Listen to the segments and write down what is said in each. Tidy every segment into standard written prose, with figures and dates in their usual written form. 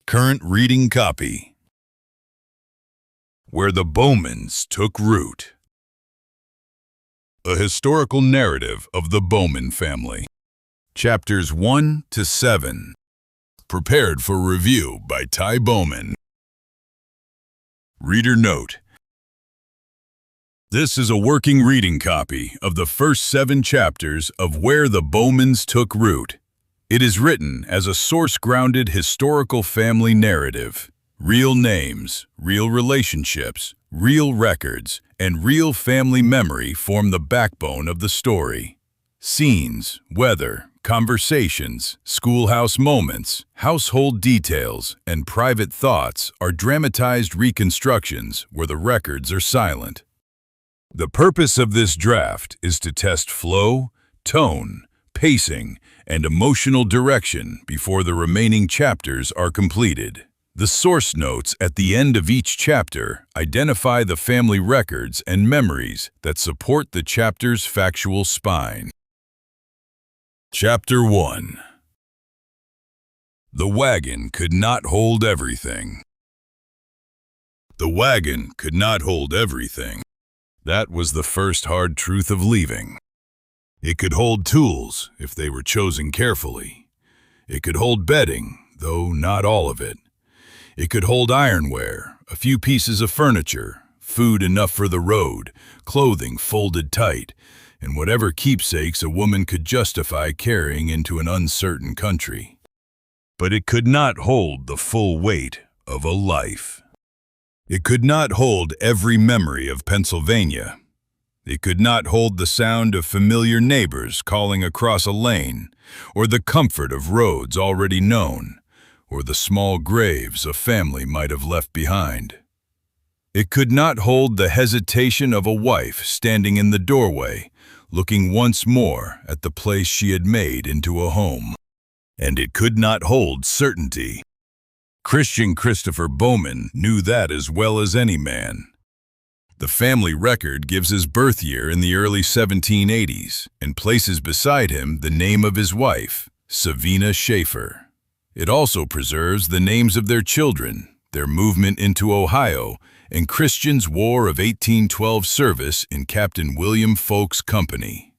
Current reading copy. Where the Bowmans Took Root. A historical narrative of the Bowman family. Chapters 1 to 7. Prepared for review by Ty Bowman. Reader note: this is a working reading copy of the first 7 chapters of Where the Bowmans Took Root. It is written as a source-grounded historical family narrative. Real names, real relationships, real records, and real family memory form the backbone of the story. Scenes, weather, conversations, schoolhouse moments, household details, and private thoughts are dramatized reconstructions where the records are silent. The purpose of this draft is to test flow, tone, pacing, and emotional direction before the remaining chapters are completed. The source notes at the end of each chapter identify the family records and memories that support the chapter's factual spine. Chapter 1. The wagon could not hold everything. The wagon could not hold everything. That was the first hard truth of leaving. It could hold tools if they were chosen carefully. It could hold bedding, though not all of it. It could hold ironware, a few pieces of furniture, food enough for the road, clothing folded tight, and whatever keepsakes a woman could justify carrying into an uncertain country. But it could not hold the full weight of a life. It could not hold every memory of Pennsylvania. It could not hold the sound of familiar neighbors calling across a lane, or the comfort of roads already known, or the small graves a family might have left behind. It could not hold the hesitation of a wife standing in the doorway, looking once more at the place she had made into a home. And it could not hold certainty. Christian Christopher Bowman knew that as well as any man. The family record gives his birth year in the early 1780s and places beside him the name of his wife, Savina Schaefer. It also preserves the names of their children, their movement into Ohio, and Christian's War of 1812 service in Captain William Folk's company.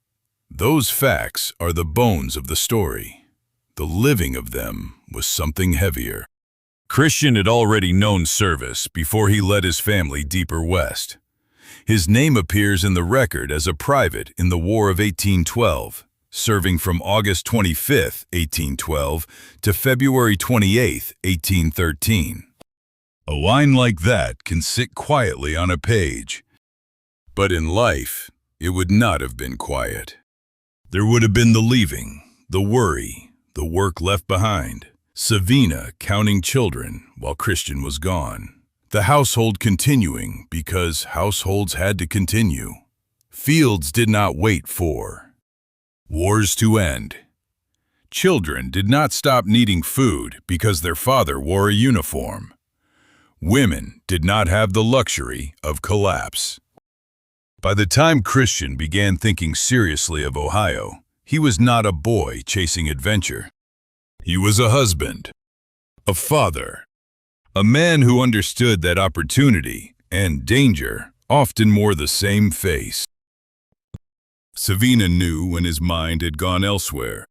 Those facts are the bones of the story. The living of them was something heavier. Christian had already known service before he led his family deeper west. His name appears in the record as a private in the War of 1812, serving from August 25, 1812 to February 28, 1813. A line like that can sit quietly on a page. But in life, it would not have been quiet. There would have been the leaving, the worry, the work left behind, Savina counting children while Christian was gone. The household continuing because households had to continue. Fields did not wait for wars to end. Children did not stop needing food because their father wore a uniform. Women did not have the luxury of collapse. By the time Christian began thinking seriously of Ohio, he was not a boy chasing adventure. He was a husband, a father, a man who understood that opportunity and danger often wore the same face. Savina knew when his mind had gone elsewhere.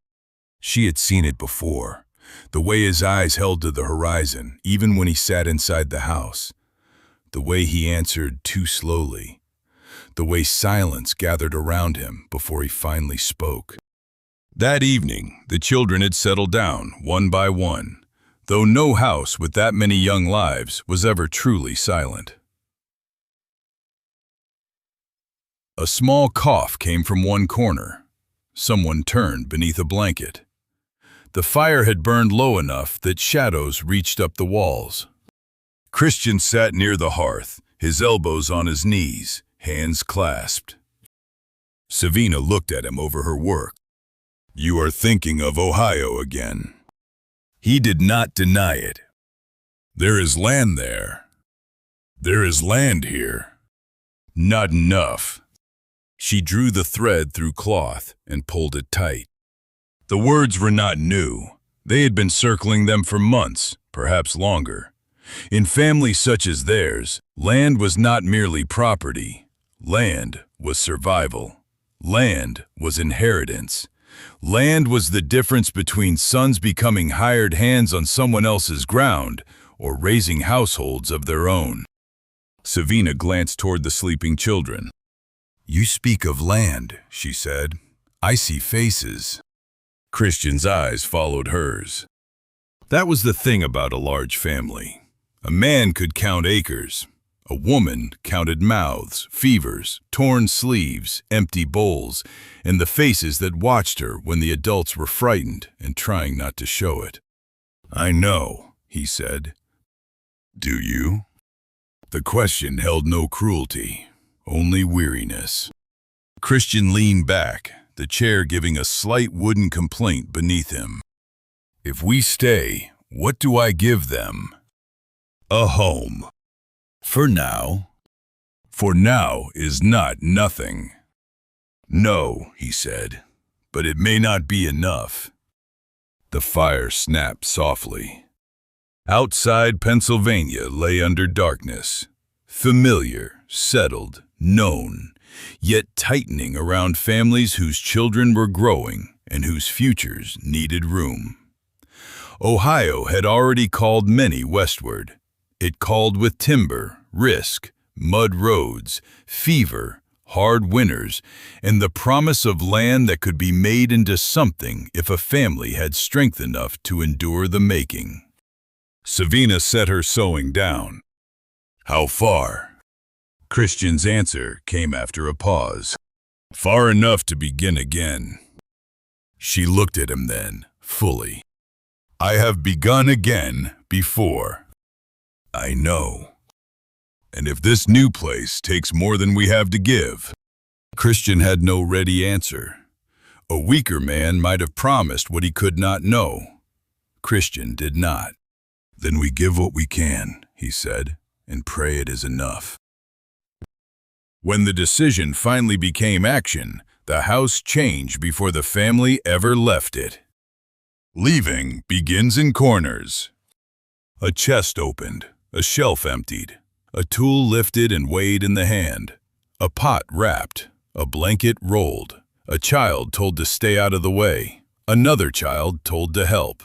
She had seen it before, the way his eyes held to the horizon even when he sat inside the house, the way he answered too slowly, the way silence gathered around him before he finally spoke. That evening, the children had settled down one by one, though no house with that many young lives was ever truly silent. A small cough came from one corner. Someone turned beneath a blanket. The fire had burned low enough that shadows reached up the walls. Christian sat near the hearth, his elbows on his knees, hands clasped. Savina looked at him over her work. "You are thinking of Ohio again." He did not deny it. "There is land there. There is land here. Not enough." She drew the thread through cloth and pulled it tight. The words were not new. They had been circling them for months, perhaps longer. In families such as theirs, land was not merely property. Land was survival. Land was inheritance. Land was the difference between sons becoming hired hands on someone else's ground or raising households of their own. Savina glanced toward the sleeping children. "You speak of land," she said. "I see faces." Christian's eyes followed hers. That was the thing about a large family. A man could count acres. A woman counted mouths, fevers, torn sleeves, empty bowls, and the faces that watched her when the adults were frightened and trying not to show it. "I know," he said. "Do you?" The question held no cruelty, only weariness. Christian leaned back, the chair giving a slight wooden complaint beneath him. "If we stay, what do I give them?" "A home. For now." "For now is not nothing." "No," he said, "but it may not be enough." The fire snapped softly. Outside, Pennsylvania lay under darkness, familiar, settled, known, yet tightening around families whose children were growing and whose futures needed room. Ohio had already called many westward. It called with timber, risk, mud roads, fever, hard winters, and the promise of land that could be made into something if a family had strength enough to endure the making. Savina set her sewing down. "How far?" Christian's answer came after a pause. "Far enough to begin again." She looked at him then, fully. "I have begun again before." "I know. And if this new place takes more than we have to give?" Christian had no ready answer. A weaker man might have promised what he could not know. Christian did not. "Then we give what we can," he said, "and pray it is enough." When the decision finally became action, the house changed before the family ever left it. Leaving begins in corners. A chest opened, a shelf emptied, a tool lifted and weighed in the hand, a pot wrapped, a blanket rolled, a child told to stay out of the way, another child told to help.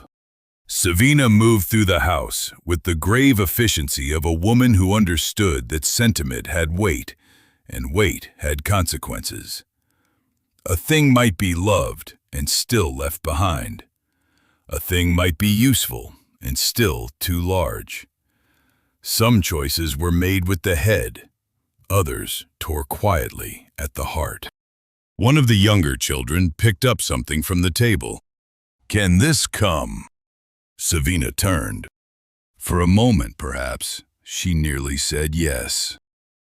Savina moved through the house with the grave efficiency of a woman who understood that sentiment had weight, and weight had consequences. A thing might be loved and still left behind. A thing might be useful and still too large. Some choices were made with the head, others tore quietly at the heart. One of the younger children picked up something from the table. "Can this come?" Savina turned. For a moment, perhaps, she nearly said yes.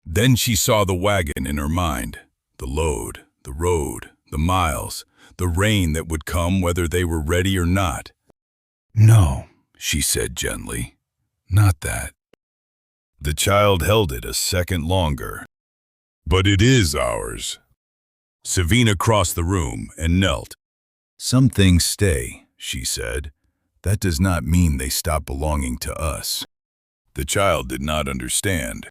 Then she saw the wagon in her mind, the load, the road, the miles, the rain that would come whether they were ready or not. "No," she said gently, "not that." The child held it a second longer. "But it is ours." Savina crossed the room and knelt. "Some things stay," she said. "That does not mean they stop belonging to us." The child did not understand.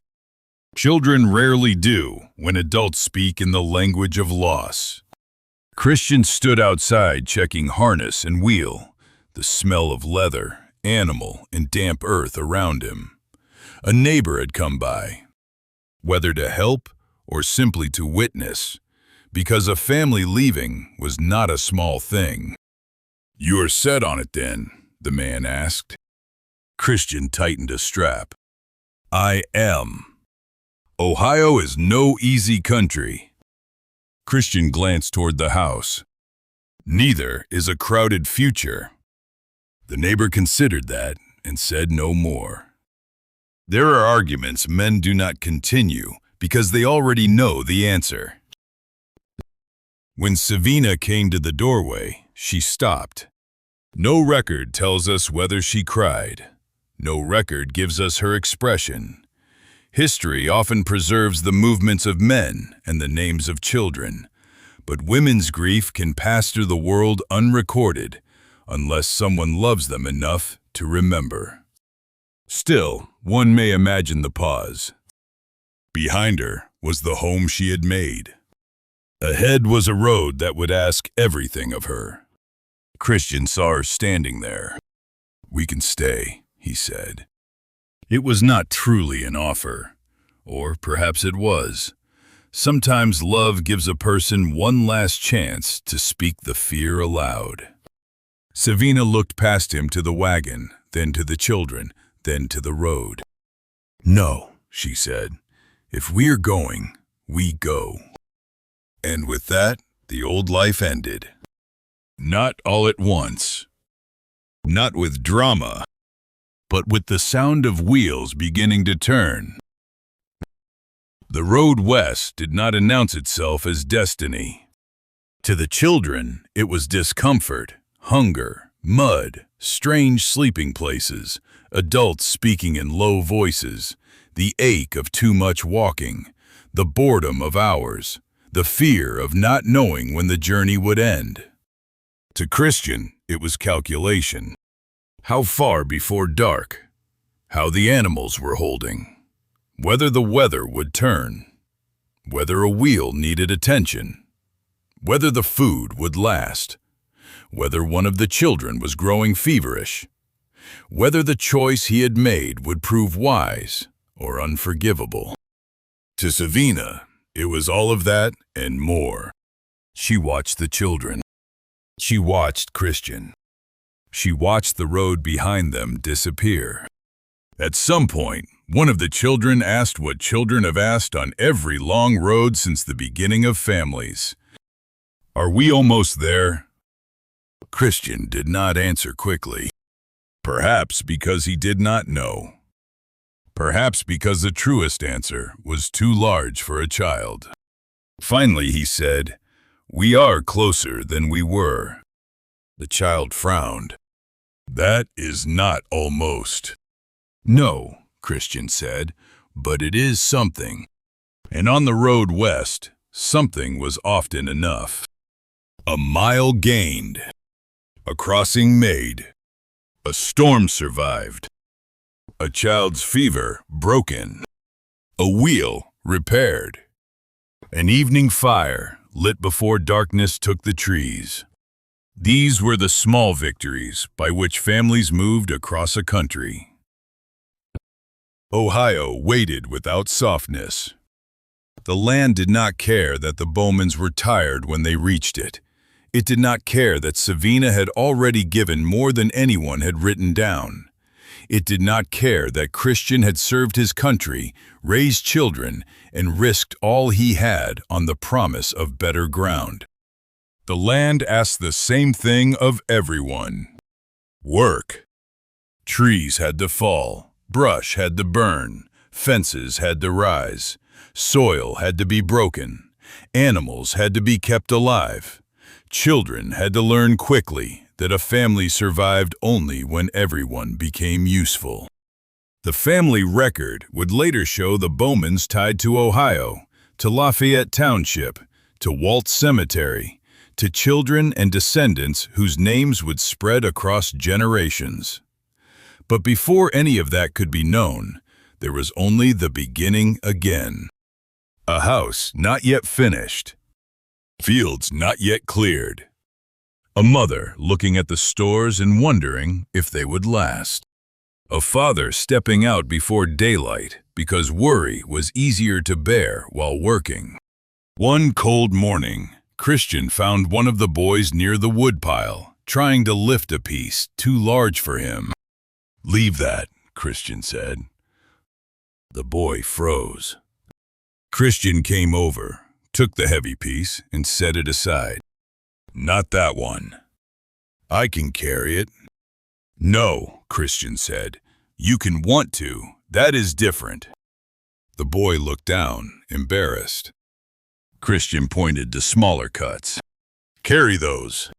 Children rarely do when adults speak in the language of loss. Christian stood outside checking harness and wheel, the smell of leather, animal, and damp earth around him. A neighbor had come by, whether to help or simply to witness, because a family leaving was not a small thing. "You are set on it then?" the man asked. Christian tightened a strap. "I am. Ohio is no easy country." Christian glanced toward the house. "Neither is a crowded future." The neighbor considered that and said no more. There are arguments men do not continue because they already know the answer. When Savina came to the doorway, she stopped. No record tells us whether she cried. No record gives us her expression. History often preserves the movements of men and the names of children, but women's grief can pass through the world unrecorded unless someone loves them enough to remember. Still, one may imagine the pause. Behind her was the home she had made. Ahead was a road that would ask everything of her. Christian saw her standing there. "We can stay," he said. It was not truly an offer. Or perhaps it was. Sometimes love gives a person one last chance to speak the fear aloud. Savina looked past him to the wagon, then to the children, then to the road. "No," she said. "If we're going, we go." And with that, the old life ended. Not all at once. Not with drama, but with the sound of wheels beginning to turn. The road west did not announce itself as destiny. To the children, it was discomfort, hunger, mud, strange sleeping places, adults speaking in low voices, the ache of too much walking, the boredom of hours, the fear of not knowing when the journey would end. To Christian, it was calculation. How far before dark? How the animals were holding? Whether the weather would turn? Whether a wheel needed attention? Whether the food would last? Whether one of the children was growing feverish? Whether the choice he had made would prove wise or unforgivable? To Savina, it was all of that and more. She watched the children. She watched Christian. She watched the road behind them disappear. At some point, one of the children asked what children have asked on every long road since the beginning of families. "Are we almost there?" Christian did not answer quickly. Perhaps because he did not know. Perhaps because the truest answer was too large for a child. Finally, he said, "We are closer than we were." The child frowned. "That is not almost." "No," Christian said, "but it is something." And on the road west, something was often enough. A mile gained. A crossing made. A storm survived. A child's fever broken. A wheel repaired. An evening fire lit before darkness took the trees. These were the small victories by which families moved across a country. Ohio waited without softness. The land did not care that the Bowmans were tired when they reached it. It did not care that Savina had already given more than anyone had written down. It did not care that Christian had served his country, raised children, and risked all he had on the promise of better ground. The land asked the same thing of everyone. Work. Trees had to fall, brush had to burn, fences had to rise, soil had to be broken, animals had to be kept alive. Children had to learn quickly that a family survived only when everyone became useful. The family record would later show the Bowmans tied to Ohio, to Lafayette Township, to Waltz Cemetery, to children and descendants whose names would spread across generations. But before any of that could be known, there was only the beginning again. A house not yet finished. Fields not yet cleared. A mother looking at the stores and wondering if they would last. A father stepping out before daylight because worry was easier to bear while working. One cold morning, Christian found one of the boys near the woodpile, trying to lift a piece too large for him. "Leave that," Christian said. The boy froze. Christian came over, took the heavy piece, and set it aside. "Not that one. I can carry it." "No," Christian said. "You can want to. That is different." The boy looked down, embarrassed. Christian pointed to smaller cuts. "Carry those."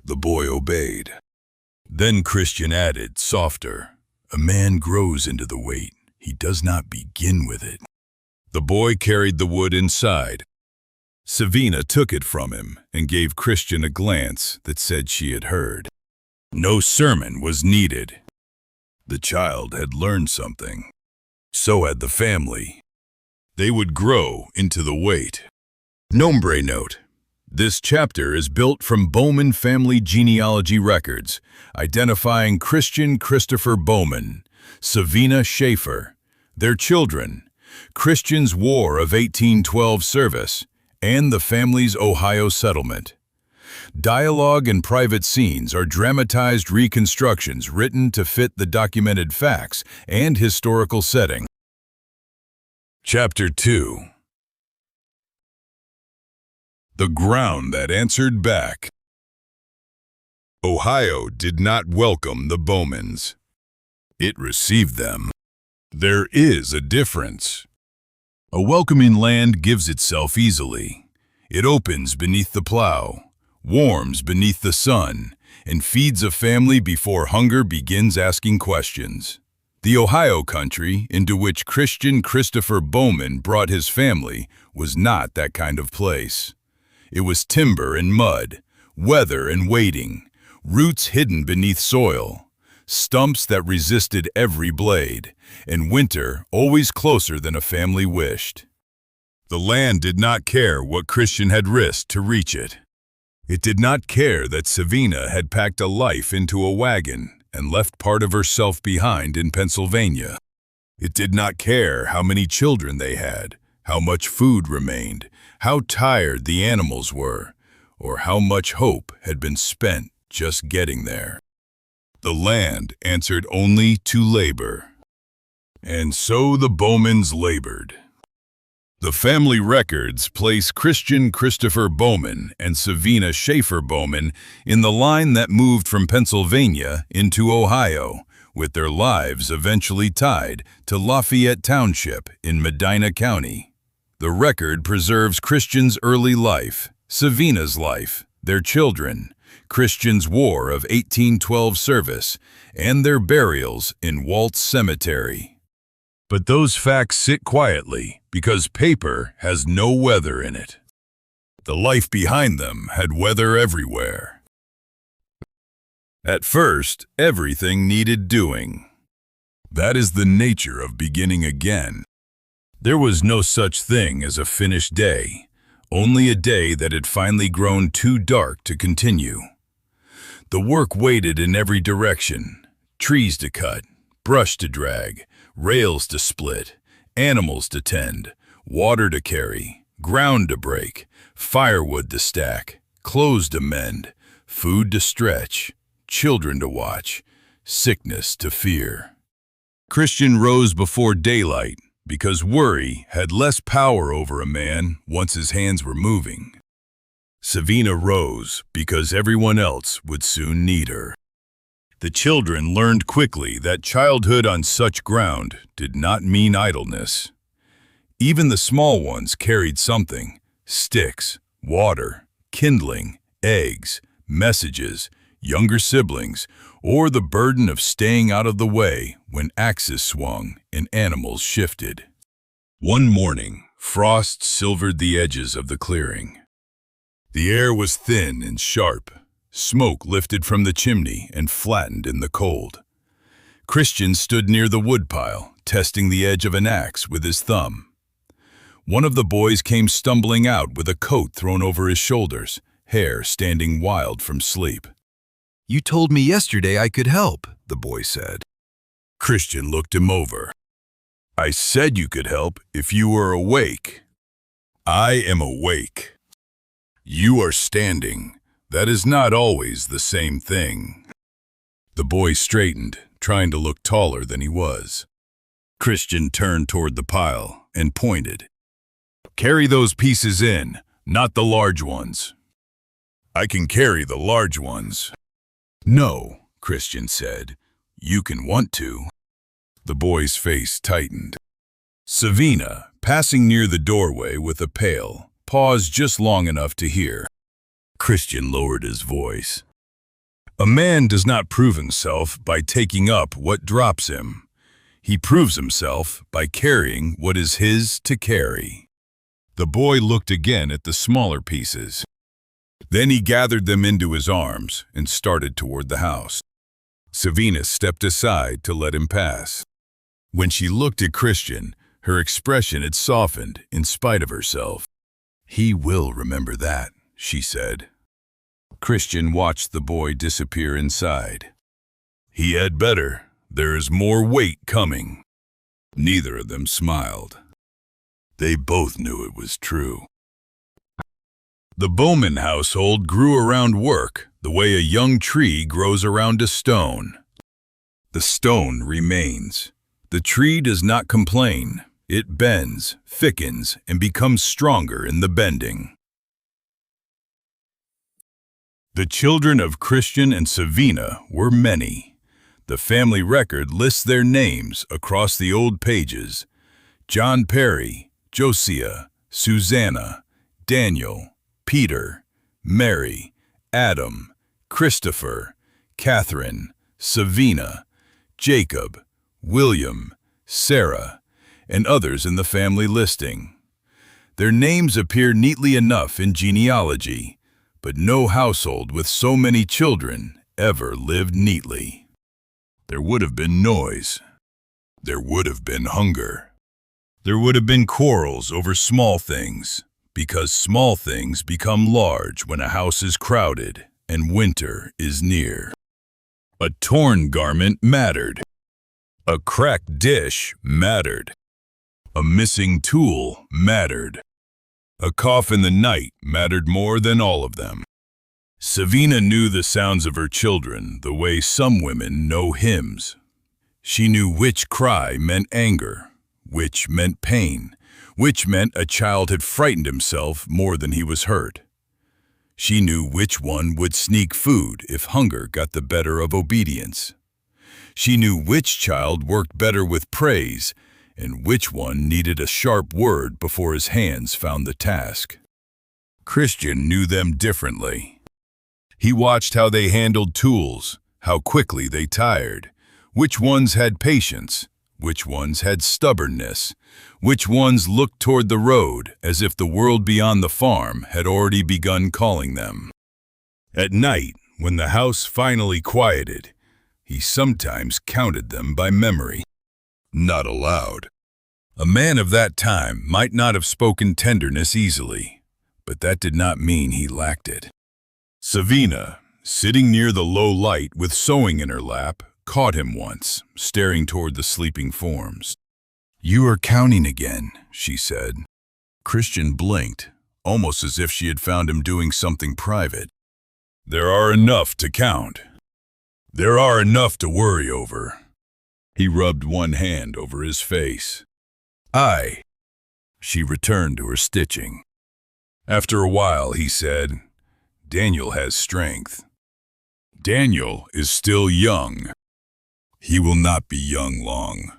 The boy obeyed. Then Christian added, softer, "A man grows into the weight. He does not begin with it." The boy carried the wood inside. Savina took it from him and gave Christian a glance that said she had heard. No sermon was needed. The child had learned something. So had the family. They would grow into the weight. Nombre note. This chapter is built from Bowman family genealogy records, identifying Christian Christopher Bowman, Savina Schaefer, their children, Christian's War of 1812 service, and the family's Ohio settlement. Dialogue and private scenes are dramatized reconstructions written to fit the documented facts and historical setting. Chapter 2. The ground that answered back. Ohio did not welcome the Bowmans. It received them. There is a difference. A welcoming land gives itself easily. It opens beneath the plow, warms beneath the sun, and feeds a family before hunger begins asking questions. The Ohio country into which Christian Christopher Bowman brought his family was not that kind of place. It was timber and mud, weather and waiting, roots hidden beneath soil, stumps that resisted every blade, and winter always closer than a family wished. The land did not care what Christian had risked to reach it. It did not care that Savina had packed a life into a wagon and left part of herself behind in Pennsylvania. It did not care how many children they had, how much food remained, how tired the animals were, or how much hope had been spent just getting there. The land answered only to labor. And so the Bowmans labored. The family records place Christian Christopher Bowman and Savina Schaefer Bowman in the line that moved from Pennsylvania into Ohio, with their lives eventually tied to Lafayette Township in Medina County. The record preserves Christian's early life, Savina's life, their children, Christian's War of 1812 service, and their burials in Walt's Cemetery. But those facts sit quietly because paper has no weather in it. The life behind them had weather everywhere. At first, everything needed doing. That is the nature of beginning again. There was no such thing as a finished day, only a day that had finally grown too dark to continue. The work waited in every direction, trees to cut, brush to drag, rails to split, animals to tend, water to carry, ground to break, firewood to stack, clothes to mend, food to stretch, children to watch, sickness to fear. Christian rose before daylight because worry had less power over a man once his hands were moving. Savina rose because everyone else would soon need her. The children learned quickly that childhood on such ground did not mean idleness. Even the small ones carried something: sticks, water, kindling, eggs, messages, younger siblings, or the burden of staying out of the way when axes swung and animals shifted. One morning, frost silvered the edges of the clearing. The air was thin and sharp. Smoke lifted from the chimney and flattened in the cold. Christian stood near the woodpile, testing the edge of an axe with his thumb. One of the boys came stumbling out with a coat thrown over his shoulders, hair standing wild from sleep. "You told me yesterday I could help," the boy said. Christian looked him over. "I said you could help if you were awake." "I am awake. You are standing. That is not always the same thing." The boy straightened, trying to look taller than he was. Christian turned toward the pile and pointed. "Carry those pieces in, not the large ones." "I can carry the large ones." "No," Christian said. "You can want to." The boy's face tightened. Savina, passing near the doorway with a pail, paused just long enough to hear. Christian lowered his voice. "A man does not prove himself by taking up what drops him. He proves himself by carrying what is his to carry." The boy looked again at the smaller pieces. Then he gathered them into his arms and started toward the house. Savina stepped aside to let him pass. When she looked at Christian, her expression had softened in spite of herself. "He will remember that," she said. Christian watched the boy disappear inside. "He had better. There is more weight coming." Neither of them smiled. They both knew it was true. The Bowman household grew around work the way a young tree grows around a stone. The stone remains. The tree does not complain. It bends, thickens, and becomes stronger in the bending. The children of Christian and Savina were many. The family record lists their names across the old pages: John Perry, Josiah, Susanna, Daniel, Peter, Mary, Adam, Christopher, Catherine, Savina, Jacob, William, Sarah, and others in the family listing. Their names appear neatly enough in genealogy, but no household with so many children ever lived neatly. There would have been noise. There would have been hunger. There would have been quarrels over small things, because small things become large when a house is crowded and winter is near. A torn garment mattered. A cracked dish mattered. A missing tool mattered. A cough in the night mattered more than all of them. Savina knew the sounds of her children the way some women know hymns. She knew which cry meant anger, which meant pain, which meant a child had frightened himself more than he was hurt. She knew which one would sneak food if hunger got the better of obedience. She knew which child worked better with praise and which one needed a sharp word before his hands found the task. Christian knew them differently. He watched how they handled tools, how quickly they tired, which ones had patience, which ones had stubbornness, which ones looked toward the road as if the world beyond the farm had already begun calling them. At night, when the house finally quieted, he sometimes counted them by memory. Not aloud. A man of that time might not have spoken tenderness easily, but that did not mean he lacked it. Savina, sitting near the low light with sewing in her lap, caught him once, staring toward the sleeping forms. "You are counting again," she said. Christian blinked, almost as if she had found him doing something private. "There are enough to count. There are enough to worry over." He rubbed one hand over his face. "Aye." She returned to her stitching. After a while, he said, "Daniel has strength. Daniel is still young. He will not be young long.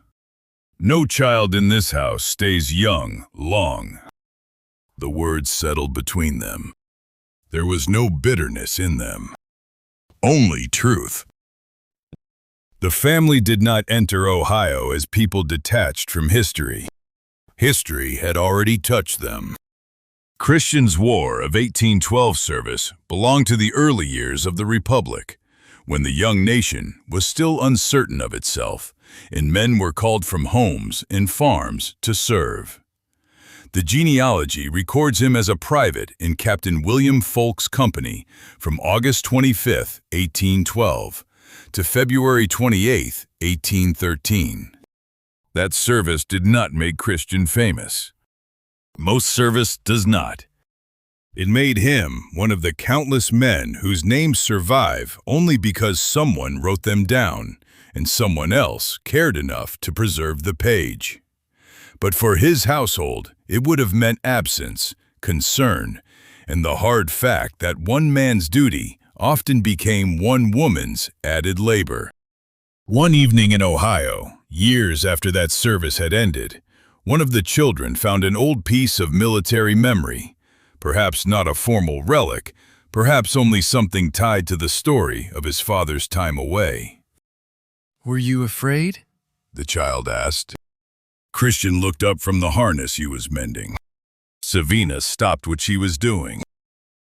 No child in this house stays young long." The words settled between them. There was no bitterness in them, only truth. The family did not enter Ohio as people detached from history. History had already touched them. Christian's War of 1812 service belonged to the early years of the Republic, when the young nation was still uncertain of itself, and men were called from homes and farms to serve. The genealogy records him as a private in Captain William Folk's company from August 25, 1812, to February 28, 1813. That service did not make Christian famous. Most service does not. It made him one of the countless men whose names survive only because someone wrote them down and someone else cared enough to preserve the page. But for his household, it would have meant absence, concern, and the hard fact that one man's duty often became one woman's added labor. One evening in Ohio, years after that service had ended, one of the children found an old piece of military memory, perhaps not a formal relic, perhaps only something tied to the story of his father's time away. "Were you afraid?" the child asked. Christian looked up from the harness he was mending. Savina stopped what she was doing.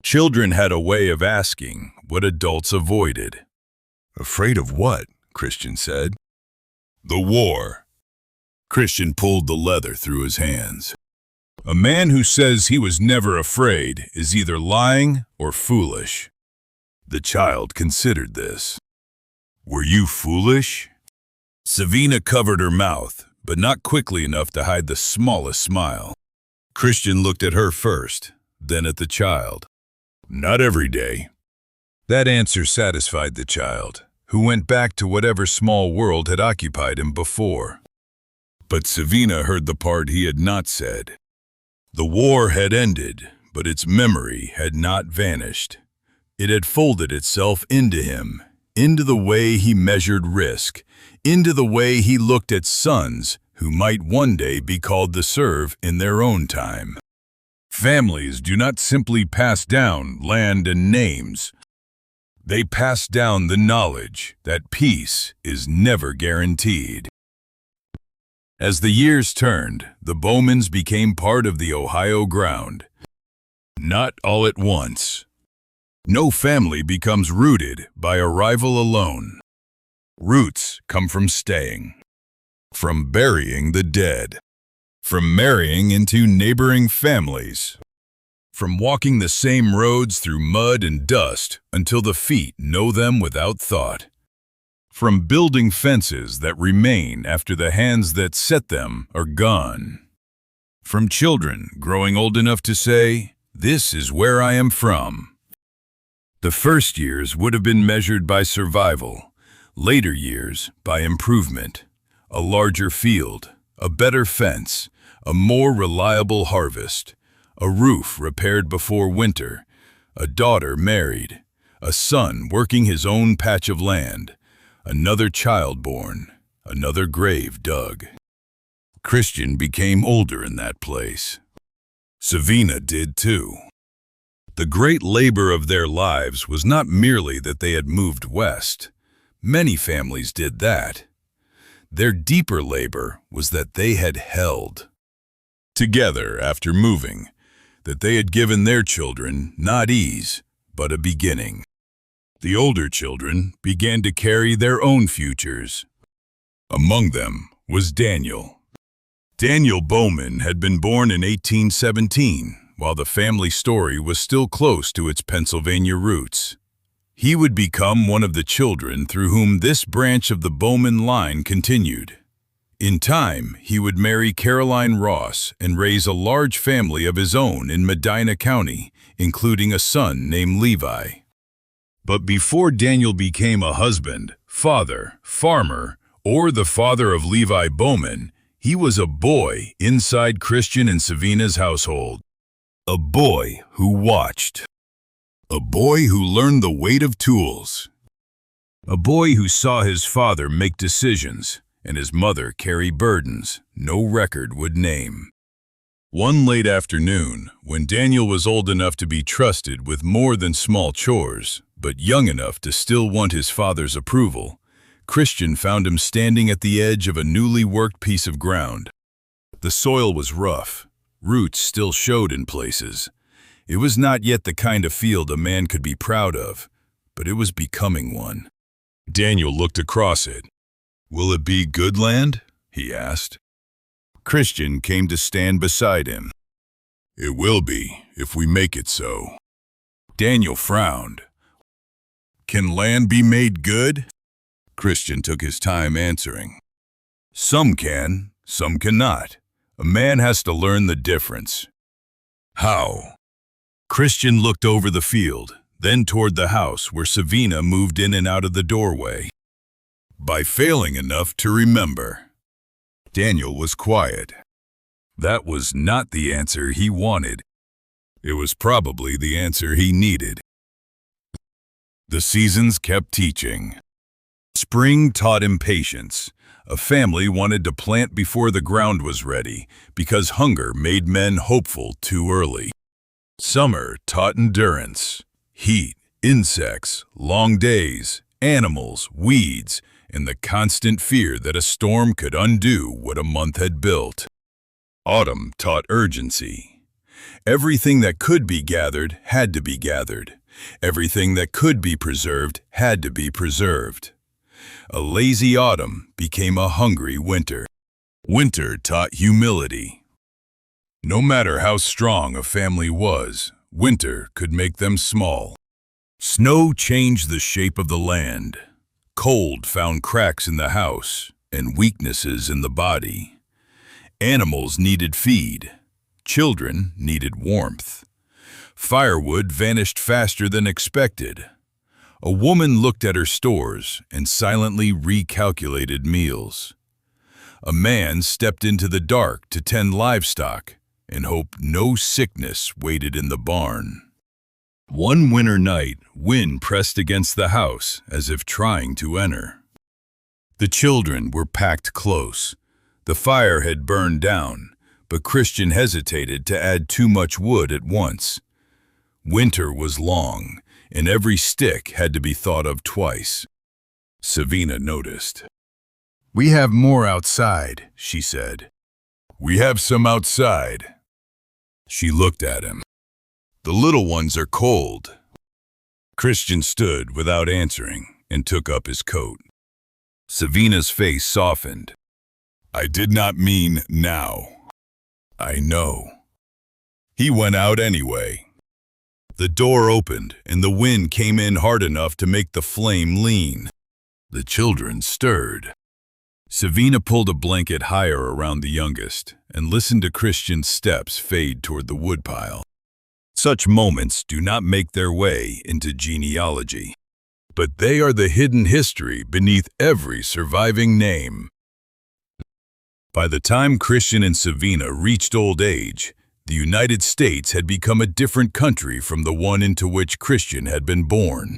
Children had a way of asking what adults avoided. "Afraid of what?" Christian said. The war. Christian pulled the leather through his hands. A man who says he was never afraid is either lying or foolish. The child considered this. Were you foolish? Savina covered her mouth, but not quickly enough to hide the smallest smile. Christian looked at her first, then at the child. Not every day. That answer satisfied the child, who went back to whatever small world had occupied him before. But Savina heard the part he had not said. The war had ended, but its memory had not vanished. It had folded itself into him, into the way he measured risk, into the way he looked at sons who might one day be called to serve in their own time. Families do not simply pass down land and names. They pass down the knowledge that peace is never guaranteed. As the years turned, the Bowmans became part of the Ohio ground. Not all at once. No family becomes rooted by arrival alone. Roots come from staying, from burying the dead, from marrying into neighboring families, from walking the same roads through mud and dust until the feet know them without thought, from building fences that remain after the hands that set them are gone, from children growing old enough to say, "This is where I am from." The first years would have been measured by survival, later years by improvement, a larger field, a better fence, a more reliable harvest, a roof repaired before winter, a daughter married, a son working his own patch of land, another child born, another grave dug. Christian became older in that place. Savina did too. The great labor of their lives was not merely that they had moved west. Many families did that. Their deeper labor was that they had held together after moving, that they had given their children not ease, but a beginning. The older children began to carry their own futures. Among them was Daniel. Daniel Bowman had been born in 1817, while the family story was still close to its Pennsylvania roots. He would become one of the children through whom this branch of the Bowman line continued. In time, he would marry Caroline Ross and raise a large family of his own in Medina County, including a son named Levi. But before Daniel became a husband, father, farmer, or the father of Levi Bowman, he was a boy inside Christian and Savina's household. A boy who watched. A boy who learned the weight of tools. A boy who saw his father make decisions and his mother carry burdens no record would name. One late afternoon, when Daniel was old enough to be trusted with more than small chores, but young enough to still want his father's approval, Christian found him standing at the edge of a newly worked piece of ground. The soil was rough. Roots still showed in places. It was not yet the kind of field a man could be proud of, but it was becoming one. Daniel looked across it. "Will it be good land?" he asked. Christian came to stand beside him. "It will be, if we make it so." Daniel frowned. "Can land be made good?" Christian took his time answering. "Some can, some cannot. A man has to learn the difference." "How?" Christian looked over the field, then toward the house where Savina moved in and out of the doorway. "By failing enough to remember." Daniel was quiet. That was not the answer he wanted. It was probably the answer he needed. The seasons kept teaching. Spring taught him patience. A family wanted to plant before the ground was ready because hunger made men hopeful too early. Summer taught endurance. Heat, insects, long days, animals, weeds, and the constant fear that a storm could undo what a month had built. Autumn taught urgency. Everything that could be gathered had to be gathered. Everything that could be preserved had to be preserved. A lazy autumn became a hungry winter. Winter taught humility. No matter how strong a family was, winter could make them small. Snow changed the shape of the land. Cold found cracks in the house and weaknesses in the body. Animals needed feed. Children needed warmth. Firewood vanished faster than expected. A woman looked at her stores and silently recalculated meals. A man stepped into the dark to tend livestock and hope no sickness waited in the barn. One winter night, wind pressed against the house as if trying to enter. The children were packed close. The fire had burned down, but Christian hesitated to add too much wood at once. Winter was long, and every stick had to be thought of twice. Savina noticed. "We have more outside," she said. "We have some outside." She looked at him. "The little ones are cold." Christian stood without answering and took up his coat. Savina's face softened. "I did not mean now. I know." He went out anyway. The door opened and the wind came in hard enough to make the flame lean. The children stirred. Savina pulled a blanket higher around the youngest and listened to Christian's steps fade toward the woodpile. Such moments do not make their way into genealogy, but they are the hidden history beneath every surviving name. By the time Christian and Savina reached old age, the United States had become a different country from the one into which Christian had been born.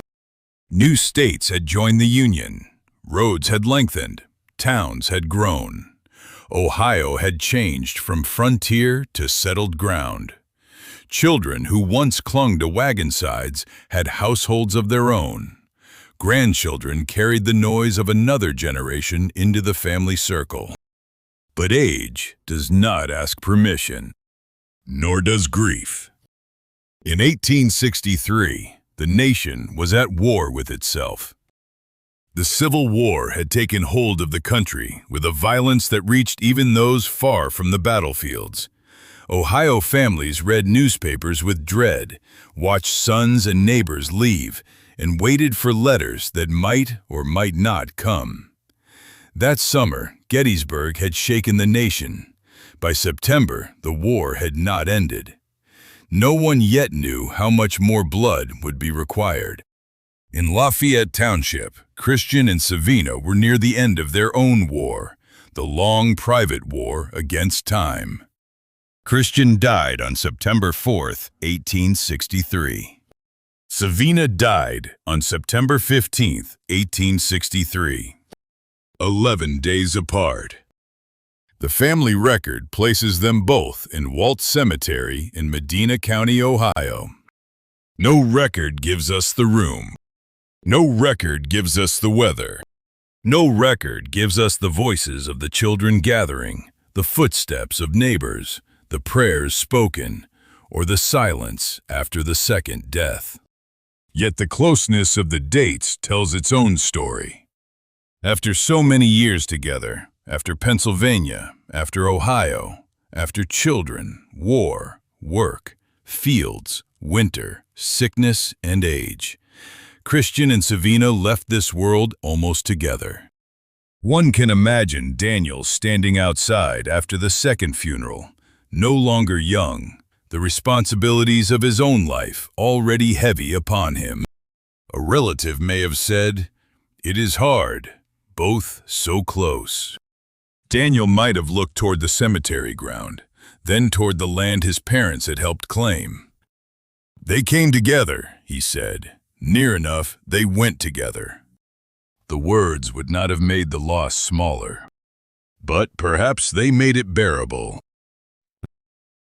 New states had joined the Union. Roads had lengthened. Towns had grown. Ohio had changed from frontier to settled ground. Children who once clung to wagon sides had households of their own. Grandchildren carried the noise of another generation into the family circle. But age does not ask permission. Nor does grief. In 1863, the nation was at war with itself. The Civil War had taken hold of the country with a violence that reached even those far from the battlefields. Ohio families read newspapers with dread, watched sons and neighbors leave, and waited for letters that might or might not come. That summer, Gettysburg had shaken the nation. By September, the war had not ended. No one yet knew how much more blood would be required. In Lafayette Township, Christian and Savina were near the end of their own war, the long private war against time. Christian died on September 4th, 1863. Savina died on September 15th, 1863. 11 days apart. The family record places them both in Walt Cemetery in Medina County, Ohio. No record gives us the room. No record gives us the weather. No record gives us the voices of the children gathering, the footsteps of neighbors, the prayers spoken, or the silence after the second death. Yet the closeness of the dates tells its own story. After so many years together, after Pennsylvania, after Ohio, after children, war, work, fields, winter, sickness, and age, Christian and Savina left this world almost together. One can imagine Daniel standing outside after the second funeral, no longer young, the responsibilities of his own life already heavy upon him. A relative may have said, "It is hard, both so close." Daniel might have looked toward the cemetery ground, then toward the land his parents had helped claim. "They came together," he said. "Near enough, they went together." The words would not have made the loss smaller, but perhaps they made it bearable.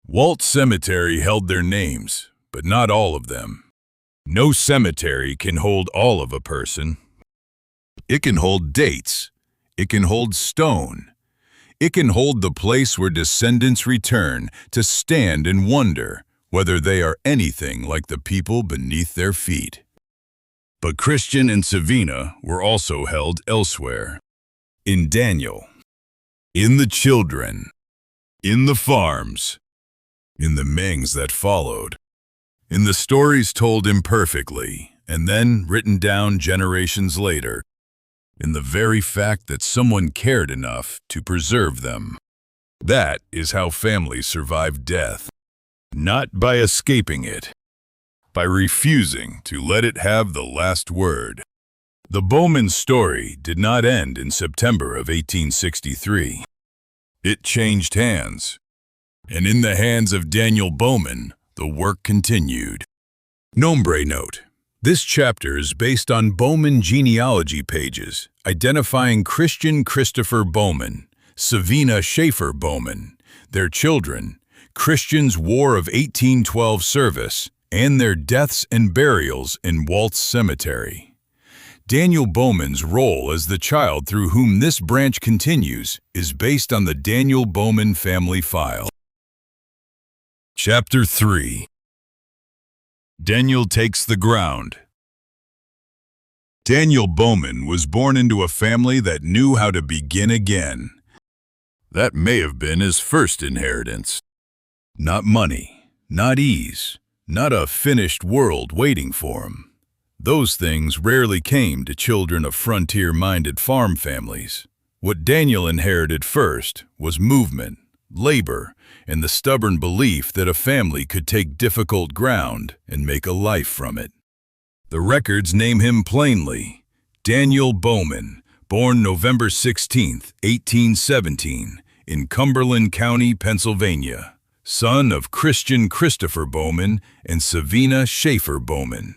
Walt Cemetery held their names, but not all of them. No cemetery can hold all of a person. It can hold dates. It can hold stone. It can hold the place where descendants return to stand and wonder whether they are anything like the people beneath their feet. But Christian and Savina were also held elsewhere. In Daniel, in the children, in the farms, in the Mings that followed, in the stories told imperfectly and then written down generations later, in the very fact that someone cared enough to preserve them. That is how families survive death. Not by escaping it, by refusing to let it have the last word. The Bowmans story did not end in September of 1863. It changed hands, and in the hands of Daniel Bowman, the work continued. Nombre note. This chapter is based on Bowman genealogy pages identifying Christian Christopher Bowman, Savina Schaefer Bowman, their children, Christian's War of 1812 service, and their deaths and burials in Waltz Cemetery. Daniel Bowman's role as the child through whom this branch continues is based on the Daniel Bowman family file. Chapter 3. Daniel takes the ground. Daniel Bowman was born into a family that knew how to begin again. That may have been his first inheritance. Not money, not ease, not a finished world waiting for him. Those things rarely came to children of frontier-minded farm families. What Daniel inherited first was movement, labor, and the stubborn belief that a family could take difficult ground and make a life from it. The records name him plainly, Daniel Bowman, born November 16, 1817, in Cumberland County, Pennsylvania, son of Christian Christopher Bowman and Savina Schaefer Bowman.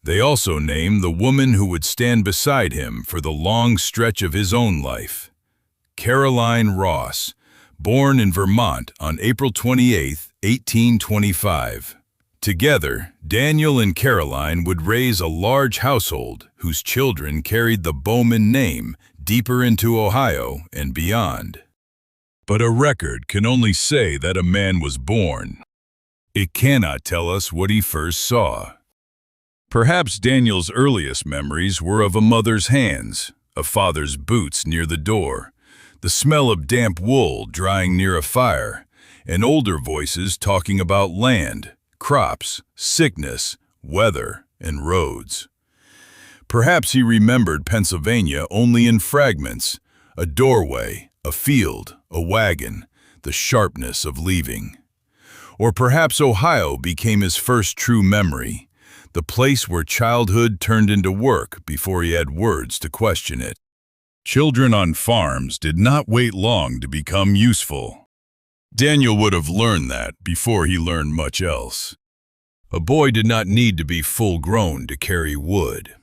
They also name the woman who would stand beside him for the long stretch of his own life, Caroline Ross, born in Vermont on April 28, 1825. Together, Daniel and Caroline would raise a large household whose children carried the Bowman name deeper into Ohio and beyond. But a record can only say that a man was born. It cannot tell us what he first saw. Perhaps Daniel's earliest memories were of a mother's hands, a father's boots near the door, the smell of damp wool drying near a fire, and older voices talking about land, crops, sickness, weather, and roads. Perhaps he remembered Pennsylvania only in fragments, a doorway, a field, a wagon, the sharpness of leaving. Or perhaps Ohio became his first true memory, the place where childhood turned into work before he had words to question it. Children on farms did not wait long to become useful. Daniel would have learned that before he learned much else. A boy did not need to be full-grown to carry wood.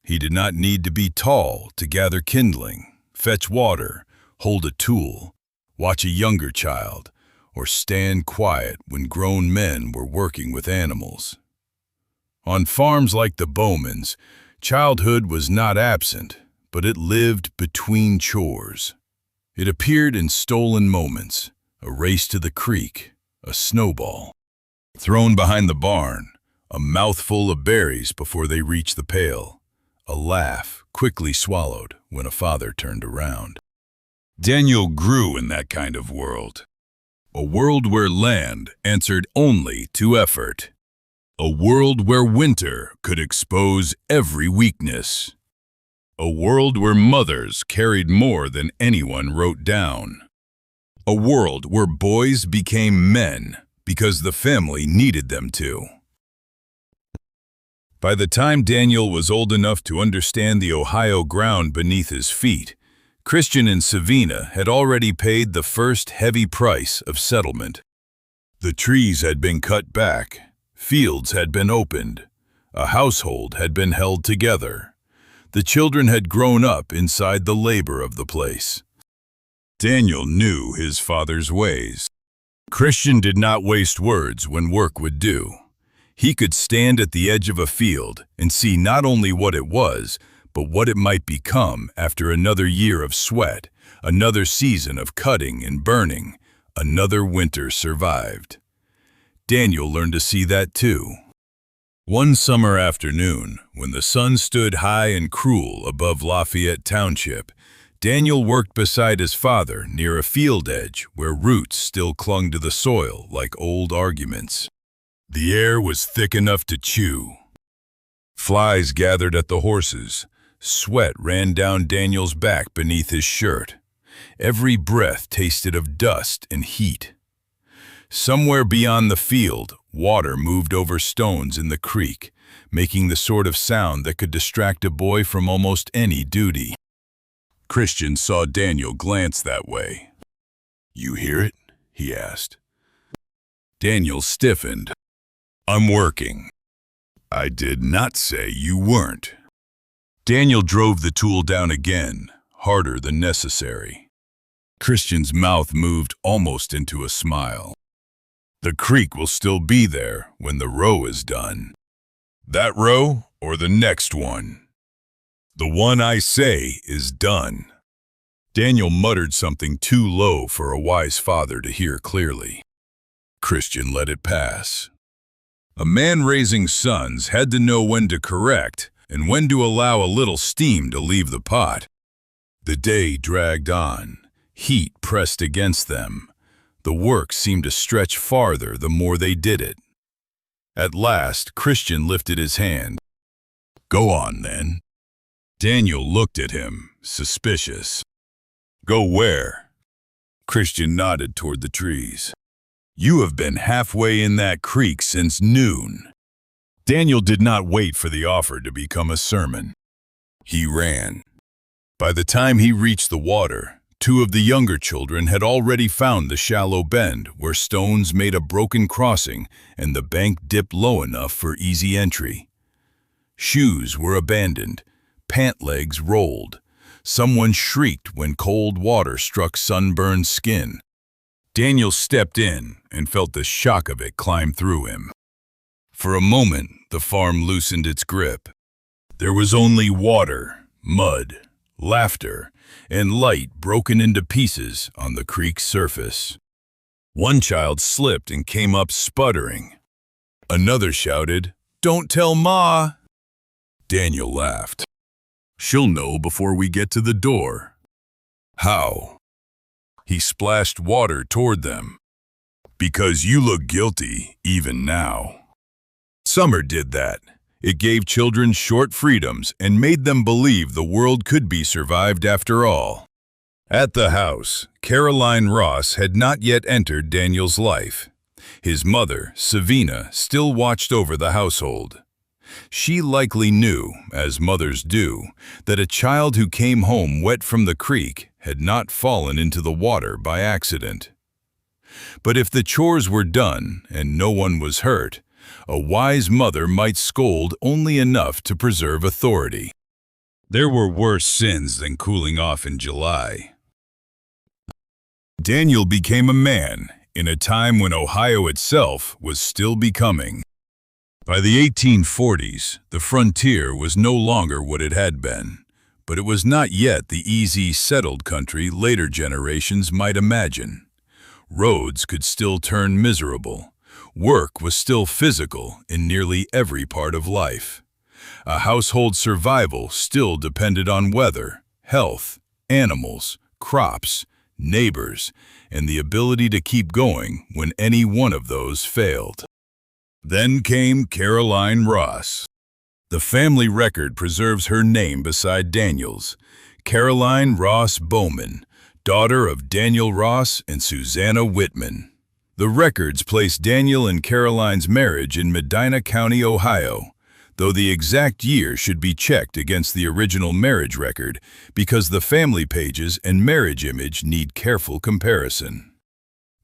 He did not need to be tall to gather kindling, fetch water, hold a tool, watch a younger child, or stand quiet when grown men were working with animals. On farms like the Bowmans, childhood was not absent, but it lived between chores. It appeared in stolen moments, a race to the creek, a snowball, thrown behind the barn, a mouthful of berries before they reached the pail, a laugh quickly swallowed when a father turned around. Daniel grew in that kind of world, a world where land answered only to effort. A world where winter could expose every weakness. A world where mothers carried more than anyone wrote down. A world where boys became men because the family needed them to. By the time Daniel was old enough to understand the Ohio ground beneath his feet, Christian and Savina had already paid the first heavy price of settlement. The trees had been cut back. Fields had been opened. A household had been held together. The children had grown up inside the labor of the place. Daniel knew his father's ways. Christian did not waste words when work would do. He could stand at the edge of a field and see not only what it was, but what it might become after another year of sweat, another season of cutting and burning, another winter survived. Daniel learned to see that too. One summer afternoon, when the sun stood high and cruel above Lafayette Township, Daniel worked beside his father near a field edge where roots still clung to the soil like old arguments. The air was thick enough to chew. Flies gathered at the horses. Sweat ran down Daniel's back beneath his shirt. Every breath tasted of dust and heat. Somewhere beyond the field, water moved over stones in the creek, making the sort of sound that could distract a boy from almost any duty. Christian saw Daniel glance that way. "You hear it?" he asked. Daniel stiffened. "I'm working." "I did not say you weren't." Daniel drove the tool down again, harder than necessary. Christian's mouth moved almost into a smile. "The creek will still be there when the row is done." "That row or the next one?" "The one I say is done." Daniel muttered something too low for a wise father to hear clearly. Christian let it pass. A man raising sons had to know when to correct and when to allow a little steam to leave the pot. The day dragged on. Heat pressed against them. The work seemed to stretch farther the more they did it. At last, Christian lifted his hand. "Go on, then." Daniel looked at him, suspicious. "Go where?" Christian nodded toward the trees. "You have been halfway in that creek since noon." Daniel did not wait for the offer to become a sermon. He ran. By the time he reached the water, two of the younger children had already found the shallow bend where stones made a broken crossing and the bank dipped low enough for easy entry. Shoes were abandoned. Pant legs rolled. Someone shrieked when cold water struck sunburned skin. Daniel stepped in and felt the shock of it climb through him. For a moment, the farm loosened its grip. There was only water, mud, laughter, and light broken into pieces on the creek's surface. One child slipped and came up sputtering. Another shouted, "Don't tell Ma!" Daniel laughed. "She'll know before we get to the door." "How?" He splashed water toward them. "Because you look guilty, even now." Summer did that. It gave children short freedoms and made them believe the world could be survived after all. At the house, Caroline Ross had not yet entered Daniel's life. His mother, Savina, still watched over the household. She likely knew, as mothers do, that a child who came home wet from the creek had not fallen into the water by accident. But if the chores were done and no one was hurt, a wise mother might scold only enough to preserve authority. There were worse sins than cooling off in July. Daniel became a man in a time when Ohio itself was still becoming. By the 1840s, the frontier was no longer what it had been, but it was not yet the easy, settled country later generations might imagine. Roads could still turn miserable. Work was still physical in nearly every part of life. A household survival still depended on weather, health, animals, crops, neighbors, and the ability to keep going when any one of those failed. Then came Caroline Ross. The family record preserves her name beside Daniel's. Caroline Ross Bowman, daughter of Daniel Ross and Susanna Whitman. The records place Daniel and Caroline's marriage in Medina County, Ohio, though the exact year should be checked against the original marriage record because the family pages and marriage image need careful comparison.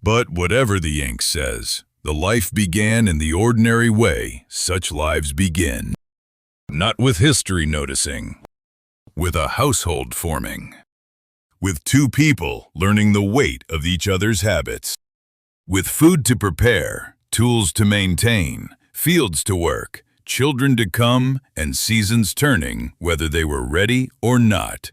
But whatever the ink says, the life began in the ordinary way such lives begin. Not with history noticing, with a household forming, with two people learning the weight of each other's habits, with food to prepare, tools to maintain, fields to work, children to come, and seasons turning, whether they were ready or not.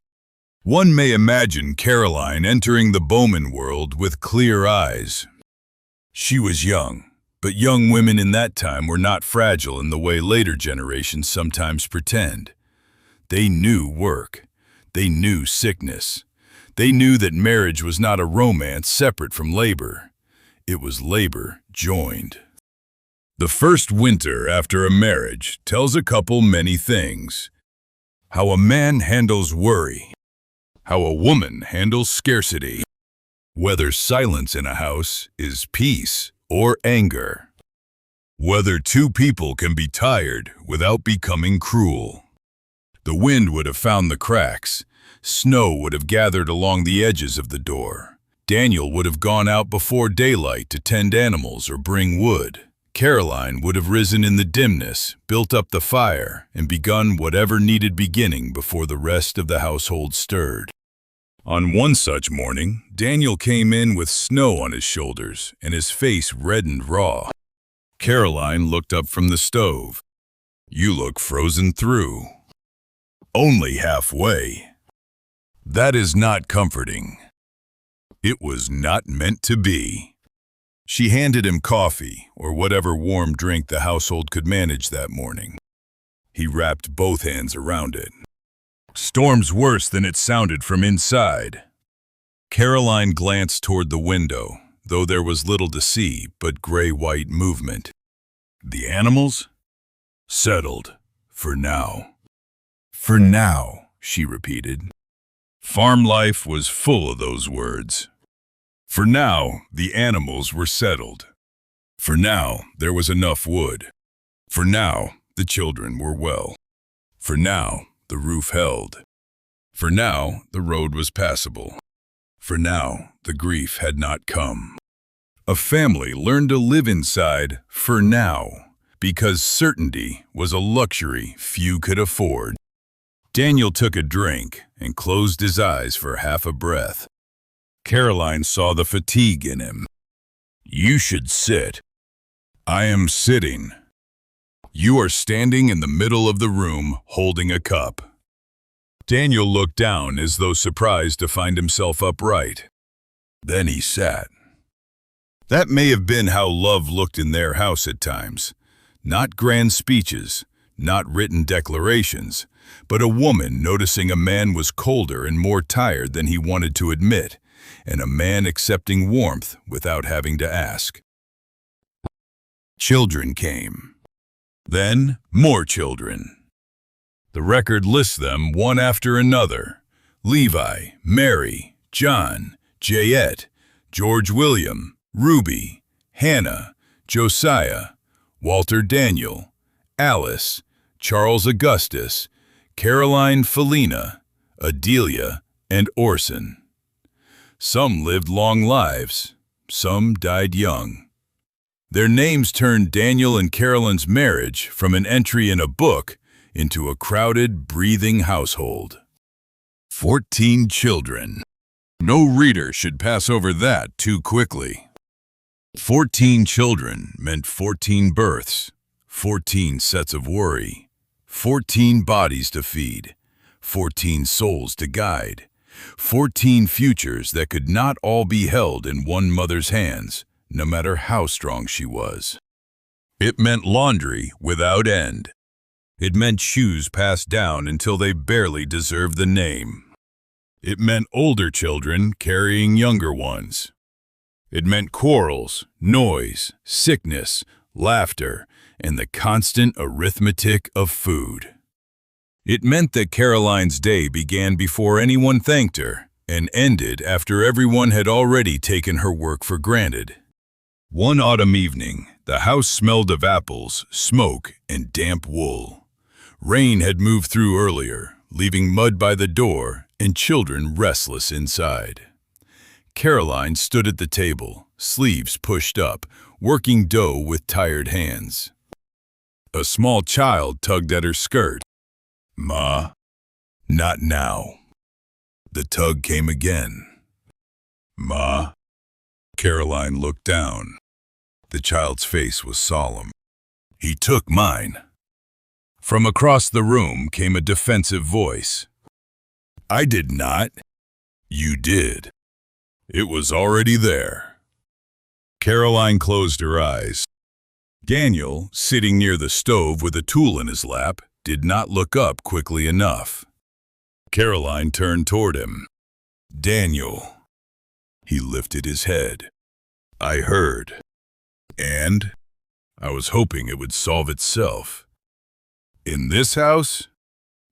One may imagine Caroline entering the Bowman world with clear eyes. She was young, But young women in that time were not fragile in the way later generations sometimes pretend. They knew work. They knew sickness. They knew that marriage was not a romance separate from labor. It was labor joined. The first winter after a marriage tells a couple many things. How a man handles worry. How a woman handles scarcity. Whether silence in a house is peace or anger. Whether two people can be tired without becoming cruel. The wind would have found the cracks. Snow would have gathered along the edges of the door. Daniel would have gone out before daylight to tend animals or bring wood. Caroline would have risen in the dimness, built up the fire, and begun whatever needed beginning before the rest of the household stirred. On one such morning, Daniel came in with snow on his shoulders and his face reddened raw. Caroline looked up from the stove. "You look frozen through." "Only halfway." That is not comforting. It was not meant to be. She handed him coffee or whatever warm drink the household could manage that morning. He wrapped both hands around it. "Storm's worse than it sounded from inside." Caroline glanced toward the window, though there was little to see but gray-white movement. "The animals?" "Settled. For now." "For now," she repeated. Farm life was full of those words. For now, the animals were settled. For now, there was enough wood. For now, the children were well. For now, the roof held. For now, the road was passable. For now, the grief had not come. A family learned to live inside for now, because certainty was a luxury few could afford. Daniel took a drink and closed his eyes for half a breath. Caroline saw the fatigue in him. "You should sit." "I am sitting." "You are standing in the middle of the room holding a cup." Daniel looked down as though surprised to find himself upright. Then he sat. That may have been how love looked in their house at times. Not grand speeches, not written declarations, but a woman noticing a man was colder and more tired than he wanted to admit, and a man accepting warmth without having to ask. Children came. Then more children. The record lists them one after another. Levi, Mary, John, Jayette, George William, Ruby, Hannah, Josiah, Walter Daniel, Alice, Charles Augustus, Caroline Felina, Adelia, and Orson. Some lived long lives, some died young. Their names turned Daniel and Caroline's marriage from an entry in a book into a crowded, breathing household. 14 children. No reader should pass over that too quickly. 14 children meant 14 births, 14 sets of worry, 14 bodies to feed, 14 souls to guide, 14 futures that could not all be held in one mother's hands, no matter how strong she was. It meant laundry without end. It meant shoes passed down until they barely deserved the name. It meant older children carrying younger ones. It meant quarrels, noise, sickness, laughter, and the constant arithmetic of food. It meant that Caroline's day began before anyone thanked her and ended after everyone had already taken her work for granted. One autumn evening, the house smelled of apples, smoke, and damp wool. Rain had moved through earlier, leaving mud by the door and children restless inside. Caroline stood at the table, sleeves pushed up, working dough with tired hands. A small child tugged at her skirt. "Ma, not now." The tug came again. "Ma." Caroline looked down. The child's face was solemn. "He took mine." From across the room came a defensive voice. "I did not." "You did. It was already there." Caroline closed her eyes. Daniel, sitting near the stove with a tool in his lap, did not look up quickly enough. Caroline turned toward him. "Daniel." He lifted his head. "I heard. And I was hoping it would solve itself. In this house?"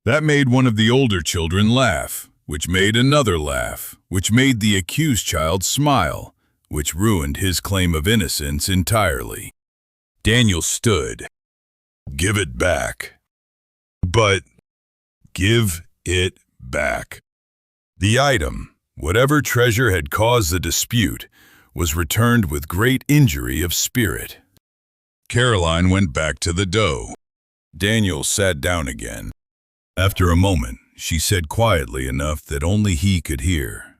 That made one of the older children laugh, which made another laugh, which made the accused child smile, which ruined his claim of innocence entirely. Daniel stood. "Give it back." "But give it back." The item, whatever treasure had caused the dispute, was returned with great injury of spirit. Caroline went back to the dough. Daniel sat down again. After a moment, she said quietly enough that only he could hear,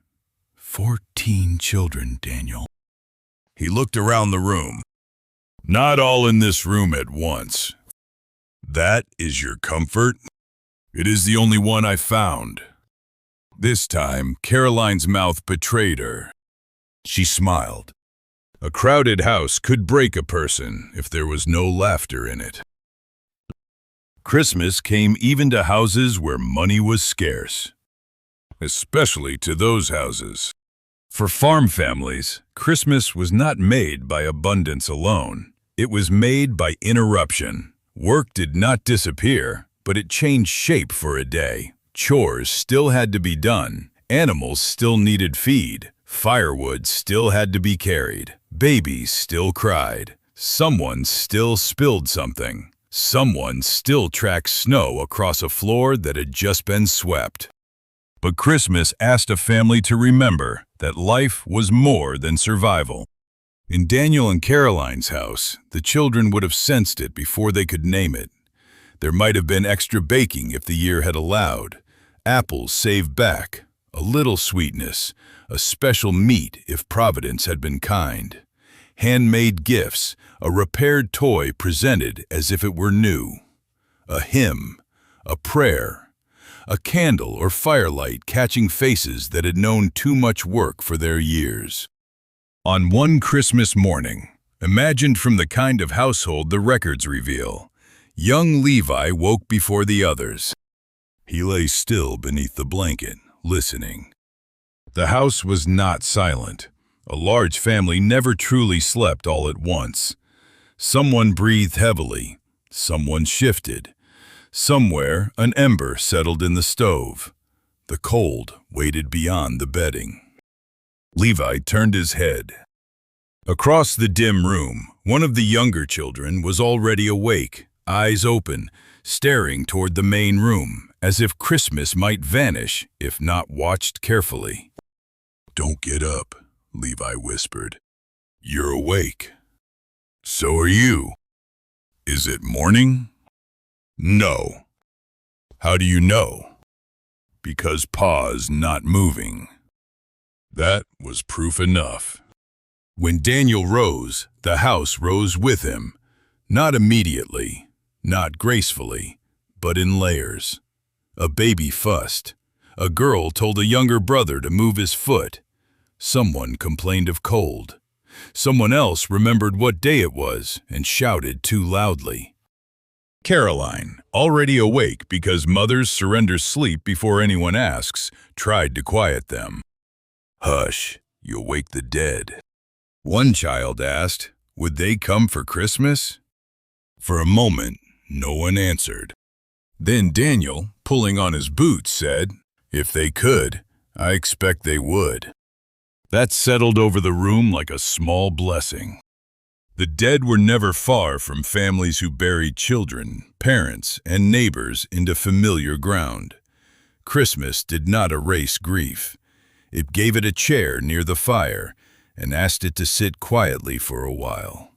14 children, Daniel." He looked around the room. "Not all in this room at once. That is your comfort? It is the only one I found." This time, Caroline's mouth betrayed her. She smiled. A crowded house could break a person if there was no laughter in it. Christmas came even to houses where money was scarce, especially to those houses. For farm families, Christmas was not made by abundance alone. It was made by interruption. Work did not disappear, but it changed shape for a day. Chores still had to be done. Animals still needed feed. Firewood still had to be carried. Babies still cried. Someone still spilled something. Someone still tracked snow across a floor that had just been swept. But Christmas asked a family to remember that life was more than survival. In Daniel and Caroline's house, the children would have sensed it before they could name it. There might have been extra baking if the year had allowed, apples saved back, a little sweetness, a special meat if Providence had been kind, handmade gifts, a repaired toy presented as if it were new, a hymn, a prayer, a candle or firelight catching faces that had known too much work for their years. On one Christmas morning, imagined from the kind of household the records reveal, young Levi woke before the others. He lay still beneath the blanket, listening. The house was not silent. A large family never truly slept all at once. Someone breathed heavily. Someone shifted. Somewhere, an ember settled in the stove. The cold waited beyond the bedding. Levi turned his head. Across the dim room, one of the younger children was already awake, eyes open, staring toward the main room, as if Christmas might vanish if not watched carefully. "Don't get up," Levi whispered. "You're awake. So are you. Is it morning?" "No." "How do you know?" "Because Pa's not moving." That was proof enough. When Daniel rose, the house rose with him. Not immediately, not gracefully, but in layers. A baby fussed. A girl told a younger brother to move his foot. Someone complained of cold. Someone else remembered what day it was and shouted too loudly. Caroline, already awake because mothers surrender sleep before anyone asks, tried to quiet them. "Hush, you'll wake the dead." One child asked, would they come for Christmas? For a moment, no one answered. Then Daniel, pulling on his boots, said, "If they could, I expect they would." That settled over the room like a small blessing. The dead were never far from families who buried children, parents, and neighbors into familiar ground. Christmas did not erase grief. It gave it a chair near the fire and asked it to sit quietly for a while.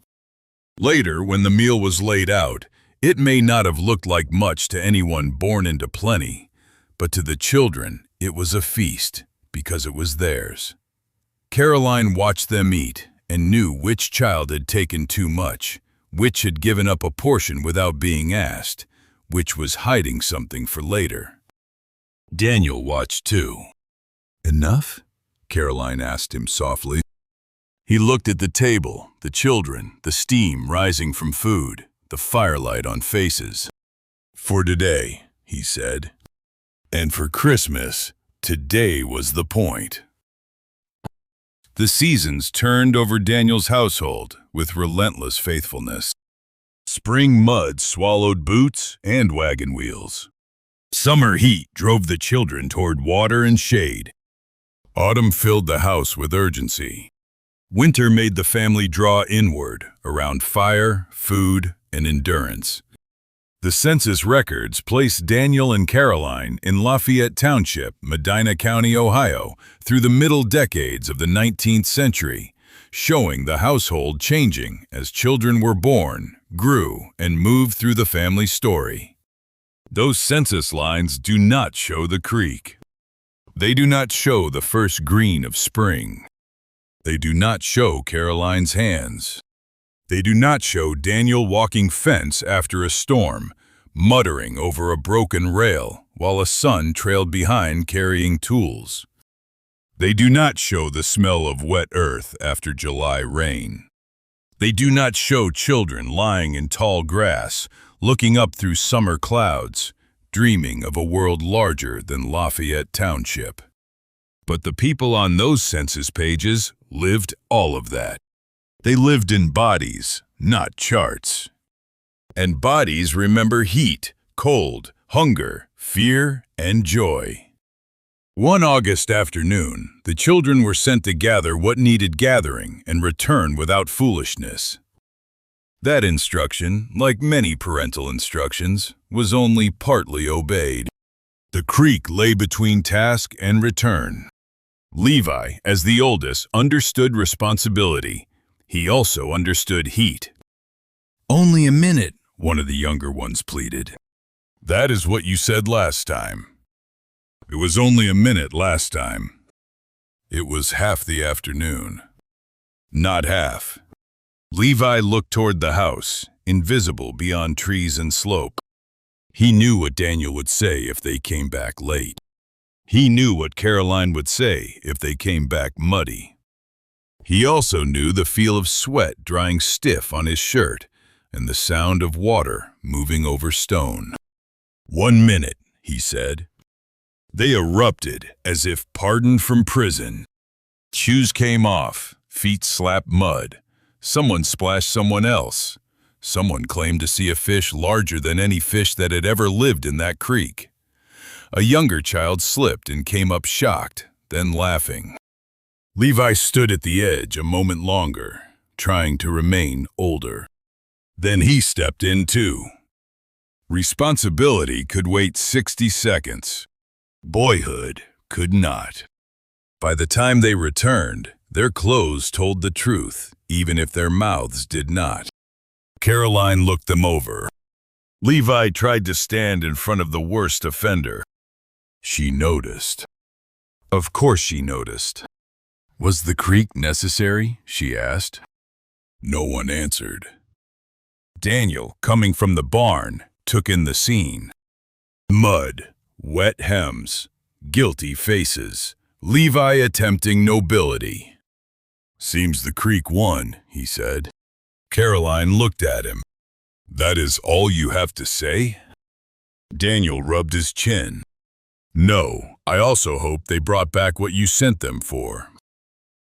Later, when the meal was laid out, it may not have looked like much to anyone born into plenty, but to the children it was a feast because it was theirs. Caroline watched them eat and knew which child had taken too much, which had given up a portion without being asked, which was hiding something for later. Daniel watched too. "Enough?" Caroline asked him softly. He looked at the table, the children, the steam rising from food, the firelight on faces. "For today," he said. "And for Christmas, today was the point." The seasons turned over Daniel's household with relentless faithfulness. Spring mud swallowed boots and wagon wheels. Summer heat drove the children toward water and shade. Autumn filled the house with urgency. Winter made the family draw inward around fire, food, and endurance. The census records placed Daniel and Caroline in Lafayette Township, Medina County, Ohio, through the middle decades of the 19th century, showing the household changing as children were born, grew, and moved through the family story. Those census lines do not show the creek. They do not show the first green of spring. They do not show Caroline's hands. They do not show Daniel walking fence after a storm, muttering over a broken rail while a son trailed behind carrying tools. They do not show the smell of wet earth after July rain. They do not show children lying in tall grass, looking up through summer clouds, dreaming of a world larger than Lafayette Township. But the people on those census pages lived all of that. They lived in bodies, not charts. And bodies remember heat, cold, hunger, fear, and joy. One August afternoon, the children were sent to gather what needed gathering and return without foolishness. That instruction, like many parental instructions, was only partly obeyed. The creek lay between task and return. Levi, as the oldest, understood responsibility. He also understood heat. "Only a minute," one of the younger ones pleaded. "That is what you said last time." "It was only a minute last time." "It was half the afternoon." "Not half." Levi looked toward the house, invisible beyond trees and slope. He knew what Daniel would say if they came back late. He knew what Caroline would say if they came back muddy. He also knew the feel of sweat drying stiff on his shirt and the sound of water moving over stone. "1 minute," he said. They erupted as if pardoned from prison. Shoes came off, feet slapped mud. Someone splashed someone else. Someone claimed to see a fish larger than any fish that had ever lived in that creek. A younger child slipped and came up shocked, then laughing. Levi stood at the edge a moment longer, trying to remain older. Then he stepped in too. Responsibility could wait 60 seconds. Boyhood could not. By the time they returned, their clothes told the truth, even if their mouths did not. Caroline looked them over. Levi tried to stand in front of the worst offender. She noticed. Of course she noticed. "Was the creek necessary?" she asked. No one answered. Daniel, coming from the barn, took in the scene. Mud, wet hems, guilty faces, Levi attempting nobility. "Seems the creek won," he said. Caroline looked at him. "That is all you have to say?" Daniel rubbed his chin. "No, I also hope they brought back what you sent them for."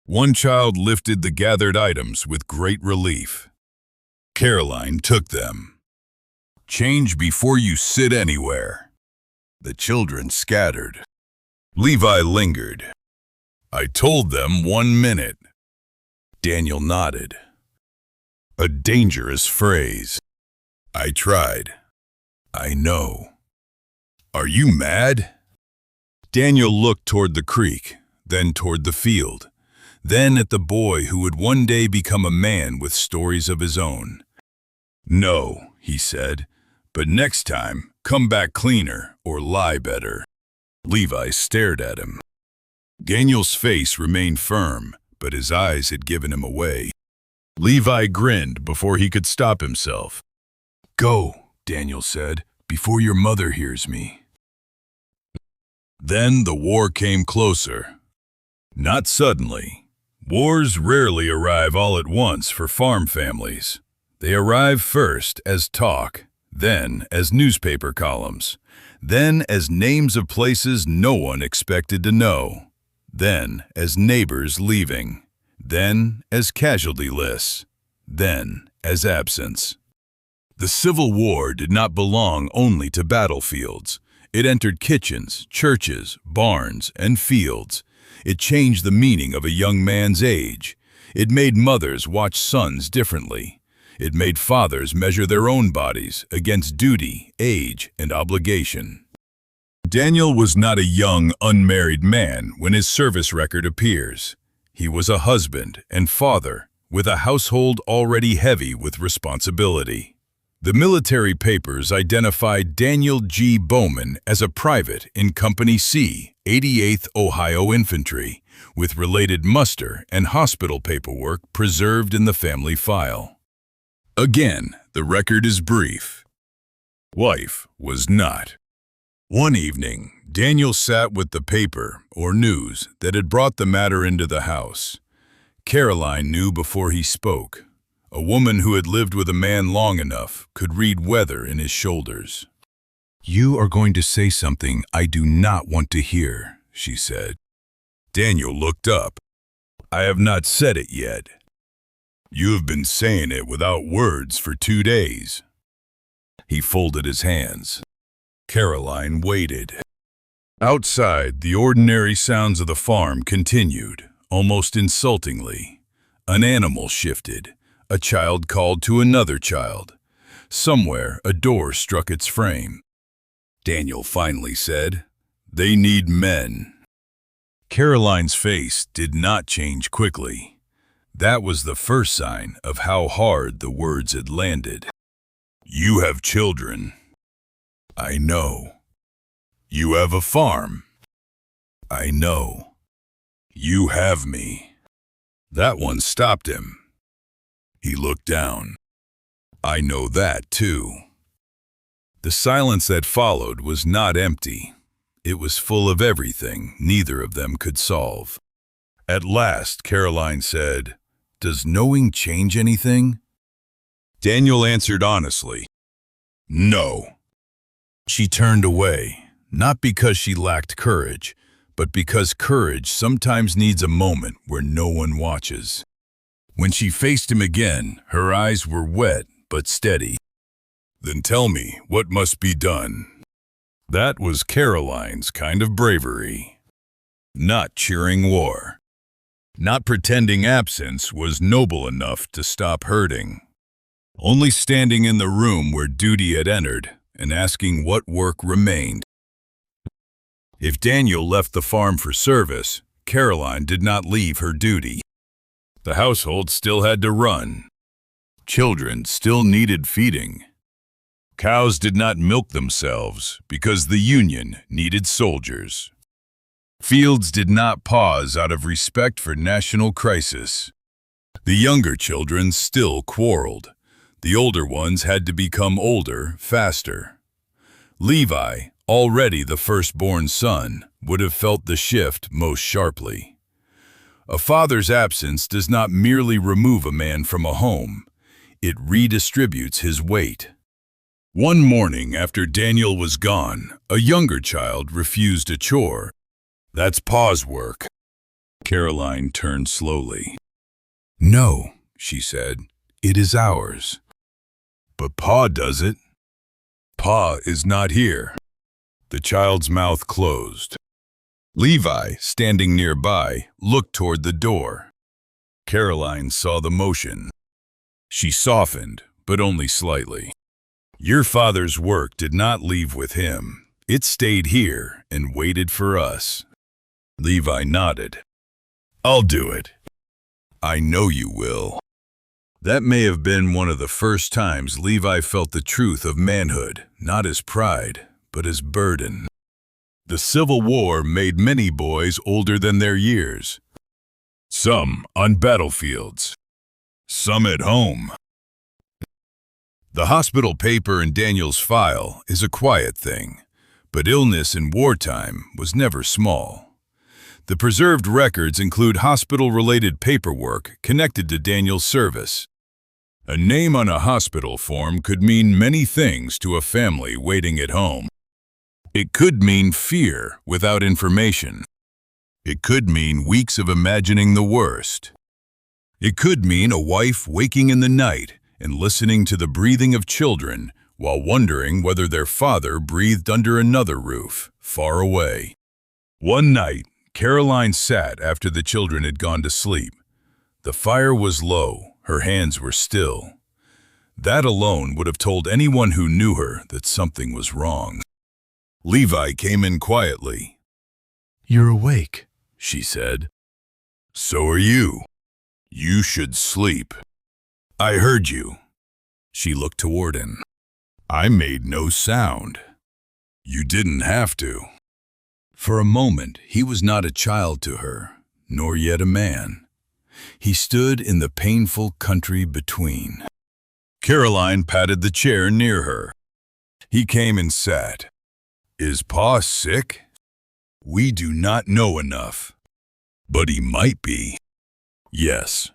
One child lifted the gathered items with great relief. Caroline took them. "Change before you sit anywhere." The children scattered. Levi lingered. "I told them 1 minute." Daniel nodded. A dangerous phrase. "I tried. I know." "Are you mad?" Daniel looked toward the creek, then toward the field, then at the boy who would one day become a man with stories of his own. "No," he said, "but next time, come back cleaner or lie better." Levi stared at him. Daniel's face remained firm, but his eyes had given him away. Levi grinned before he could stop himself. "Go," Daniel said, "before your mother hears me." Then the war came closer. Not suddenly. Wars rarely arrive all at once for farm families. They arrive first as talk, then as newspaper columns, then as names of places no one expected to know, then as neighbors leaving, then as casualty lists, then as absence. The Civil War did not belong only to battlefields. It entered kitchens, churches, barns, and fields. It changed the meaning of a young man's age. It made mothers watch sons differently. It made fathers measure their own bodies against duty, age, and obligation. Daniel was not a young, unmarried man when his service record appears. He was a husband and father with a household already heavy with responsibility. The military papers identified Daniel G. Bowman as a private in Company C, 88th Ohio Infantry, with related muster and hospital paperwork preserved in the family file. Again, the record is brief. Wife was not. One evening, Daniel sat with the paper or news that had brought the matter into the house. Caroline knew before he spoke. A woman who had lived with a man long enough could read weather in his shoulders. "You are going to say something I do not want to hear," she said. Daniel looked up. "I have not said it yet. You have been saying it without words for 2 days." He folded his hands. Caroline waited. Outside, the ordinary sounds of the farm continued, almost insultingly. An animal shifted. A child called to another child. Somewhere, a door struck its frame. Daniel finally said, "They need men." Caroline's face did not change quickly. That was the first sign of how hard the words had landed. "You have children." "I know." "You have a farm." "I know." "You have me." That one stopped him. He looked down. "I know that, too." The silence that followed was not empty. It was full of everything neither of them could solve. At last, Caroline said, "Does knowing change anything?" Daniel answered honestly, "No." She turned away, not because she lacked courage, but because courage sometimes needs a moment where no one watches. When she faced him again, her eyes were wet but steady. "Then tell me what must be done." That was Caroline's kind of bravery. Not cheering war. Not pretending absence was noble enough to stop hurting. Only standing in the room where duty had entered and asking what work remained. If Daniel left the farm for service, Caroline did not leave her duty. The household still had to run. Children still needed feeding. Cows did not milk themselves because the Union needed soldiers. Fields did not pause out of respect for national crisis. The younger children still quarreled. The older ones had to become older faster. Levi, already the firstborn son, would have felt the shift most sharply. A father's absence does not merely remove a man from a home, it redistributes his weight. One morning after Daniel was gone, a younger child refused a chore. "That's Pa's work." Caroline turned slowly. "No," she said, "it is ours." "But Pa does it." "Pa is not here." The child's mouth closed. Levi, standing nearby, looked toward the door. Caroline saw the motion. She softened, but only slightly. "Your father's work did not leave with him. It stayed here and waited for us." Levi nodded. "I'll do it." "I know you will." That may have been one of the first times Levi felt the truth of manhood, not as pride, but as burden. The Civil War made many boys older than their years. Some on battlefields, some at home. The hospital paper in Daniel's file is a quiet thing, but illness in wartime was never small. The preserved records include hospital-related paperwork connected to Daniel's service. A name on a hospital form could mean many things to a family waiting at home. It could mean fear without information. It could mean weeks of imagining the worst. It could mean a wife waking in the night and listening to the breathing of children while wondering whether their father breathed under another roof, far away. One night, Caroline sat after the children had gone to sleep. The fire was low, her hands were still. That alone would have told anyone who knew her that something was wrong. Levi came in quietly. You're awake, She said. So are you. You should sleep. I heard you. She looked toward him. I made no sound. You didn't have to. For a moment, he was not a child to her, nor yet a man. He stood in the painful country between. Caroline patted the chair near her. He came and sat. Is Pa sick? We do not know enough. But he might be. Yes.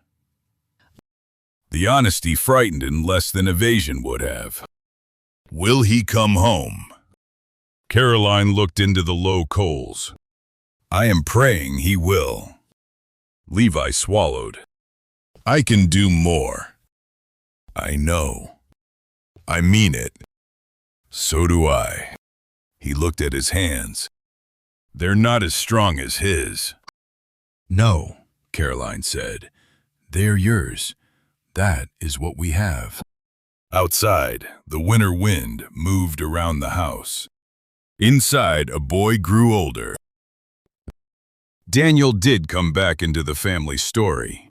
The honesty frightened him less than evasion would have. Will he come home? Caroline looked into the low coals. I am praying he will. Levi swallowed. I can do more. I know. I mean it. So do I. He looked at his hands. They're not as strong as his. No, Caroline said. They're yours. That is what we have. Outside, the winter wind moved around the house. Inside, a boy grew older. Daniel did come back into the family story.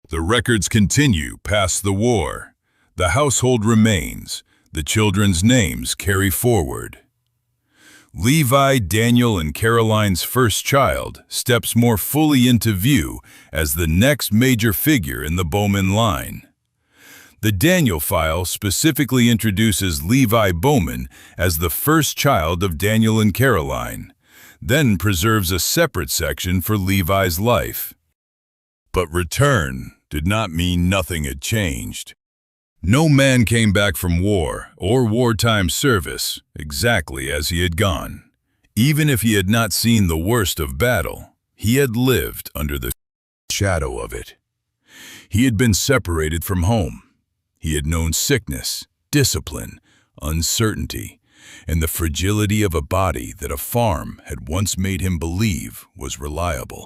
The records continue past the war. The household remains. The children's names carry forward. Levi, Daniel, and Caroline's first child steps more fully into view as the next major figure in the Bowman line. The Daniel file specifically introduces Levi Bowman as the first child of Daniel and Caroline, then preserves a separate section for Levi's life. But return did not mean nothing had changed. No man came back from war or wartime service exactly as he had gone. Even if he had not seen the worst of battle, he had lived under the shadow of it. He had been separated from home. He had known sickness, discipline, uncertainty, and the fragility of a body that a farm had once made him believe was reliable.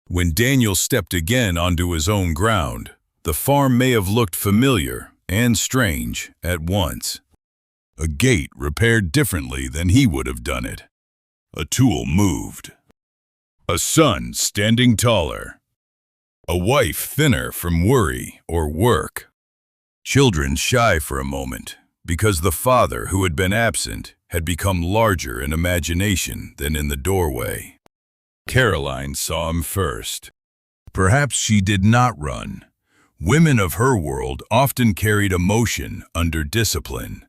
When Daniel stepped again onto his own ground, the farm may have looked familiar and strange at once. A gate repaired differently than he would have done it. A tool moved. A son standing taller. A wife thinner from worry or work. Children shy for a moment because the father who had been absent had become larger in imagination than in the doorway. Caroline saw him first. Perhaps she did not run. Women of her world often carried emotion under discipline,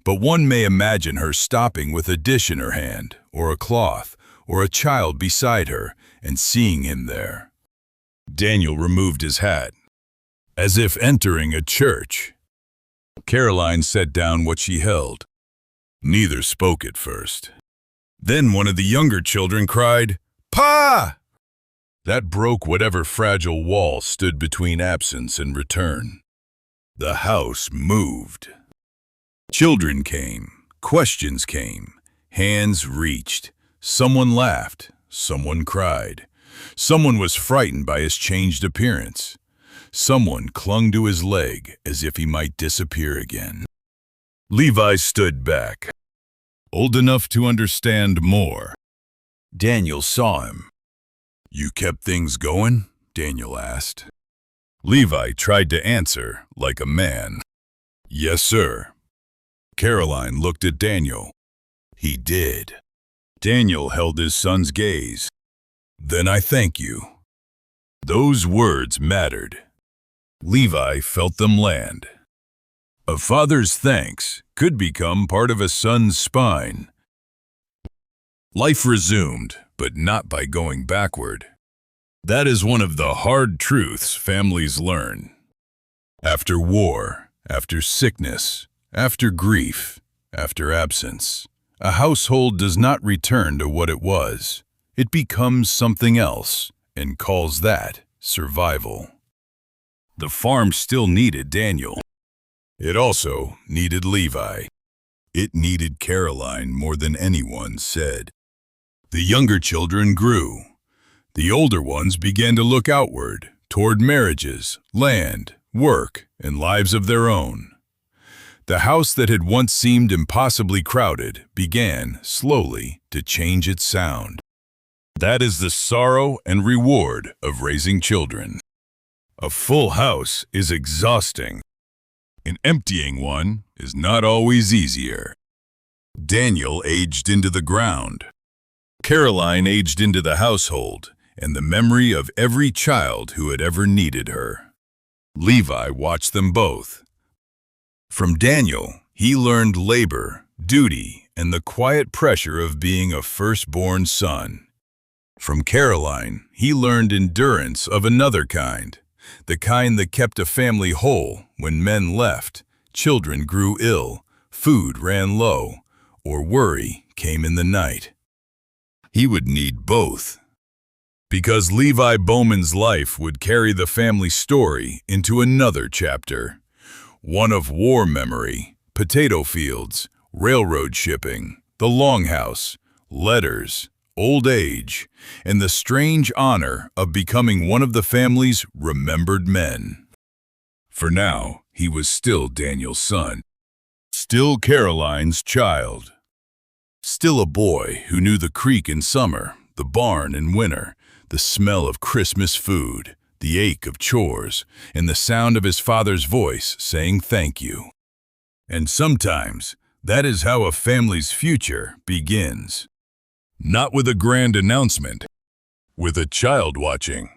but one may imagine her stopping with a dish in her hand, or a cloth, or a child beside her, and seeing him there. Daniel removed his hat, as if entering a church. Caroline set down what she held. Neither spoke at first. Then one of the younger children cried, "Pa!" That broke whatever fragile wall stood between absence and return. The house moved. Children came, questions came, hands reached. Someone laughed, someone cried. Someone was frightened by his changed appearance. Someone clung to his leg as if he might disappear again. Levi stood back, old enough to understand more. Daniel saw him. You kept things going? Daniel asked. Levi tried to answer like a man. Yes, sir. Caroline looked at Daniel. He did. Daniel held his son's gaze. Then I thank you. Those words mattered. Levi felt them land. A father's thanks could become part of a son's spine. Life resumed, but not by going backward. That is one of the hard truths families learn. After war, after sickness, after grief, after absence, a household does not return to what it was. It becomes something else and calls that survival. The farm still needed Daniel. It also needed Levi. It needed Caroline more than anyone said. The younger children grew. The older ones began to look outward, toward marriages, land, work, and lives of their own. The house that had once seemed impossibly crowded began, slowly, to change its sound. That is the sorrow and reward of raising children. A full house is exhausting. And emptying one is not always easier. Daniel aged into the ground. Caroline aged into the household and the memory of every child who had ever needed her. Levi watched them both. From Daniel, he learned labor, duty, and the quiet pressure of being a firstborn son. From Caroline, he learned endurance of another kind, the kind that kept a family whole when men left, children grew ill, food ran low, or worry came in the night. He would need both. Because Levi Bowman's life would carry the family story into another chapter, one of war memory, potato fields, railroad shipping, the longhouse, letters, old age, and the strange honor of becoming one of the family's remembered men. For now, he was still Daniel's son, still Caroline's child, still a boy who knew the creek in summer, the barn in winter, the smell of Christmas food, the ache of chores, and the sound of his father's voice saying thank you. And sometimes, that is how a family's future begins. Not with a grand announcement, with a child watching,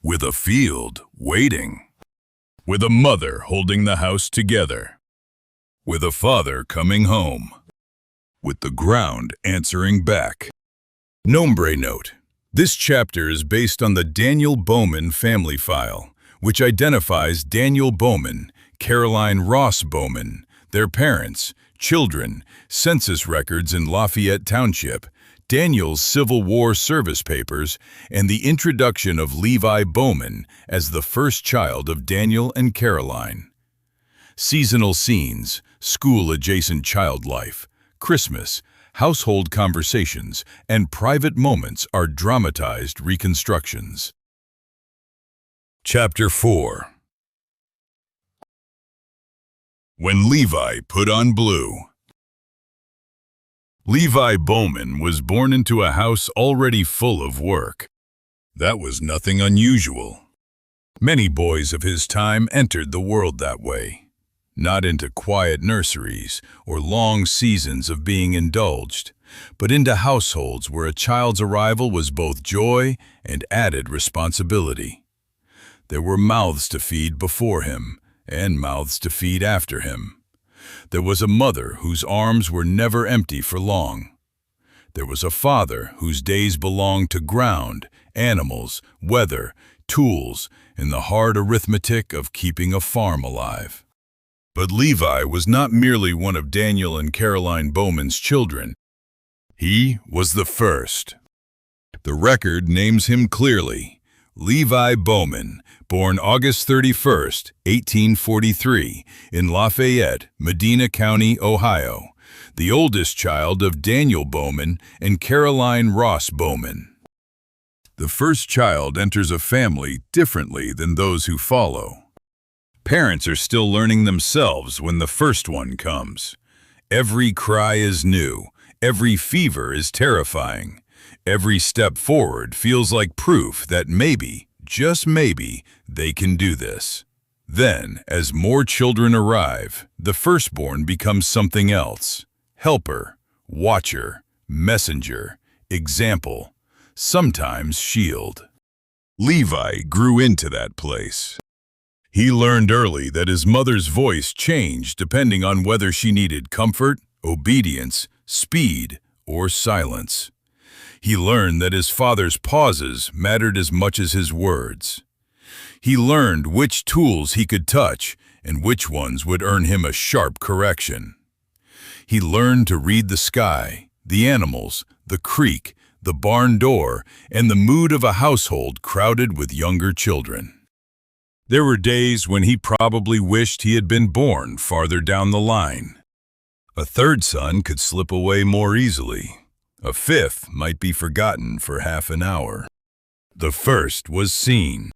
with a field waiting, with a mother holding the house together, with a father coming home, with the ground answering back. Nombre note. This chapter is based on the Daniel Bowman family file, which identifies Daniel Bowman, Caroline Ross Bowman, their parents, children, census records in Lafayette Township, Daniel's Civil War service papers, and the introduction of Levi Bowman as the first child of Daniel and Caroline. Seasonal scenes, school-adjacent child life, Christmas, household conversations, and private moments are dramatized reconstructions. Chapter 4. When Levi put on blue. Levi Bowman was born into a house already full of work. That was nothing unusual. Many boys of his time entered the world that way. Not into quiet nurseries or long seasons of being indulged, but into households where a child's arrival was both joy and added responsibility. There were mouths to feed before him and mouths to feed after him. There was a mother whose arms were never empty for long. There was a father whose days belonged to ground, animals, weather, tools, and the hard arithmetic of keeping a farm alive. But Levi was not merely one of Daniel and Caroline Bowman's children. He was the first. The record names him clearly, Levi Bowman, born August 31st, 1843, in Lafayette, Medina County, Ohio, the oldest child of Daniel Bowman and Caroline Ross Bowman. The first child enters a family differently than those who follow. Parents are still learning themselves when the first one comes. Every cry is new. Every fever is terrifying. Every step forward feels like proof that maybe, just maybe, they can do this. Then, as more children arrive, the firstborn becomes something else. Helper, watcher, messenger, example, sometimes shield. Levi grew into that place. He learned early that his mother's voice changed depending on whether she needed comfort, obedience, speed, or silence. He learned that his father's pauses mattered as much as his words. He learned which tools he could touch and which ones would earn him a sharp correction. He learned to read the sky, the animals, the creek, the barn door, and the mood of a household crowded with younger children. There were days when he probably wished he had been born farther down the line. A third son could slip away more easily. A fifth might be forgotten for half an hour. The first was seen.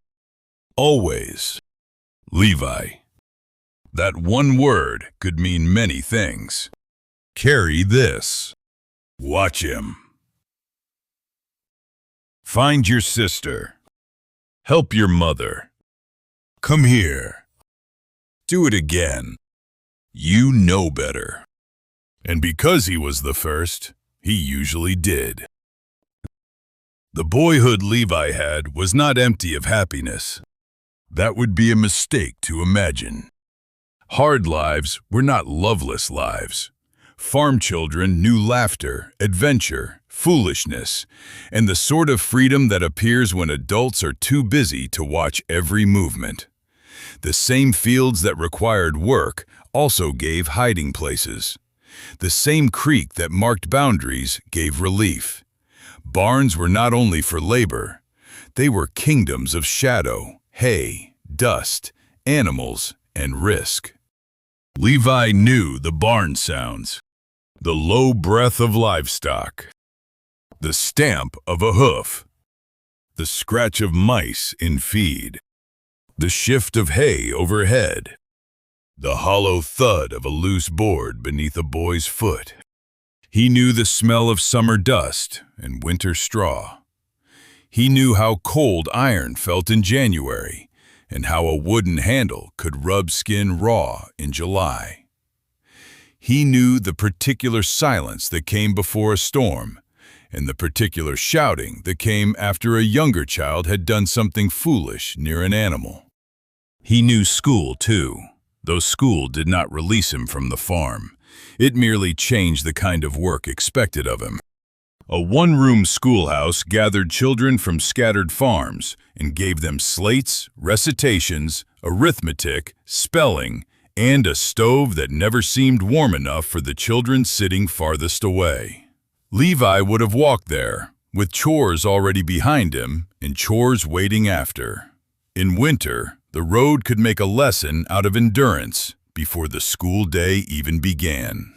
Always. Levi. That one word could mean many things. Carry this. Watch him. Find your sister. Help your mother. Come here. Do it again. You know better. And because he was the first, he usually did. The boyhood Levi had was not empty of happiness. That would be a mistake to imagine. Hard lives were not loveless lives. Farm children knew laughter, adventure, foolishness, and the sort of freedom that appears when adults are too busy to watch every movement. The same fields that required work also gave hiding places. The same creek that marked boundaries gave relief. Barns were not only for labor, they were kingdoms of shadow, hay, dust, animals, and risk. Levi knew the barn sounds, the low breath of livestock, the stamp of a hoof, the scratch of mice in feed, the shift of hay overhead, the hollow thud of a loose board beneath a boy's foot. He knew the smell of summer dust and winter straw. He knew how cold iron felt in January and how a wooden handle could rub skin raw in July. He knew the particular silence that came before a storm and the particular shouting that came after a younger child had done something foolish near an animal. He knew school, too. Though school did not release him from the farm, it merely changed the kind of work expected of him. A one-room schoolhouse gathered children from scattered farms and gave them slates, recitations, arithmetic, spelling, and a stove that never seemed warm enough for the children sitting farthest away. Levi would have walked there, with chores already behind him and chores waiting after. In winter, the road could make a lesson out of endurance before the school day even began.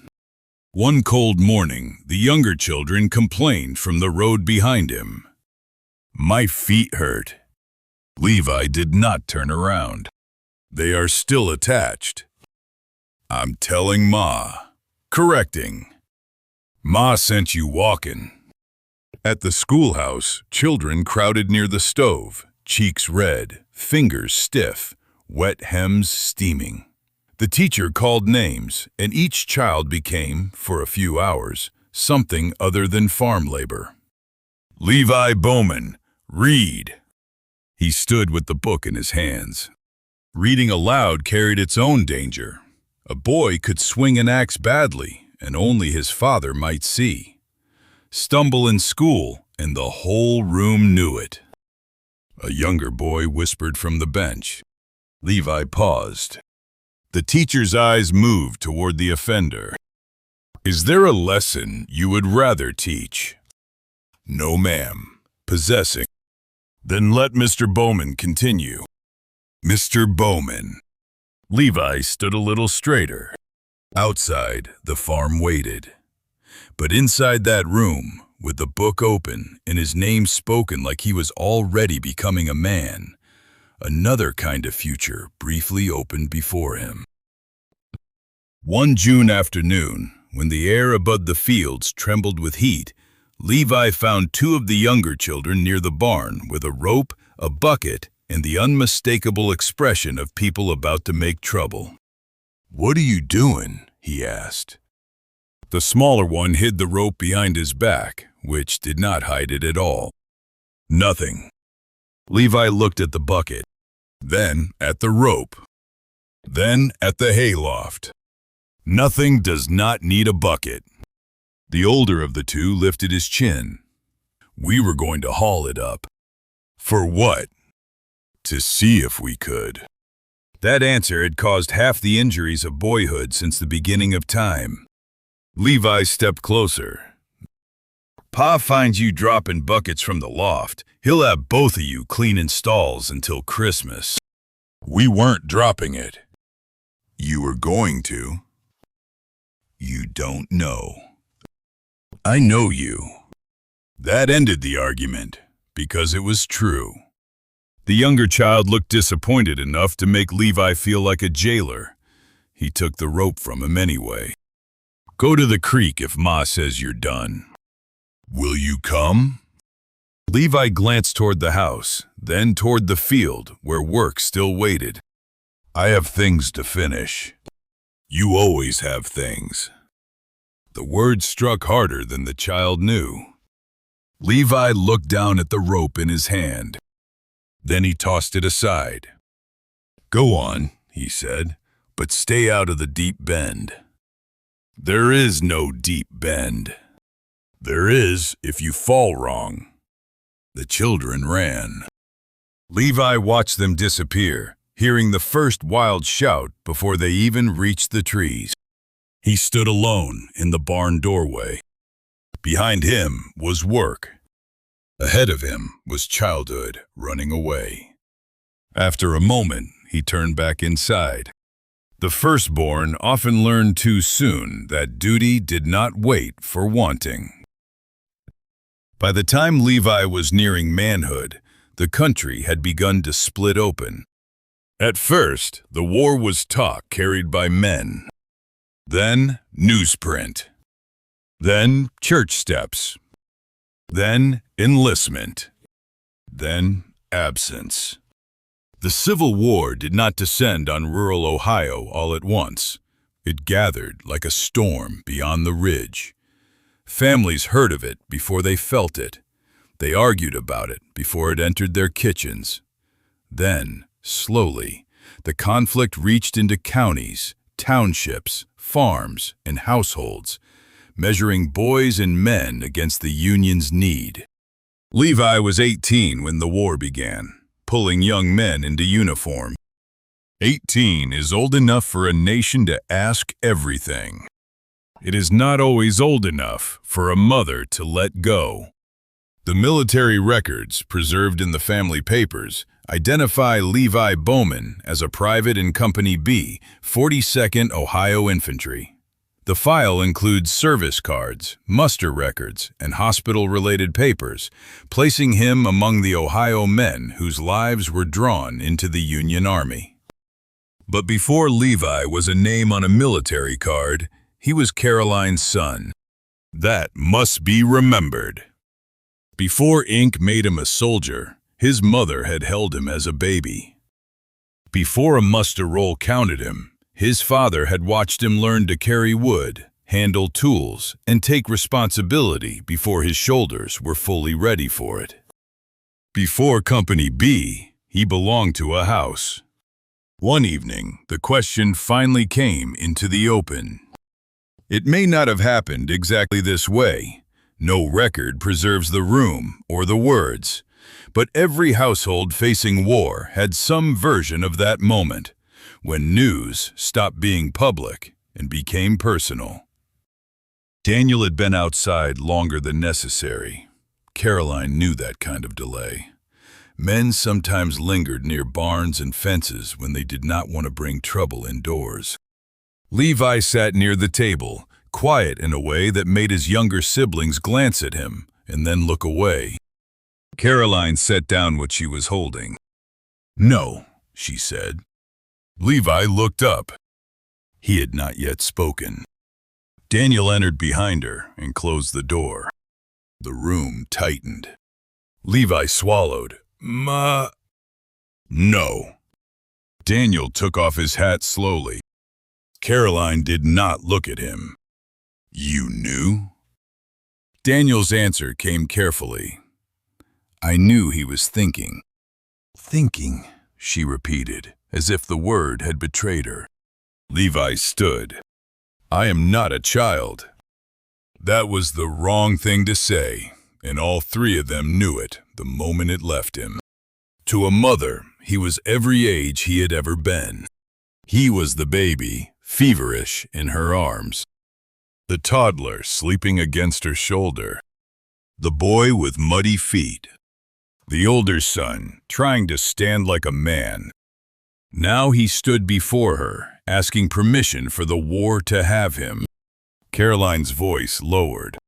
One cold morning, the younger children complained from the road behind him. "My feet hurt." Levi did not turn around. "They are still attached." "I'm telling Ma." Correcting. "Ma sent you walking." At the schoolhouse, children crowded near the stove, cheeks red, fingers stiff, wet hems steaming. The teacher called names, and each child became, for a few hours, something other than farm labor. "Levi Bowman, read." He stood with the book in his hands. Reading aloud carried its own danger. A boy could swing an axe badly, and only his father might see. Stumble in school, and the whole room knew it. A younger boy whispered from the bench. Levi paused. The teacher's eyes moved toward the offender. "Is there a lesson you would rather teach?" "No, ma'am." Possessing. "Then let Mr. Bowman continue." "Mr. Bowman." Levi stood a little straighter. Outside, the farm waited. But inside that room, with the book open and his name spoken like he was already becoming a man, another kind of future briefly opened before him. One June afternoon, when the air above the fields trembled with heat, Levi found two of the younger children near the barn with a rope, a bucket, and the unmistakable expression of people about to make trouble. "What are you doing?" he asked. The smaller one hid the rope behind his back, which did not hide it at all. "Nothing." Levi looked at the bucket, then at the rope, then at the hayloft. "Nothing does not need a bucket." The older of the two lifted his chin. We were going to haul it up. For what? To see if we could. That answer had caused half the injuries of boyhood since the beginning of time. Levi stepped closer. Pa finds you dropping buckets from the loft. He'll have both of you cleaning stalls until Christmas. We weren't dropping it. You were going to. You don't know. I know you. That ended the argument, because it was true. The younger child looked disappointed enough to make Levi feel like a jailer. He took the rope from him anyway. Go to the creek if Ma says you're done. Will you come? Levi glanced toward the house, then toward the field where work still waited. I have things to finish. You always have things. The words struck harder than the child knew. Levi looked down at the rope in his hand. Then he tossed it aside. Go on, he said, but stay out of the deep bend. There is no deep bend. There is if you fall wrong. The children ran. Levi watched them disappear, hearing the first wild shout before they even reached the trees. He stood alone in the barn doorway. Behind him was work. Ahead of him was childhood running away. After a moment, he turned back inside. The firstborn often learned too soon that duty did not wait for wanting. By the time Levi was nearing manhood, the country had begun to split open. At first, the war was talk carried by men. Then, newsprint. Then, church steps. Then, enlistment. Then, absence. The Civil War did not descend on rural Ohio all at once. It gathered like a storm beyond the ridge. Families heard of it before they felt it. They argued about it before it entered their kitchens. Then, slowly, the conflict reached into counties, townships, farms, and households, measuring boys and men against the Union's need. Levi was 18 when the war began, pulling young men into uniform. 18 is old enough for a nation to ask everything. It is not always old enough for a mother to let go. The military records preserved in the family papers identify Levi Bowman as a private in Company B, 42nd Ohio Infantry. The file includes service cards, muster records, and hospital-related papers, placing him among the Ohio men whose lives were drawn into the Union Army. But before Levi was a name on a military card, he was Caroline's son. That must be remembered. Before ink made him a soldier, his mother had held him as a baby. Before a muster roll counted him, his father had watched him learn to carry wood, handle tools, and take responsibility before his shoulders were fully ready for it. Before Company B, he belonged to a house. One evening, the question finally came into the open. It may not have happened exactly this way. No record preserves the room or the words. But every household facing war had some version of that moment, when news stopped being public and became personal. Daniel had been outside longer than necessary. Caroline knew that kind of delay. Men sometimes lingered near barns and fences when they did not want to bring trouble indoors. Levi sat near the table, quiet in a way that made his younger siblings glance at him and then look away. Caroline set down what she was holding. "No," she said. Levi looked up. He had not yet spoken. Daniel entered behind her and closed the door. The room tightened. Levi swallowed. "Ma..." "No." Daniel took off his hat slowly. Caroline did not look at him. "You knew?" Daniel's answer came carefully. "I knew he was thinking." "Thinking," she repeated, as if the word had betrayed her. Levi stood. "I am not a child." That was the wrong thing to say, and all three of them knew it the moment it left him. To a mother, he was every age he had ever been. He was the baby, feverish in her arms, the toddler sleeping against her shoulder, the boy with muddy feet, the older son trying to stand like a man. Now he stood before her, asking permission for the war to have him. Caroline's voice lowered.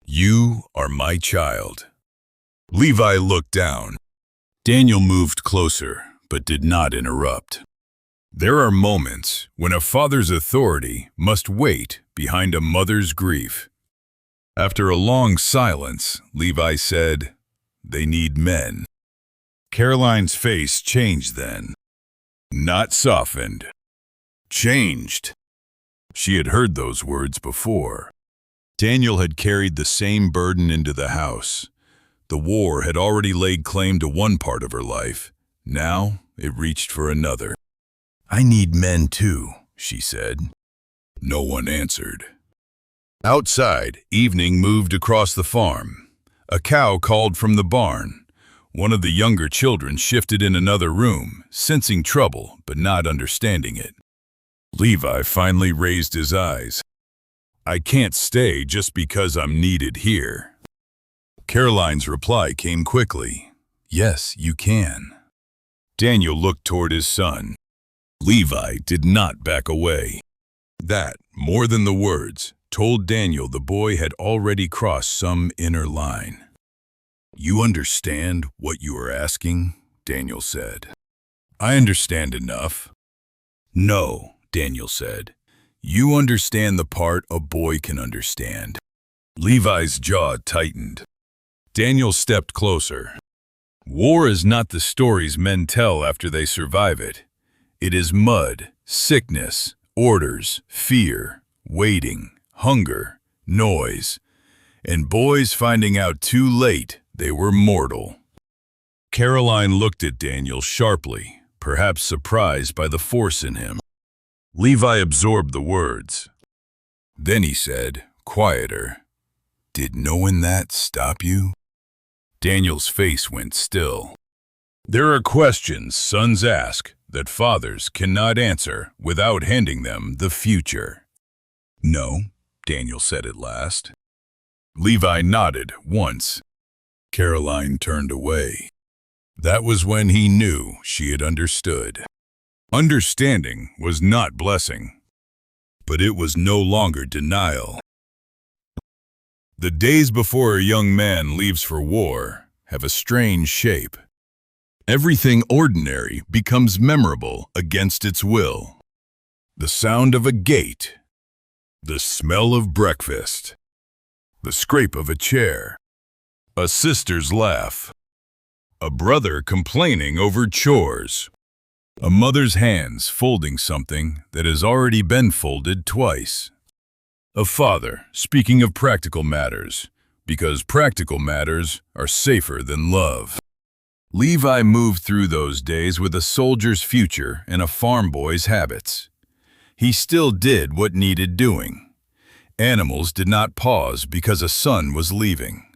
"You are my child." Levi looked down. Daniel moved closer, but did not interrupt. There are moments when a father's authority must wait behind a mother's grief. After a long silence, Levi said, "They need men." Caroline's face changed then. Not softened. Changed. She had heard those words before. Daniel had carried the same burden into the house. The war had already laid claim to one part of her life. Now it reached for another. "I need men too," she said. No one answered. Outside, evening moved across the farm. A cow called from the barn. One of the younger children shifted in another room, sensing trouble but not understanding it. Levi finally raised his eyes. "I can't stay just because I'm needed here." Caroline's reply came quickly. "Yes, you can." Daniel looked toward his son. Levi did not back away. That, more than the words, told Daniel the boy had already crossed some inner line. "You understand what you are asking?" Daniel said. "I understand enough." "No," Daniel said. "You understand the part a boy can understand." Levi's jaw tightened. Daniel stepped closer. "War is not the stories men tell after they survive it. It is mud, sickness, orders, fear, waiting, hunger, noise, and boys finding out too late they were mortal." Caroline looked at Daniel sharply, perhaps surprised by the force in him. Levi absorbed the words. Then he said, quieter, "Did knowing that stop you?" Daniel's face went still. There are questions sons ask that fathers cannot answer without handing them the future. "No," Daniel said at last. Levi nodded once. Caroline turned away. That was when he knew she had understood. Understanding was not blessing, but it was no longer denial. The days before a young man leaves for war have a strange shape. Everything ordinary becomes memorable against its will. The sound of a gate, the smell of breakfast, the scrape of a chair, a sister's laugh, a brother complaining over chores, a mother's hands folding something that has already been folded twice, a father speaking of practical matters, because practical matters are safer than love. Levi moved through those days with a soldier's future and a farm boy's habits. He still did what needed doing. Animals did not pause because a son was leaving.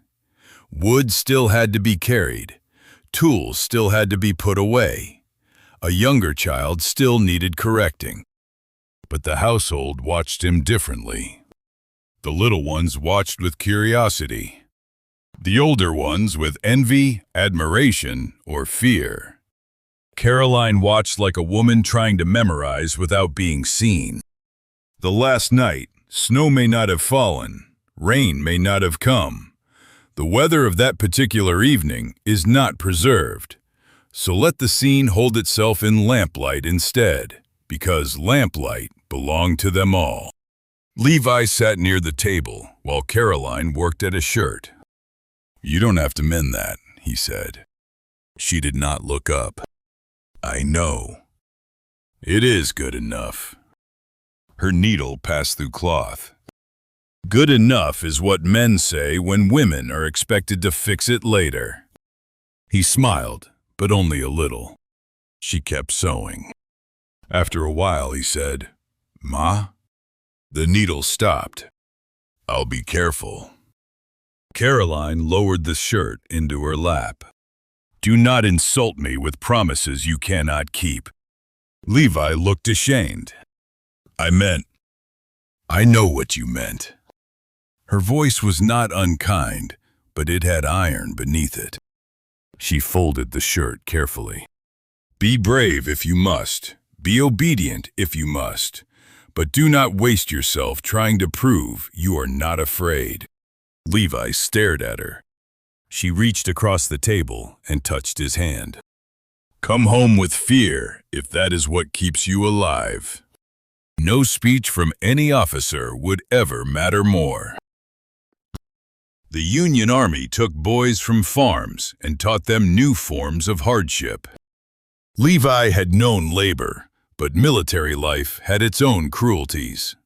Wood still had to be carried. Tools still had to be put away. A younger child still needed correcting. But the household watched him differently. The little ones watched with curiosity. The older ones with envy, admiration, or fear. Caroline watched like a woman trying to memorize without being seen. The last night, snow may not have fallen, rain may not have come. The weather of that particular evening is not preserved. So let the scene hold itself in lamplight instead, because lamplight belonged to them all. Levi sat near the table while Caroline worked at a shirt. "You don't have to mend that," he said. She did not look up. "I know. It is good enough." Her needle passed through cloth. Good enough is what men say when women are expected to fix it later. He smiled, but only a little. She kept sewing. After a while, he said, "Ma?" The needle stopped. "I'll be careful." Caroline lowered the shirt into her lap. Do not insult me with promises you cannot keep. Levi looked ashamed. I know what you meant. Her voice was not unkind, but it had iron beneath it. She folded the shirt carefully. Be brave if you must. Be obedient if you must. But do not waste yourself trying to prove you are not afraid. Levi stared at her. She reached across the table and touched his hand. Come home with fear if that is what keeps you alive. No speech from any officer would ever matter more. The Union Army took boys from farms and taught them new forms of hardship. Levi had known labor, but military life had its own cruelties.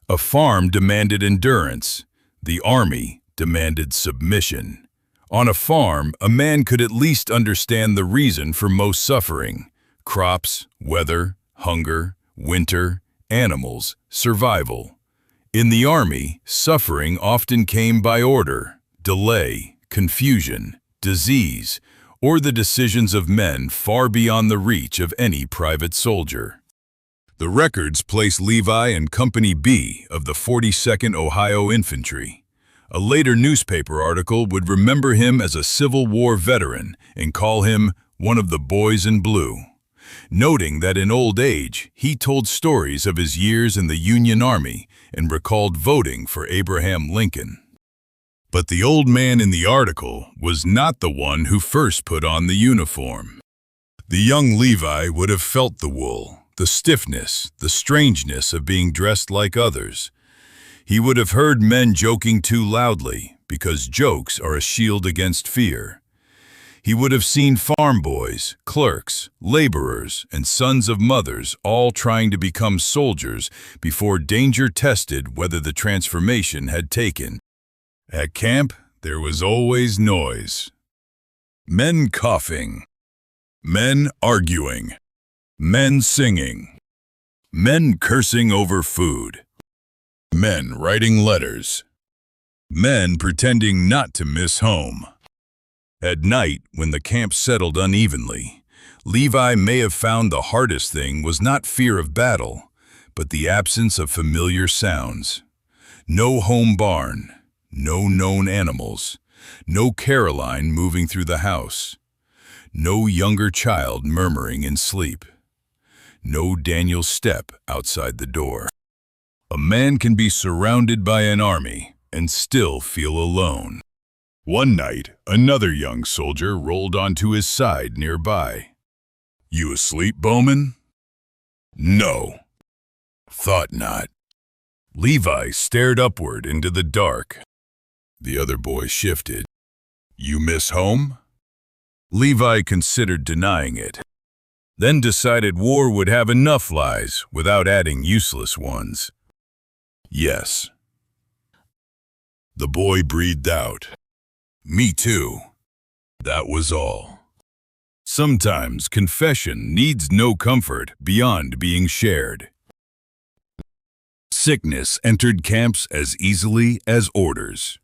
A farm demanded endurance. The army demanded submission. On a farm, a man could at least understand the reason for most suffering: crops, weather, hunger, winter, animals, survival. In the army, suffering often came by order, delay, confusion, disease, or the decisions of men far beyond the reach of any private soldier. The records place Levi in Company B of the 42nd Ohio Infantry. A later newspaper article would remember him as a Civil War veteran and call him one of the boys in blue, noting that in old age he told stories of his years in the Union Army and recalled voting for Abraham Lincoln. But the old man in the article was not the one who first put on the uniform. The young Levi would have felt the wool, the stiffness, the strangeness of being dressed like others. He would have heard men joking too loudly, because jokes are a shield against fear. He would have seen farm boys, clerks, laborers, and sons of mothers all trying to become soldiers before danger tested whether the transformation had taken. At camp, there was always noise. Men coughing. Men arguing. Men singing. Men cursing over food. Men writing letters. Men pretending not to miss home. At night, when the camp settled unevenly, Levi may have found the hardest thing was not fear of battle, but the absence of familiar sounds. No home barn, no known animals, no Caroline moving through the house, no younger child murmuring in sleep, no Daniel's step outside the door. A man can be surrounded by an army and still feel alone. One night, another young soldier rolled onto his side nearby. You asleep, Bowman? No. Thought not. Levi stared upward into the dark. The other boy shifted. You miss home? Levi considered denying it, then decided war would have enough lies without adding useless ones. Yes. The boy breathed out. Me too. That was all. Sometimes confession needs no comfort beyond being shared. Sickness entered camps as easily as orders.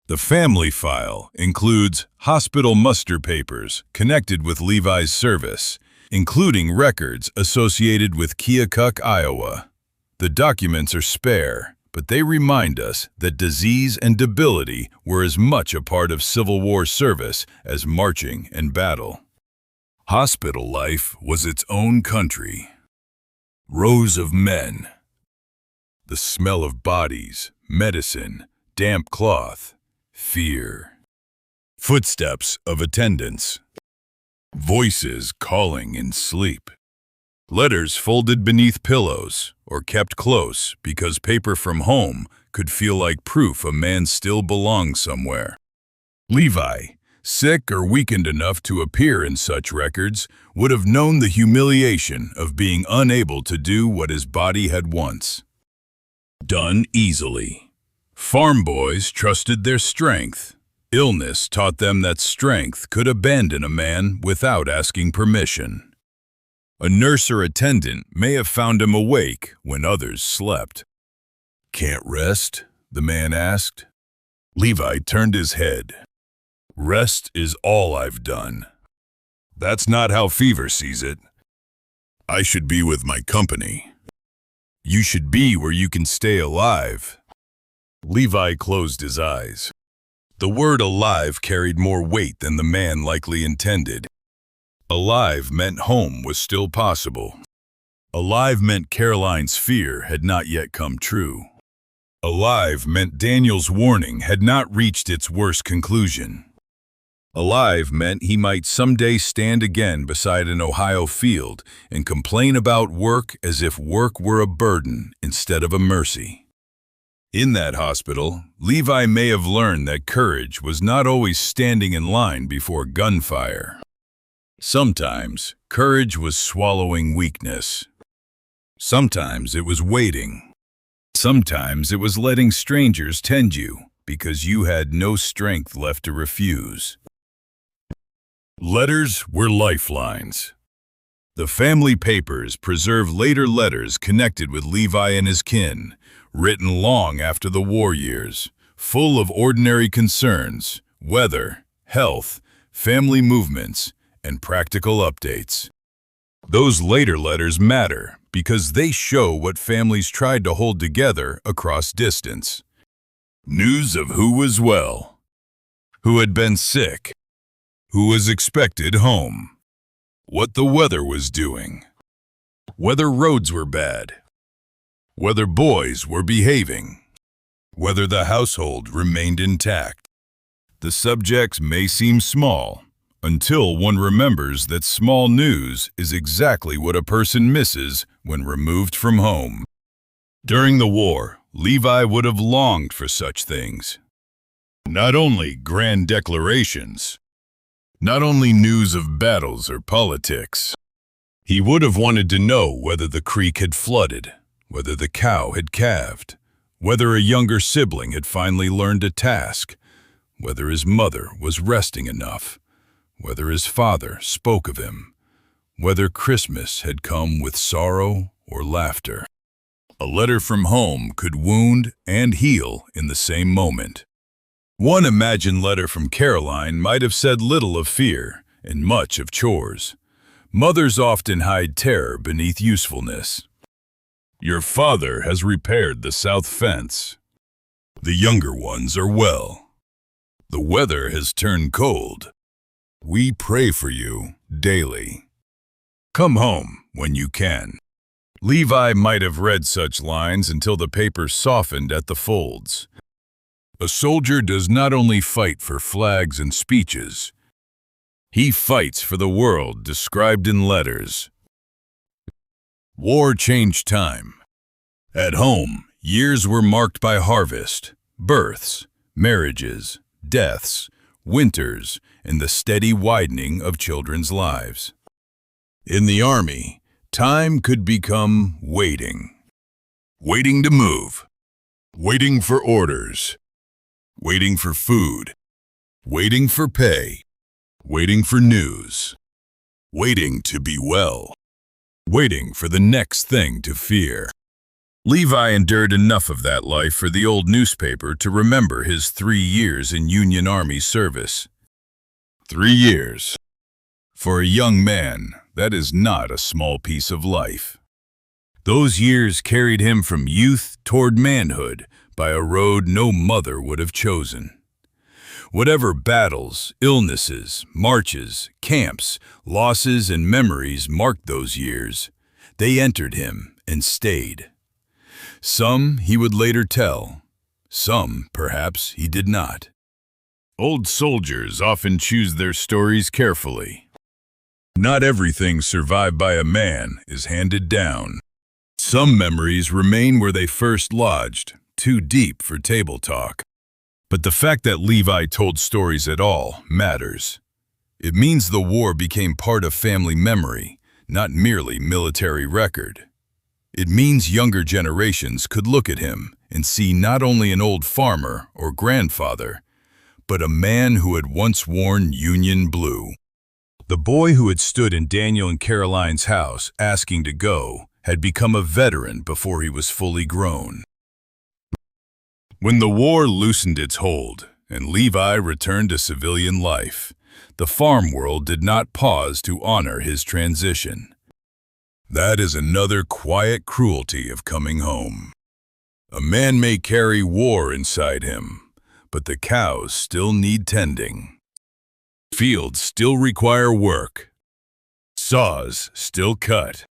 The family file includes hospital muster papers connected with Levi's service, including records associated with Keokuk, Iowa. The documents are spare, but they remind us that disease and debility were as much a part of Civil War service as marching and battle. Hospital life was its own country. Rows of men. The smell of bodies, medicine, damp cloth, fear. Footsteps of attendants. Voices calling in sleep. Letters folded beneath pillows or kept close because paper from home could feel like proof a man still belonged somewhere. Levi, sick or weakened enough to appear in such records, would have known the humiliation of being unable to do what his body had once done easily. Farm boys trusted their strength. Illness taught them that strength could abandon a man without asking permission. A nurse or attendant may have found him awake when others slept. Can't rest? The man asked. Levi turned his head. Rest is all I've done. That's not how Fever sees it. I should be with my company. You should be where you can stay alive. Levi closed his eyes. The word alive carried more weight than the man likely intended. Alive meant home was still possible. Alive meant Caroline's fear had not yet come true. Alive meant Daniel's warning had not reached its worst conclusion. Alive meant he might someday stand again beside an Ohio field and complain about work as if work were a burden instead of a mercy. In that hospital, Levi may have learned that courage was not always standing in line before gunfire. Sometimes, courage was swallowing weakness. Sometimes it was waiting. Sometimes it was letting strangers tend you because you had no strength left to refuse. Letters were lifelines. The family papers preserve later letters connected with Levi and his kin, written long after the war years, full of ordinary concerns, weather, health, family movements, and practical updates. Those later letters matter because they show what families tried to hold together across distance. News of who was well, who had been sick, who was expected home, what the weather was doing, whether roads were bad, whether boys were behaving, whether the household remained intact. The subjects may seem small until one remembers that small news is exactly what a person misses when removed from home. During the war, Levi would have longed for such things. Not only grand declarations, not only news of battles or politics. He would have wanted to know whether the creek had flooded, whether the cow had calved, whether a younger sibling had finally learned a task, whether his mother was resting enough, whether his father spoke of him, whether Christmas had come with sorrow or laughter. A letter from home could wound and heal in the same moment. One imagined letter from Caroline might have said little of fear and much of chores. Mothers often hide terror beneath usefulness. Your father has repaired the south fence. The younger ones are well. The weather has turned cold. We pray for you daily. Come home when you can. Levi might have read such lines until the paper softened at the folds. A soldier does not only fight for flags and speeches. He fights for the world described in letters. War changed time. At home, years were marked by harvest, births, marriages, deaths, winters, and the steady widening of children's lives. In the army, time could become waiting. Waiting to move. Waiting for orders. Waiting for food. Waiting for pay. Waiting for news. Waiting to be well. Waiting for the next thing to fear. Levi endured enough of that life for the old newspaper to remember his 3 years in Union Army service. 3 years. For a young man, that is not a small piece of life. Those years carried him from youth toward manhood by a road no mother would have chosen. Whatever battles, illnesses, marches, camps, losses, and memories marked those years, they entered him and stayed. Some he would later tell, some perhaps he did not. Old soldiers often choose their stories carefully. Not everything survived by a man is handed down. Some memories remain where they first lodged, too deep for table talk. But the fact that Levi told stories at all matters. It means the war became part of family memory, not merely military record. It means younger generations could look at him and see not only an old farmer or grandfather, but a man who had once worn Union blue. The boy who had stood in Daniel and Caroline's house asking to go had become a veteran before he was fully grown. When the war loosened its hold and Levi returned to civilian life, the farm world did not pause to honor his transition. That is another quiet cruelty of coming home. A man may carry war inside him, but the cows still need tending. Fields still require work. Saws still cut.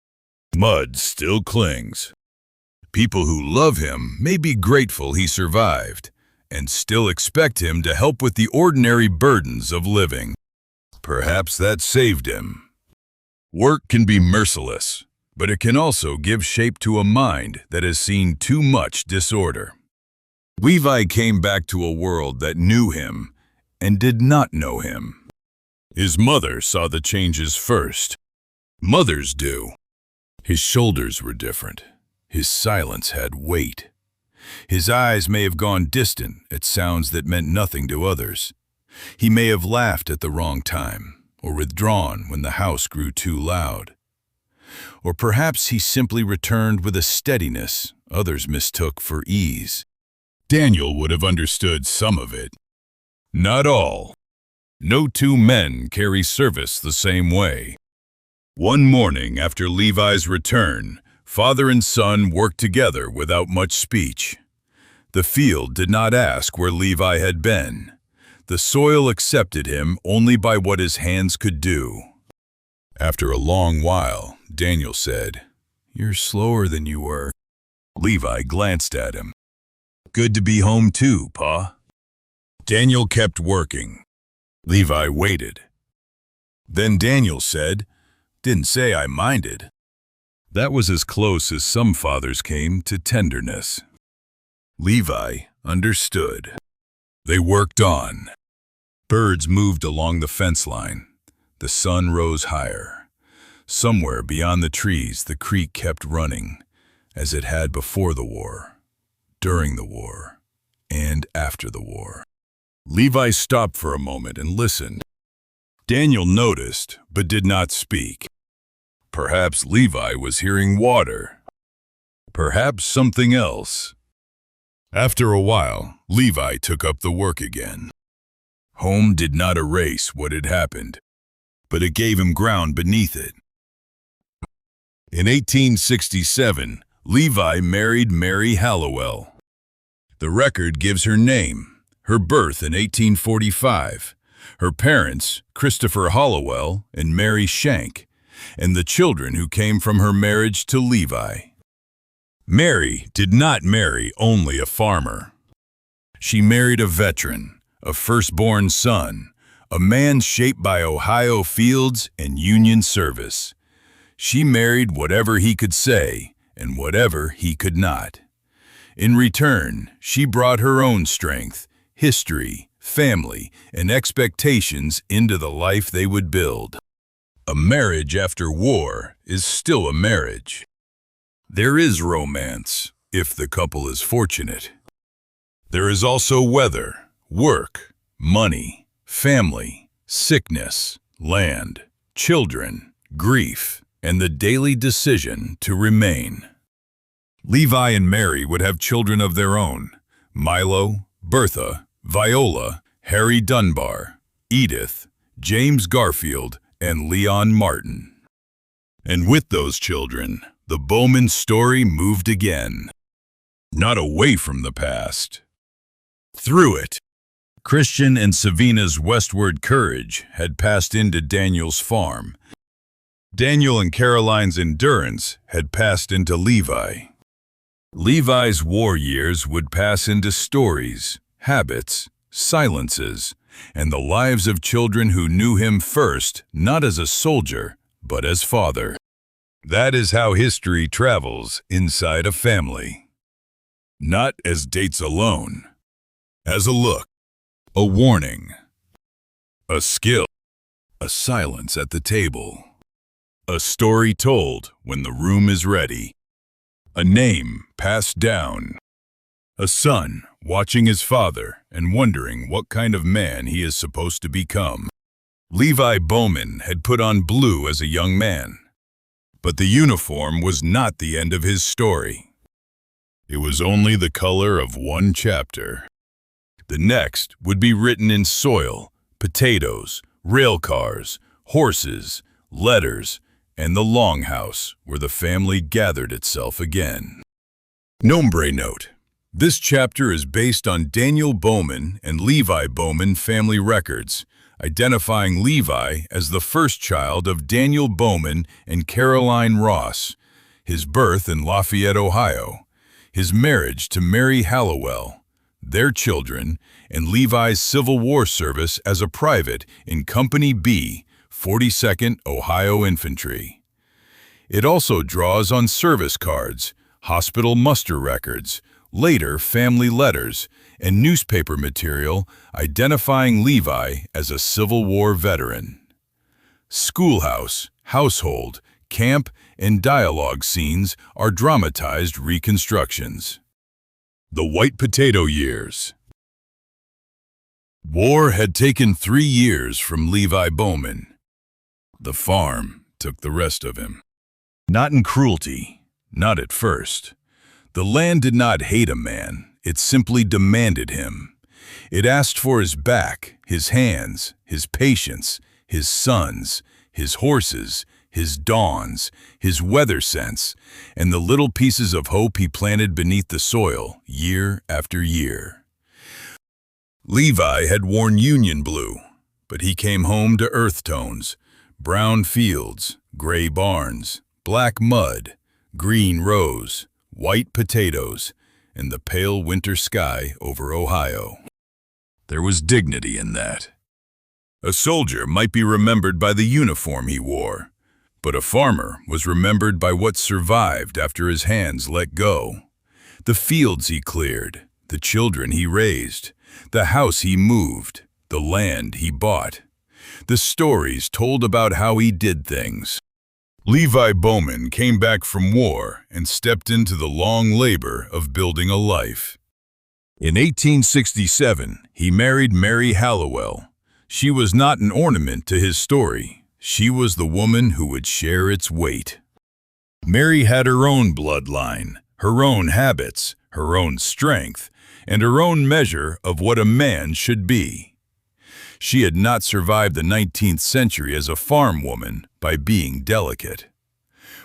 Mud still clings. People who love him may be grateful he survived and still expect him to help with the ordinary burdens of living. Perhaps that saved him. Work can be merciless, but it can also give shape to a mind that has seen too much disorder. Levi came back to a world that knew him and did not know him. His mother saw the changes first. Mothers do. His shoulders were different. His silence had weight. His eyes may have gone distant at sounds that meant nothing to others. He may have laughed at the wrong time, or withdrawn when the house grew too loud. Or perhaps he simply returned with a steadiness others mistook for ease. Daniel would have understood some of it. Not all. No two men carry service the same way. One morning after Levi's return, father and son worked together without much speech. The field did not ask where Levi had been. The soil accepted him only by what his hands could do. After a long while, Daniel said, "You're slower than you were." Levi glanced at him. "Good to be home too, Pa." Daniel kept working. Levi waited. Then Daniel said, "Didn't say I minded." That was as close as some fathers came to tenderness. Levi understood. They worked on. Birds moved along the fence line. The sun rose higher. Somewhere beyond the trees, the creek kept running, as it had before the war, during the war, and after the war. Levi stopped for a moment and listened. Daniel noticed, but did not speak. Perhaps Levi was hearing water. Perhaps something else. After a while, Levi took up the work again. Home did not erase what had happened, but it gave him ground beneath it. In 1867, Levi married Mary Hallowell. The record gives her name, her birth in 1845, her parents, Christopher Hollowell and Mary Shank, and the children who came from her marriage to Levi. Mary did not marry only a farmer. She married a veteran, a firstborn son, a man shaped by Ohio fields and Union service. She married whatever he could say and whatever he could not. In return, she brought her own strength, history, family, and expectations into the life they would build. A marriage after war is still a marriage. There is romance, if the couple is fortunate. There is also weather, work, money, family, sickness, land, children, grief, and the daily decision to remain. Levi and Mary would have children of their own: Milo, Bertha, Viola, Harry Dunbar, Edith, James Garfield, and Leon Martin. And with those children, the Bowmans story moved again. Not away from the past. Through it. Christian and Savina's westward courage had passed into Daniel's farm. Daniel and Caroline's endurance had passed into Levi. Levi's war years would pass into stories, habits, silences, and the lives of children who knew him first, not as a soldier, but as father. That is how history travels inside a family. Not as dates alone. As a look, a warning, a skill, a silence at the table, a story told when the room is ready, a name passed down, a son watching his father and wondering what kind of man he is supposed to become. Levi Bowman had put on blue as a young man, but the uniform was not the end of his story. It was only the color of one chapter. The next would be written in soil, potatoes, rail cars, horses, letters, and the longhouse where the family gathered itself again. Nombre note. This chapter is based on Daniel Bowman and Levi Bowman family records, identifying Levi as the first child of Daniel Bowman and Caroline Ross, his birth in Lafayette, Ohio, his marriage to Mary Hallowell, their children, and Levi's Civil War service as a private in Company B, 42nd Ohio Infantry. It also draws on service cards, hospital muster records, later family letters, and newspaper material identifying Levi as a Civil War veteran. Schoolhouse, household, camp, and dialogue scenes are dramatized reconstructions. The White Potato Years. War had taken 3 years from Levi Bowman. The farm took the rest of him. Not in cruelty, not at first. The land did not hate a man, it simply demanded him. It asked for his back, his hands, his patience, his sons, his horses, his dawns, his weather sense, and the little pieces of hope he planted beneath the soil year after year. Levi had worn Union blue, but he came home to earth tones, brown fields, gray barns, black mud, green rose, white potatoes, and the pale winter sky over Ohio. There was dignity in that. A soldier might be remembered by the uniform he wore, but a farmer was remembered by what survived after his hands let go. The fields he cleared, the children he raised, the house he moved, the land he bought. The stories told about how he did things. Levi Bowman came back from war and stepped into the long labor of building a life. In 1867, he married Mary Hallowell. She was not an ornament to his story. She was the woman who would share its weight. Mary had her own bloodline, her own habits, her own strength, and her own measure of what a man should be. She had not survived the 19th century as a farm woman by being delicate.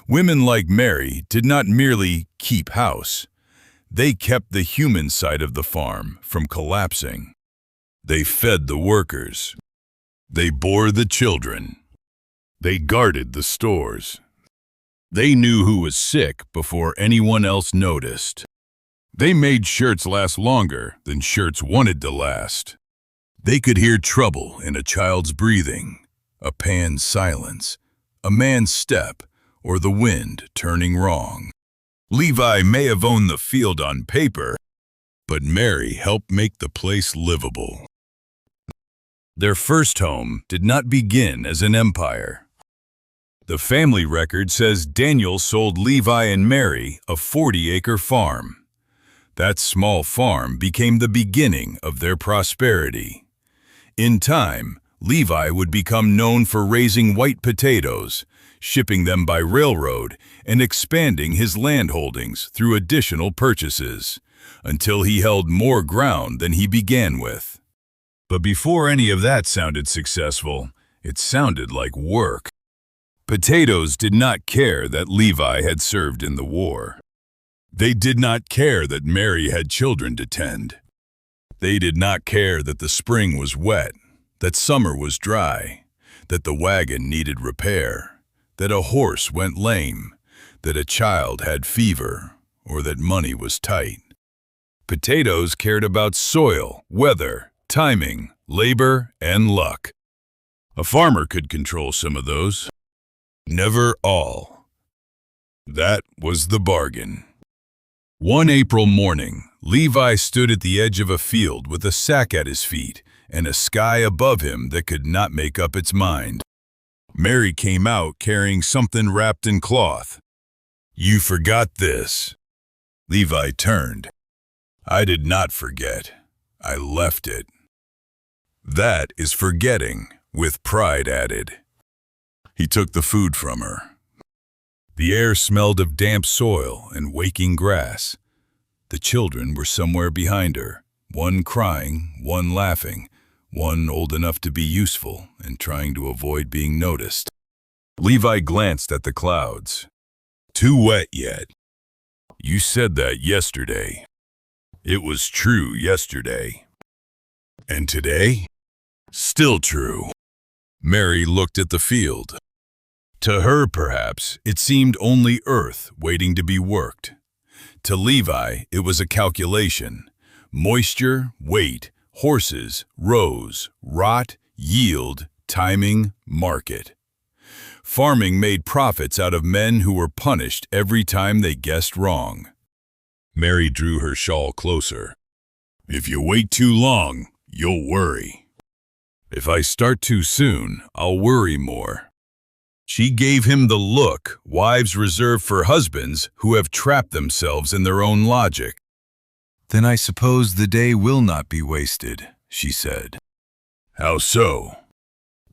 Women like Mary did not merely keep house. They kept the human side of the farm from collapsing. They fed the workers. They bore the children. They guarded the stores. They knew who was sick before anyone else noticed. They made shirts last longer than shirts wanted to last. They could hear trouble in a child's breathing, a pan's silence, a man's step, or the wind turning wrong. Levi may have owned the field on paper, but Mary helped make the place livable. Their first home did not begin as an empire. The family record says Daniel sold Levi and Mary a 40-acre farm. That small farm became the beginning of their prosperity. In time, Levi would become known for raising white potatoes, shipping them by railroad, and expanding his land holdings through additional purchases, until he held more ground than he began with. But before any of that sounded successful, it sounded like work. Potatoes did not care that Levi had served in the war. They did not care that Mary had children to tend. They did not care that the spring was wet, that summer was dry, that the wagon needed repair, that a horse went lame, that a child had fever, or that money was tight. Potatoes cared about soil, weather, timing, labor, and luck. A farmer could control some of those. Never all. That was the bargain. One April morning, Levi stood at the edge of a field with a sack at his feet and a sky above him that could not make up its mind. Mary came out carrying something wrapped in cloth. "You forgot this." Levi turned. "I did not forget. I left it." That is forgetting, with pride added. He took the food from her. The air smelled of damp soil and waking grass. The children were somewhere behind her, one crying, one laughing, one old enough to be useful and trying to avoid being noticed. Levi glanced at the clouds. Too wet yet. You said that yesterday. It was true yesterday. And today? Still true. Mary looked at the field. To her, perhaps, it seemed only earth waiting to be worked. To Levi, it was a calculation. Moisture, weight, horses, rows, rot, yield, timing, market. Farming made profits out of men who were punished every time they guessed wrong. Mary drew her shawl closer. If you wait too long, you'll worry. If I start too soon, I'll worry more. She gave him the look wives reserve for husbands who have trapped themselves in their own logic. Then I suppose the day will not be wasted, she said. How so?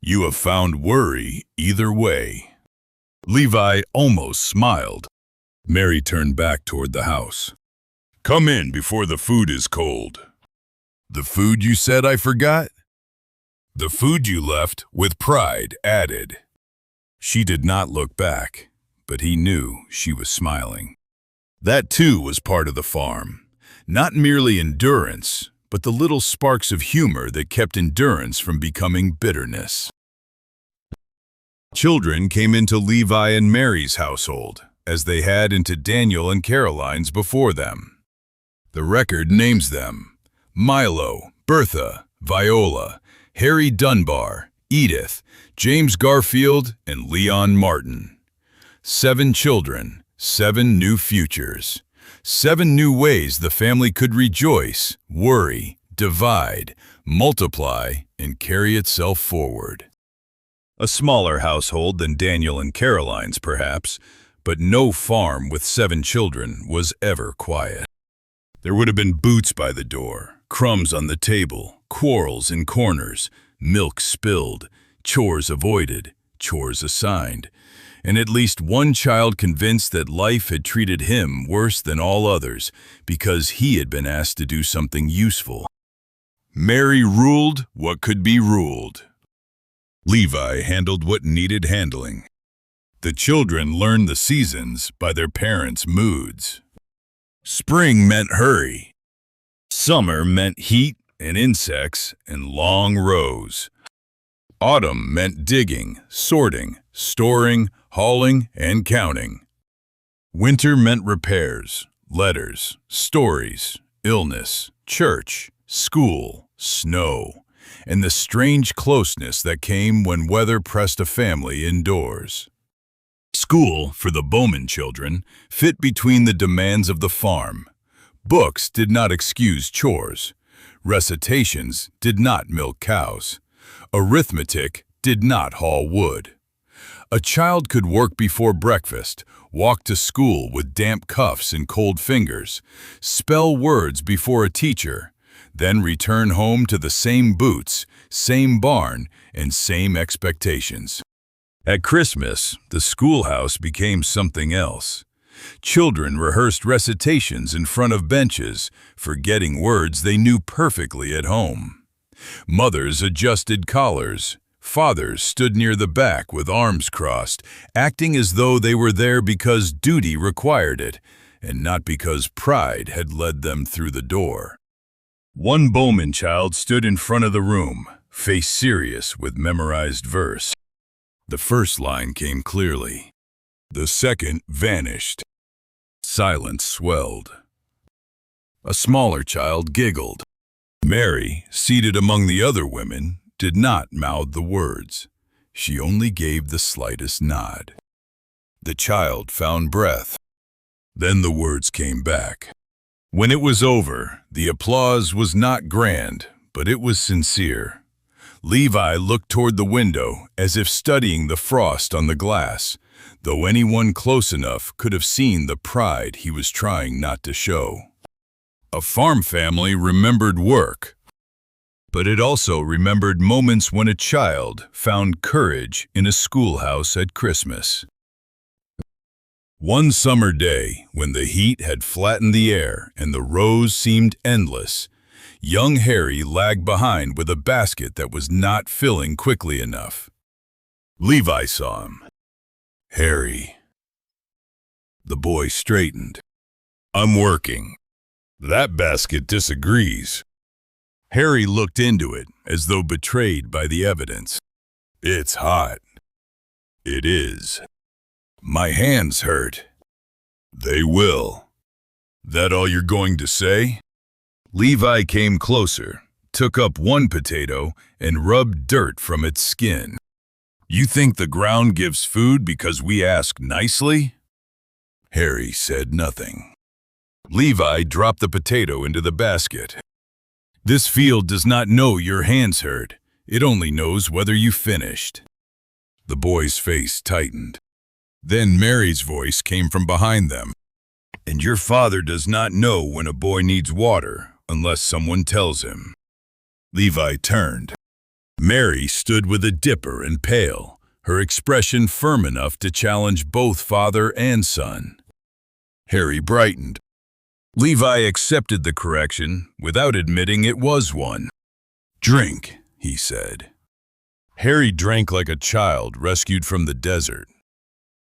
You have found worry either way. Levi almost smiled. Mary turned back toward the house. Come in before the food is cold. The food you said I forgot? The food you left with pride added. She did not look back, but he knew she was smiling. That too was part of the farm. Not merely endurance, but the little sparks of humor that kept endurance from becoming bitterness. Children came into Levi and Mary's household, as they had into Daniel and Caroline's before them. The record names them: Milo, Bertha, Viola, Harry Dunbar, Edith, James Garfield, and Leon Martin. 7 children, 7 new futures. 7 new ways the family could rejoice, worry, divide, multiply, and carry itself forward. A smaller household than Daniel and Caroline's, perhaps, but no farm with 7 children was ever quiet. There would have been boots by the door, crumbs on the table, quarrels in corners, milk spilled, chores avoided, chores assigned, and at least one child convinced that life had treated him worse than all others because he had been asked to do something useful. Mary ruled what could be ruled. Levi handled what needed handling. The children learned the seasons by their parents' moods. Spring meant hurry. Summer meant heat and insects and long rows. Autumn meant digging, sorting, storing, hauling, and counting. Winter meant repairs, letters, stories, illness, church, school, snow, and the strange closeness that came when weather pressed a family indoors. School, for the Bowman children, fit between the demands of the farm. Books did not excuse chores. Recitations did not milk cows. Arithmetic did not haul wood. A child could work before breakfast, walk to school with damp cuffs and cold fingers, spell words before a teacher, then return home to the same boots, same barn, and same expectations. At Christmas, the schoolhouse became something else. Children rehearsed recitations in front of benches, forgetting words they knew perfectly at home. Mothers adjusted collars. Fathers stood near the back with arms crossed, acting as though they were there because duty required it, and not because pride had led them through the door. One Bowman child stood in front of the room, face serious with memorized verse. The first line came clearly. The second vanished. Silence swelled. A smaller child giggled. Mary, seated among the other women, did not mouth the words. She only gave the slightest nod. The child found breath. Then the words came back. When it was over, the applause was not grand, but it was sincere. Levi looked toward the window as if studying the frost on the glass, though anyone close enough could have seen the pride he was trying not to show. A farm family remembered work, but it also remembered moments when a child found courage in a schoolhouse at Christmas. One summer day, when the heat had flattened the air and the rows seemed endless, young Harry lagged behind with a basket that was not filling quickly enough. Levi saw him. "Harry." The boy straightened. "I'm working." "That basket disagrees." Harry looked into it as though betrayed by the evidence. "It's hot." "It is." "My hands hurt." "They will." "That all you're going to say?" Levi came closer, took up one potato, and rubbed dirt from its skin. "You think the ground gives food because we ask nicely?" Harry said nothing. Levi dropped the potato into the basket. "This field does not know your hands hurt. It only knows whether you finished." The boy's face tightened. Then Mary's voice came from behind them. "And your father does not know when a boy needs water unless someone tells him." Levi turned. Mary stood with a dipper and pail, her expression firm enough to challenge both father and son. Harry brightened. Levi accepted the correction without admitting it was one. "Drink," he said. Harry drank like a child rescued from the desert.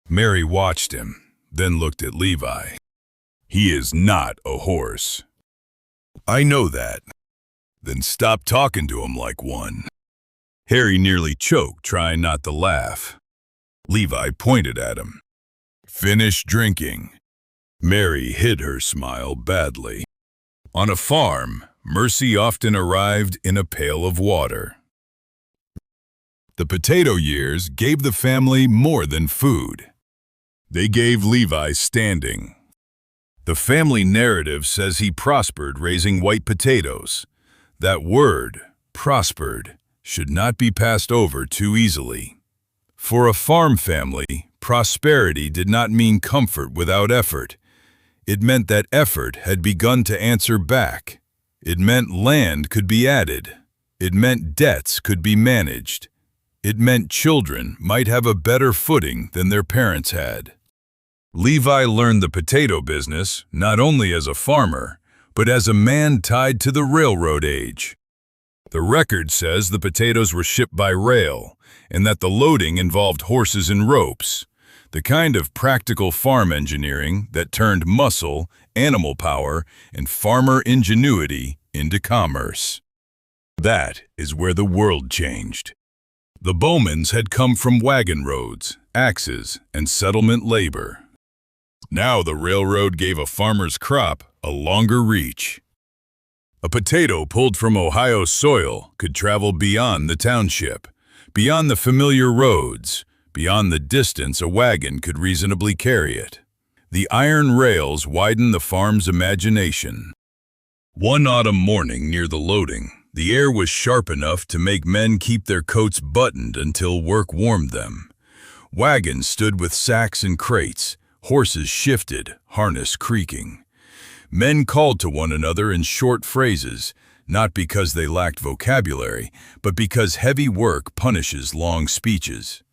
Mary watched him, then looked at Levi. "He is not a horse." "I know that." "Then stop talking to him like one." Harry nearly choked, trying not to laugh. Levi pointed at him. "Finish drinking." Mary hid her smile badly. On a farm, mercy often arrived in a pail of water. The potato years gave the family more than food. They gave Levi standing. The family narrative says he prospered raising white potatoes. That word, prospered, should not be passed over too easily. For a farm family, prosperity did not mean comfort without effort. It meant that effort had begun to answer back. It meant land could be added. It meant debts could be managed. It meant children might have a better footing than their parents had. Levi learned the potato business not only as a farmer, but as a man tied to the railroad age. The record says the potatoes were shipped by rail, and that the loading involved horses and ropes, the kind of practical farm engineering that turned muscle, animal power, and farmer ingenuity into commerce. That is where the world changed. The Bowmans had come from wagon roads, axes, and settlement labor. Now the railroad gave a farmer's crop a longer reach. A potato pulled from Ohio soil could travel beyond the township, beyond the familiar roads, beyond the distance a wagon could reasonably carry it. The iron rails widened the farm's imagination. One autumn morning near the loading, the air was sharp enough to make men keep their coats buttoned until work warmed them. Wagons stood with sacks and crates, horses shifted, harness creaking. Men called to one another in short phrases, not because they lacked vocabulary, but because heavy work punishes long speeches.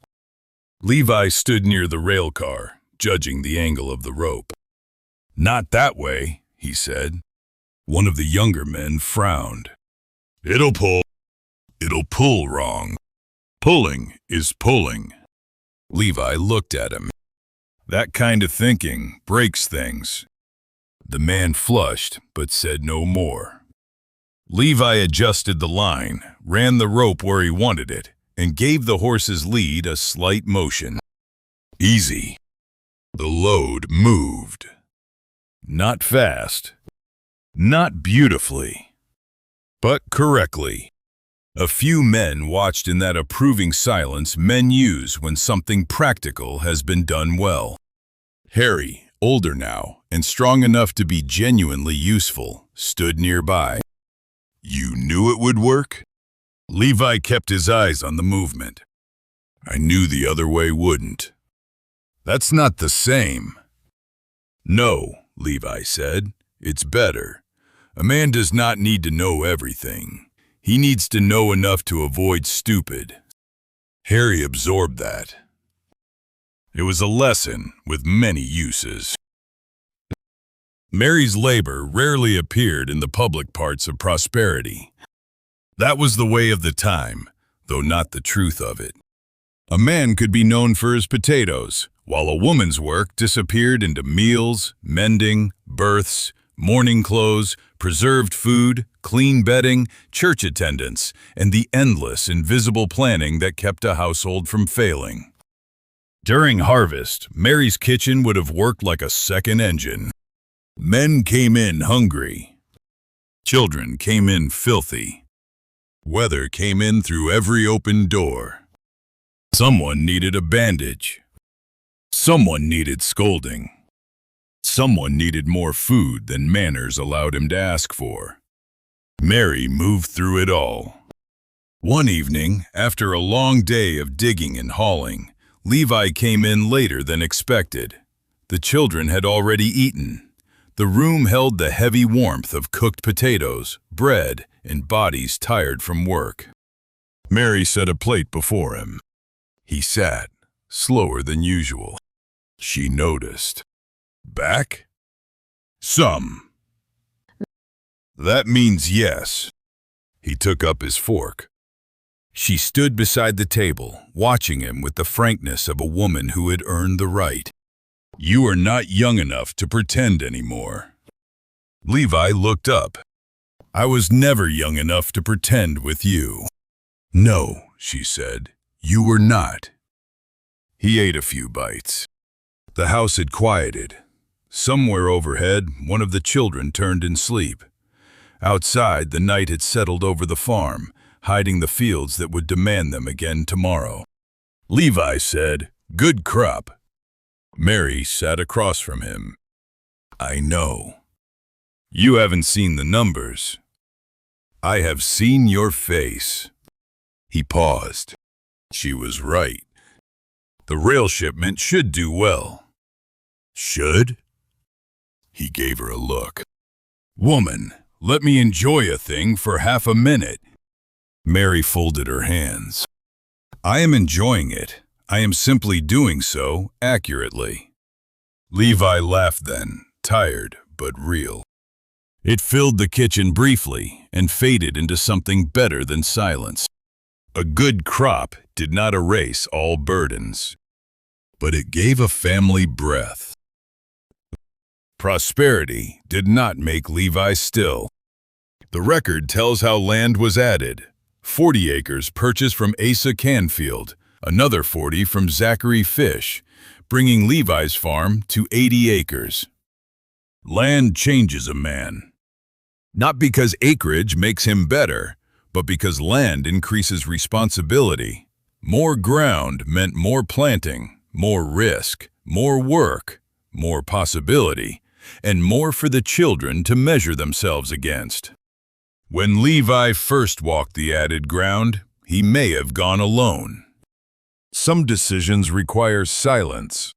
Levi stood near the rail car, judging the angle of the rope. "Not that way," he said. One of the younger men frowned. "It'll pull." "It'll pull wrong. Pulling is pulling." Levi looked at him. "That kind of thinking breaks things." The man flushed, but said no more. Levi adjusted the line, ran the rope where he wanted it, and gave the horse's lead a slight motion. Easy. The load moved. Not fast. Not beautifully. But correctly. A few men watched in that approving silence men use when something practical has been done well. Harry, older now and strong enough to be genuinely useful, stood nearby. "You knew it would work?" Levi kept his eyes on the movement. "I knew the other way wouldn't." "That's not the same." "No," Levi said. "It's better. A man does not need to know everything. He needs to know enough to avoid stupid." Harry absorbed that. It was a lesson with many uses. Mary's labor rarely appeared in the public parts of prosperity. That was the way of the time, though not the truth of it. A man could be known for his potatoes, while a woman's work disappeared into meals, mending, births, mourning clothes, preserved food, clean bedding, church attendance, and the endless, invisible planning that kept a household from failing. During harvest, Mary's kitchen would have worked like a second engine. Men came in hungry. Children came in filthy. Weather came in through every open door. Someone needed a bandage. Someone needed scolding. Someone needed more food than manners allowed him to ask for. Mary moved through it all. One evening, after a long day of digging and hauling, Levi came in later than expected. The children had already eaten. The room held the heavy warmth of cooked potatoes, bread, and bodies tired from work. Mary set a plate before him. He sat, slower than usual. She noticed. Back? Some. That means yes. He took up his fork. She stood beside the table, watching him with the frankness of a woman who had earned the right. You are not young enough to pretend anymore. Levi looked up. I was never young enough to pretend with you. No, she said, you were not. He ate a few bites. The house had quieted. Somewhere overhead, one of the children turned in sleep. Outside, the night had settled over the farm, hiding the fields that would demand them again tomorrow. Levi said, "Good crop." Mary sat across from him. I know. You haven't seen the numbers. I have seen your face. He paused. She was right. The rail shipment should do well. Should? He gave her a look. Woman, let me enjoy a thing for half a minute. Mary folded her hands. I am enjoying it. I am simply doing so accurately. Levi laughed then, tired but real. It filled the kitchen briefly and faded into something better than silence. A good crop did not erase all burdens, but it gave a family breath. Prosperity did not make Levi still. The record tells how land was added. 40 acres purchased from Asa Canfield, another 40 from Zachary Fish, bringing Levi's farm to 80 acres. Land changes a man. Not because acreage makes him better, but because land increases responsibility. More ground meant more planting, more risk, more work, more possibility, and more for the children to measure themselves against. When Levi first walked the added ground, he may have gone alone. Some decisions require silence.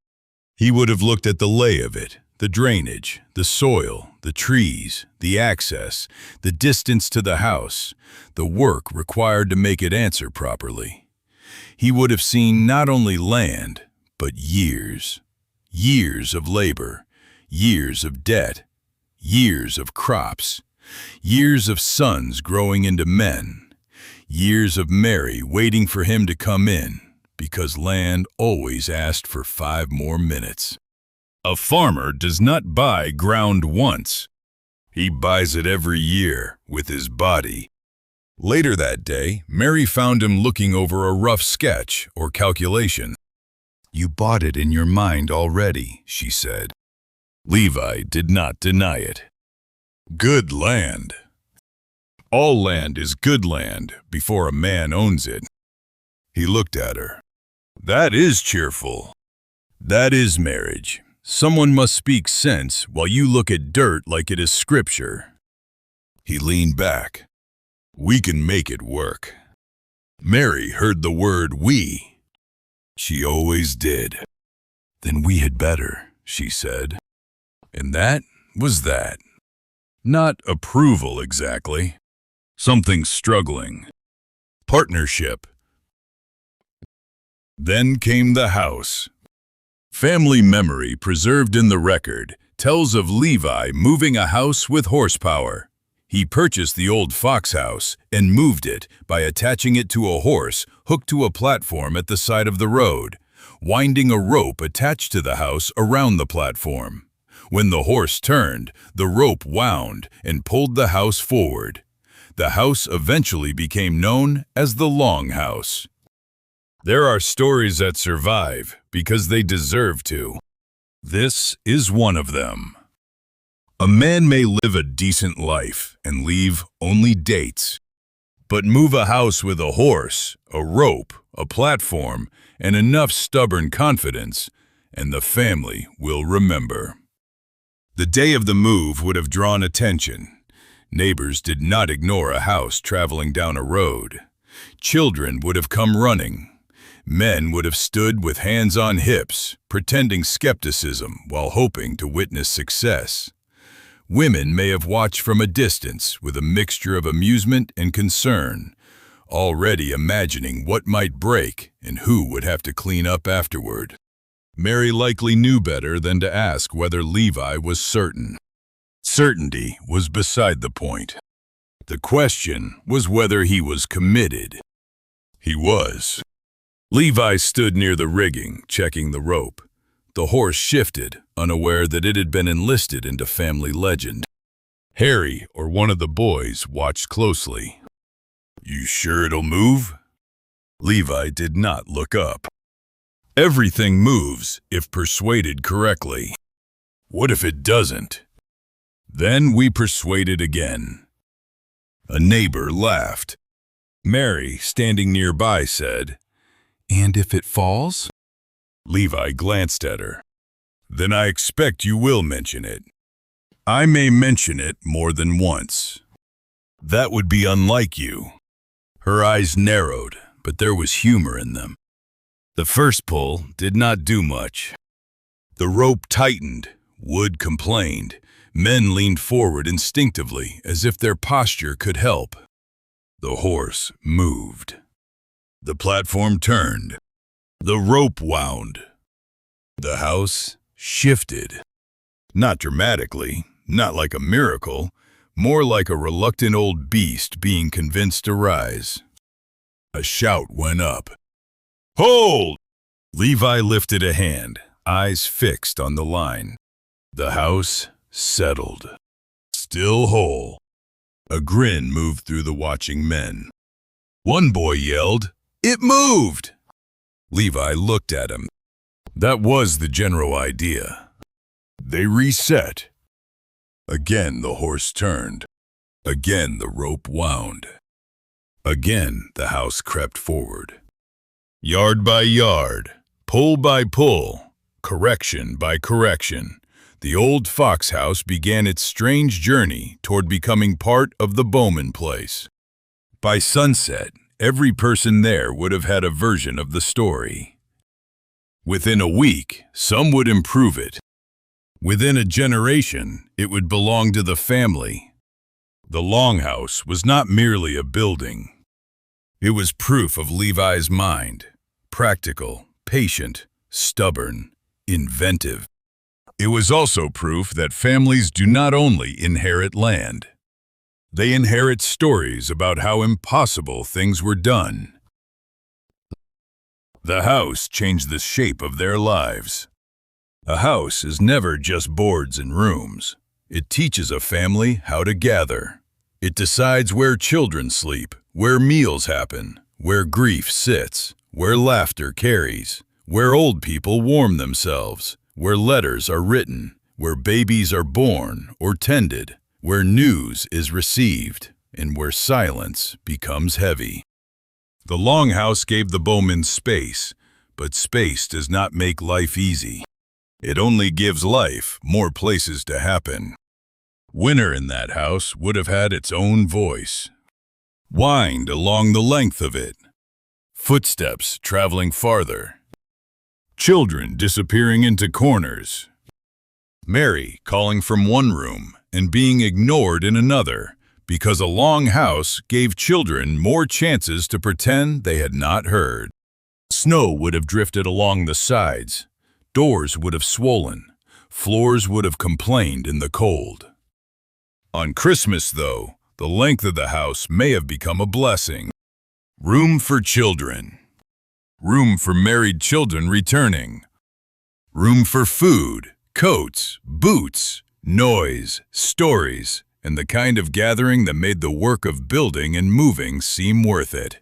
He would have looked at the lay of it, the drainage, the soil, the trees, the access, the distance to the house, the work required to make it answer properly. He would have seen not only land, but years. Years of labor, years of debt, years of crops, years of sons growing into men, years of Mary waiting for him to come in, because land always asked for 5 more minutes. A farmer does not buy ground once. He buys it every year with his body. Later that day, Mary found him looking over a rough sketch or calculation. You bought it in your mind already, she said. Levi did not deny it. Good land. All land is good land before a man owns it. He looked at her. That is cheerful. That is marriage. Someone must speak sense while you look at dirt like it is scripture. He leaned back. We can make it work. Mary heard the word we. She always did. Then we had better, she said. And that was that. Not approval exactly. Something struggling. Partnership. Then came the house. Family memory preserved in the record tells of Levi moving a house with horsepower. He purchased the old Fox house and moved it by attaching it to a horse hooked to a platform at the side of the road, winding a rope attached to the house around the platform. When the horse turned, the rope wound and pulled the house forward. The house eventually became known as the Long House. There are stories that survive because they deserve to. This is one of them. A man may live a decent life and leave only dates, but move a house with a horse, a rope, a platform, and enough stubborn confidence, and the family will remember. The day of the move would have drawn attention. Neighbors did not ignore a house traveling down a road. Children would have come running. Men would have stood with hands on hips, pretending skepticism while hoping to witness success. Women may have watched from a distance with a mixture of amusement and concern, already imagining what might break and who would have to clean up afterward. Mary likely knew better than to ask whether Levi was certain. Certainty was beside the point. The question was whether he was committed. He was. Levi stood near the rigging, checking the rope. The horse shifted, unaware that it had been enlisted into family legend. Harry, or one of the boys, watched closely. "You sure it'll move?" Levi did not look up. Everything moves if persuaded correctly. What if it doesn't? Then we persuaded again. A neighbor laughed. Mary, standing nearby, said, "And if it falls?" Levi glanced at her. "Then I expect you will mention it. I may mention it more than once." "That would be unlike you." Her eyes narrowed, but there was humor in them. The first pull did not do much. The rope tightened, wood complained, men leaned forward instinctively as if their posture could help. The horse moved. The platform turned. The rope wound. The house shifted. Not dramatically, not like a miracle, more like a reluctant old beast being convinced to rise. A shout went up. "Hold!" Levi lifted a hand, eyes fixed on the line. The house settled. Still whole. A grin moved through the watching men. One boy yelled, "It moved!" Levi looked at him. That was the general idea. They reset. Again the horse turned. Again the rope wound. Again the house crept forward. Yard by yard, pull by pull, correction by correction, the old Fox house began its strange journey toward becoming part of the Bowman place. By sunset, every person there would have had a version of the story. Within a week, some would improve it. Within a generation, it would belong to the family. The Longhouse was not merely a building. It was proof of Levi's mind, practical, patient, stubborn, inventive. It was also proof that families do not only inherit land. They inherit stories about how impossible things were done. The house changed the shape of their lives. A house is never just boards and rooms. It teaches a family how to gather. It decides where children sleep, where meals happen, where grief sits, where laughter carries, where old people warm themselves, where letters are written, where babies are born or tended, where news is received, and where silence becomes heavy. The Longhouse gave the Bowmans space, but space does not make life easy. It only gives life more places to happen. Winter in that house would have had its own voice. Whined along the length of it. Footsteps traveling farther. Children disappearing into corners. Mary calling from one room and being ignored in another because a long house gave children more chances to pretend they had not heard. Snow would have drifted along the sides. Doors would have swollen. Floors would have complained in the cold. On Christmas, though, the length of the house may have become a blessing. Room for children. Room for married children returning. Room for food, coats, boots, noise, stories, and the kind of gathering that made the work of building and moving seem worth it.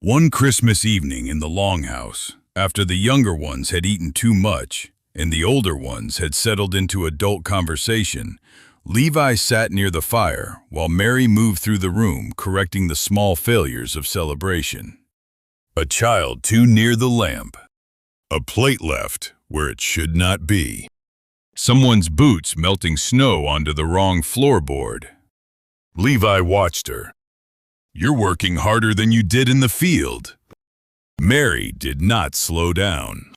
One Christmas evening in the Longhouse, after the younger ones had eaten too much and the older ones had settled into adult conversation, Levi sat near the fire while Mary moved through the room correcting the small failures of celebration. A child too near the lamp. A plate left where it should not be. Someone's boots melting snow onto the wrong floorboard. Levi watched her. "You're working harder than you did in the field." Mary did not slow down.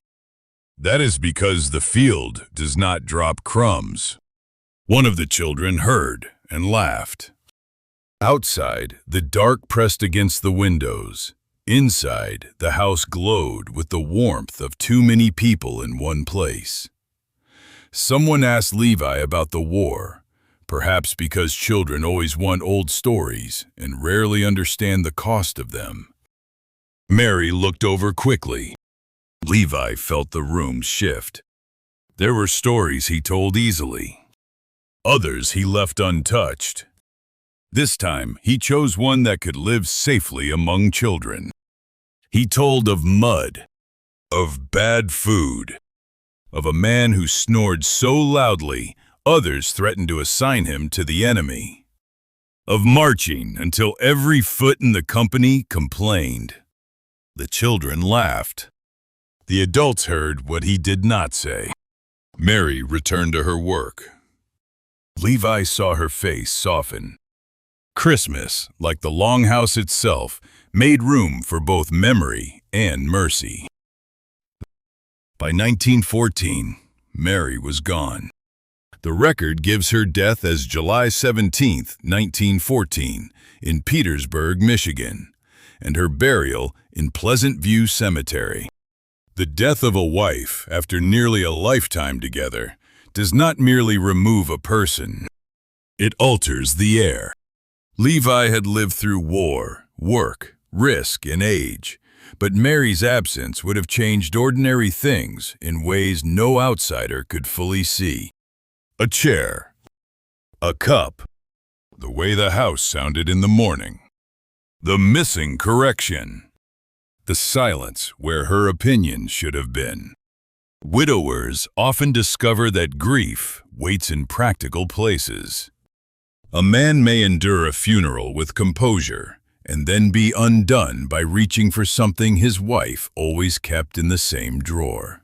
"That is because the field does not drop crumbs." One of the children heard and laughed. Outside, the dark pressed against the windows. Inside, the house glowed with the warmth of too many people in one place. Someone asked Levi about the war, perhaps because children always want old stories and rarely understand the cost of them. Mary looked over quickly. Levi felt the room shift. There were stories he told easily. Others he left untouched. This time, he chose one that could live safely among children. He told of mud, of bad food, of a man who snored so loudly others threatened to assign him to the enemy, of marching until every foot in the company complained. The children laughed. The adults heard what he did not say. Mary returned to her work. Levi saw her face soften. Christmas, like the Longhouse itself, made room for both memory and mercy. By 1914, Mary was gone. The record gives her death as July 17, 1914, in Petersburg, Michigan, and her burial in Pleasant View Cemetery. The death of a wife after nearly a lifetime together does not merely remove a person. It alters the air. Levi had lived through war, work, risk, and age, but Mary's absence would have changed ordinary things in ways no outsider could fully see. A chair, a cup, the way the house sounded in the morning, the missing correction, the silence where her opinion should have been. Widowers often discover that grief waits in practical places. A man may endure a funeral with composure and then be undone by reaching for something his wife always kept in the same drawer.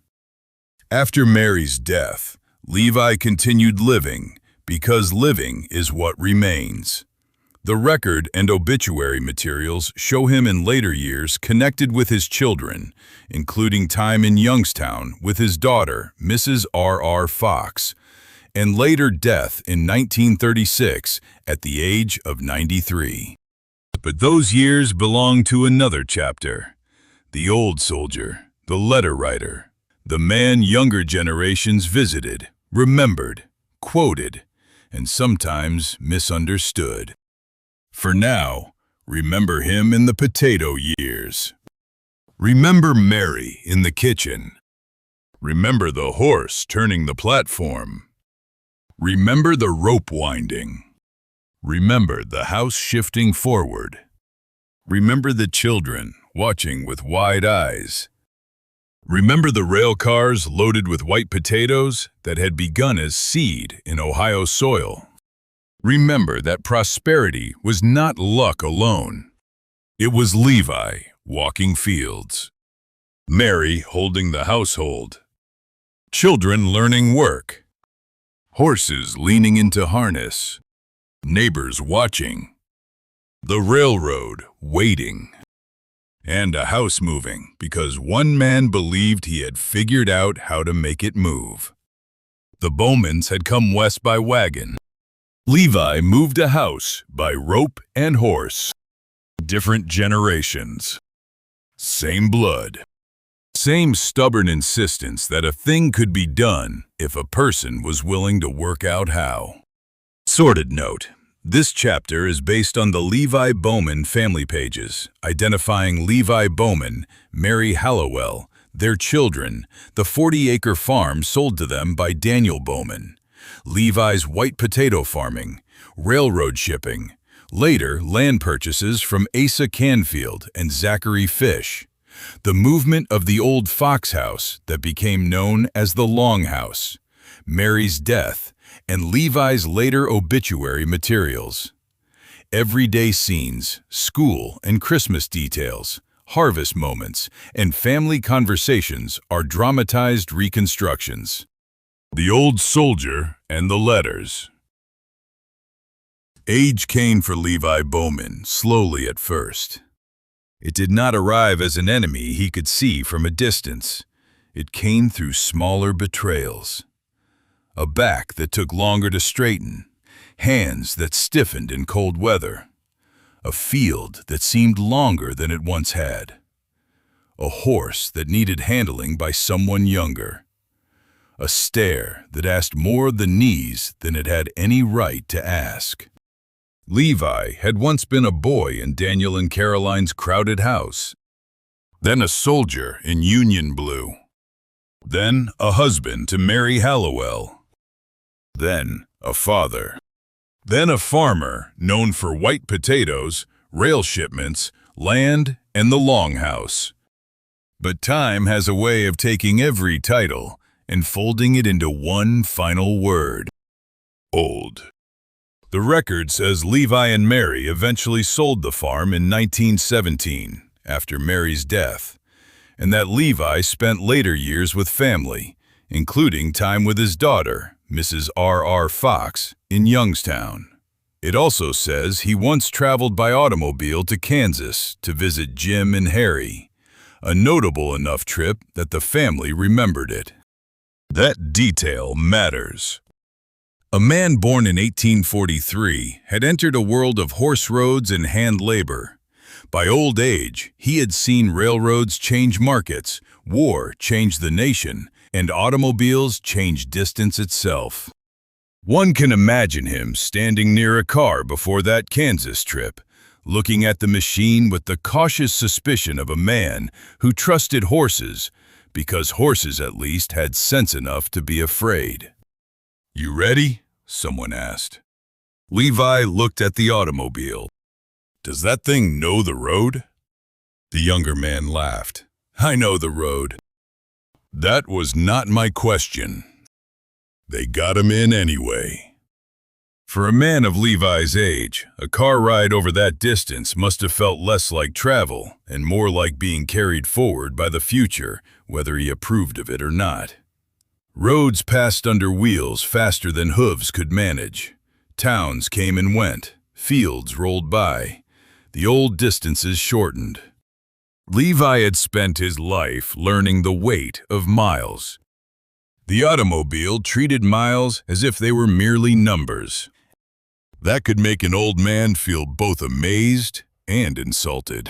After Mary's death, Levi continued living because living is what remains. The record and obituary materials show him in later years connected with his children, including time in Youngstown with his daughter, Mrs. R.R. Fox, and later death in 1936 at the age of 93. But those years belong to another chapter. The old soldier, the letter writer, the man younger generations visited, remembered, quoted, and sometimes misunderstood. For now, remember him in the potato years. Remember Mary in the kitchen. Remember the horse turning the platform. Remember the rope winding. Remember the house shifting forward. Remember the children watching with wide eyes. Remember the rail cars loaded with white potatoes that had begun as seed in Ohio soil. Remember that prosperity was not luck alone. It was Levi walking fields, Mary holding the household, children learning work, horses leaning into harness, neighbors watching, the railroad waiting, and a house moving because one man believed he had figured out how to make it move. The Bowmans had come west by wagon. Levi moved a house by rope and horse. Different generations. Same blood. same stubborn insistence that a thing could be done if a person was willing to work out how. Sorted note. This chapter is based on the Levi Bowman family pages, identifying Levi Bowman, Mary Hallowell, their children, the 40-acre farm sold to them by Daniel Bowman, Levi's white potato farming, railroad shipping, later land purchases from Asa Canfield and Zachary Fish, the movement of the old Fox House that became known as the Long House, Mary's death, and Levi's later obituary materials. Everyday scenes, school and Christmas details, harvest moments, and family conversations are dramatized reconstructions. The Old Soldier and the Letters. Age came for Levi Bowman slowly at first. It did not arrive as an enemy he could see from a distance. It came through smaller betrayals. A back that took longer to straighten, hands that stiffened in cold weather, a field that seemed longer than it once had, a horse that needed handling by someone younger, a stare that asked more of the knees than it had any right to ask. Levi had once been a boy in Daniel and Caroline's crowded house, then a soldier in Union blue, then a husband to Mary Hallowell, then a father, then a farmer known for white potatoes, rail shipments, land, and the Long House. But time has a way of taking every title and folding it into one final word: old. The record says Levi and Mary eventually sold the farm in 1917, after Mary's death, and that Levi spent later years with family, including time with his daughter, Mrs. R.R. Fox, in Youngstown. It also says he once traveled by automobile to Kansas to visit Jim and Harry, a notable enough trip that the family remembered it. That detail matters. A man born in 1843 had entered a world of horse roads and hand labor. By old age, he had seen railroads change markets, war change the nation, and automobiles change distance itself. One can imagine him standing near a car before that Kansas trip, looking at the machine with the cautious suspicion of a man who trusted horses, because horses at least had sense enough to be afraid. "You ready?" someone asked. Levi looked at the automobile. "Does that thing know the road?" The younger man laughed. "I know the road." "That was not my question." They got him in anyway. For a man of Levi's age, a car ride over that distance must have felt less like travel and more like being carried forward by the future, whether he approved of it or not. Roads passed under wheels faster than hooves could manage. Towns came and went. Fields rolled by. The old distances shortened. Levi had spent his life learning the weight of miles. The automobile treated miles as if they were merely numbers. That could make an old man feel both amazed and insulted.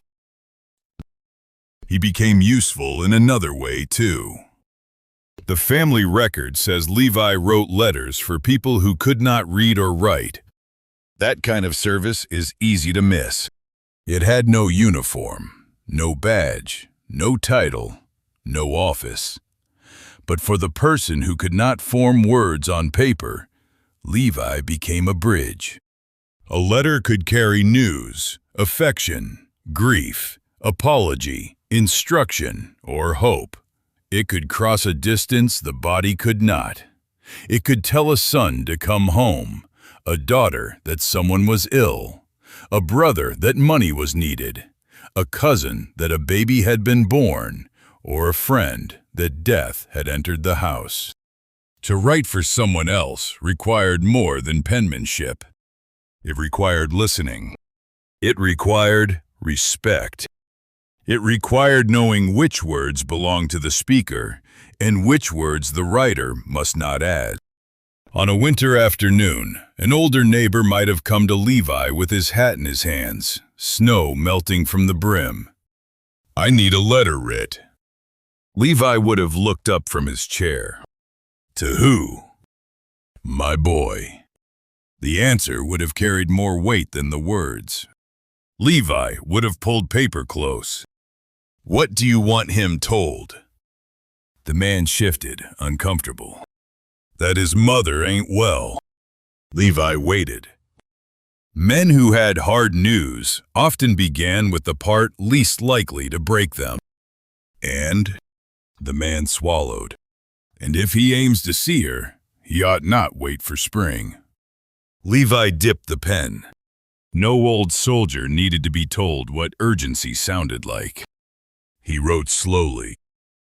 He became useful in another way, too. The family record says Levi wrote letters for people who could not read or write. That kind of service is easy to miss. It had no uniform, no badge, no title, no office. But for the person who could not form words on paper, Levi became a bridge. A letter could carry news, affection, grief, apology, instruction, or hope. It could cross a distance the body could not. It could tell a son to come home, a daughter that someone was ill, a brother that money was needed, a cousin that a baby had been born, or a friend that death had entered the house. To write for someone else required more than penmanship. It required listening. It required respect. It required knowing which words belonged to the speaker and which words the writer must not add. On a winter afternoon, an older neighbor might have come to Levi with his hat in his hands, snow melting from the brim. "I need a letter writ." Levi would have looked up from his chair. To who? My boy. The answer would have carried more weight than the words. Levi would have pulled paper close. What do you want him told? The man shifted, uncomfortable. That his mother ain't well. Levi waited. Men who had hard news often began with the part least likely to break them. And the man swallowed. And if he aims to see her, he ought not wait for spring. Levi dipped the pen. No old soldier needed to be told what urgency sounded like. He wrote slowly,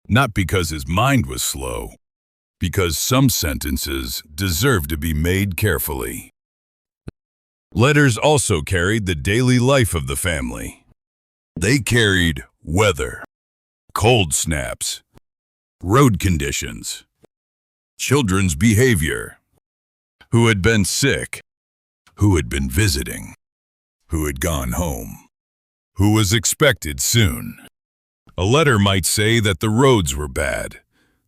not because his mind was slow, because some sentences deserved to be made carefully. Letters also carried the daily life of the family. They carried weather, cold snaps, road conditions, children's behavior, who had been sick, who had been visiting, who had gone home, who was expected soon. A letter might say that the roads were bad,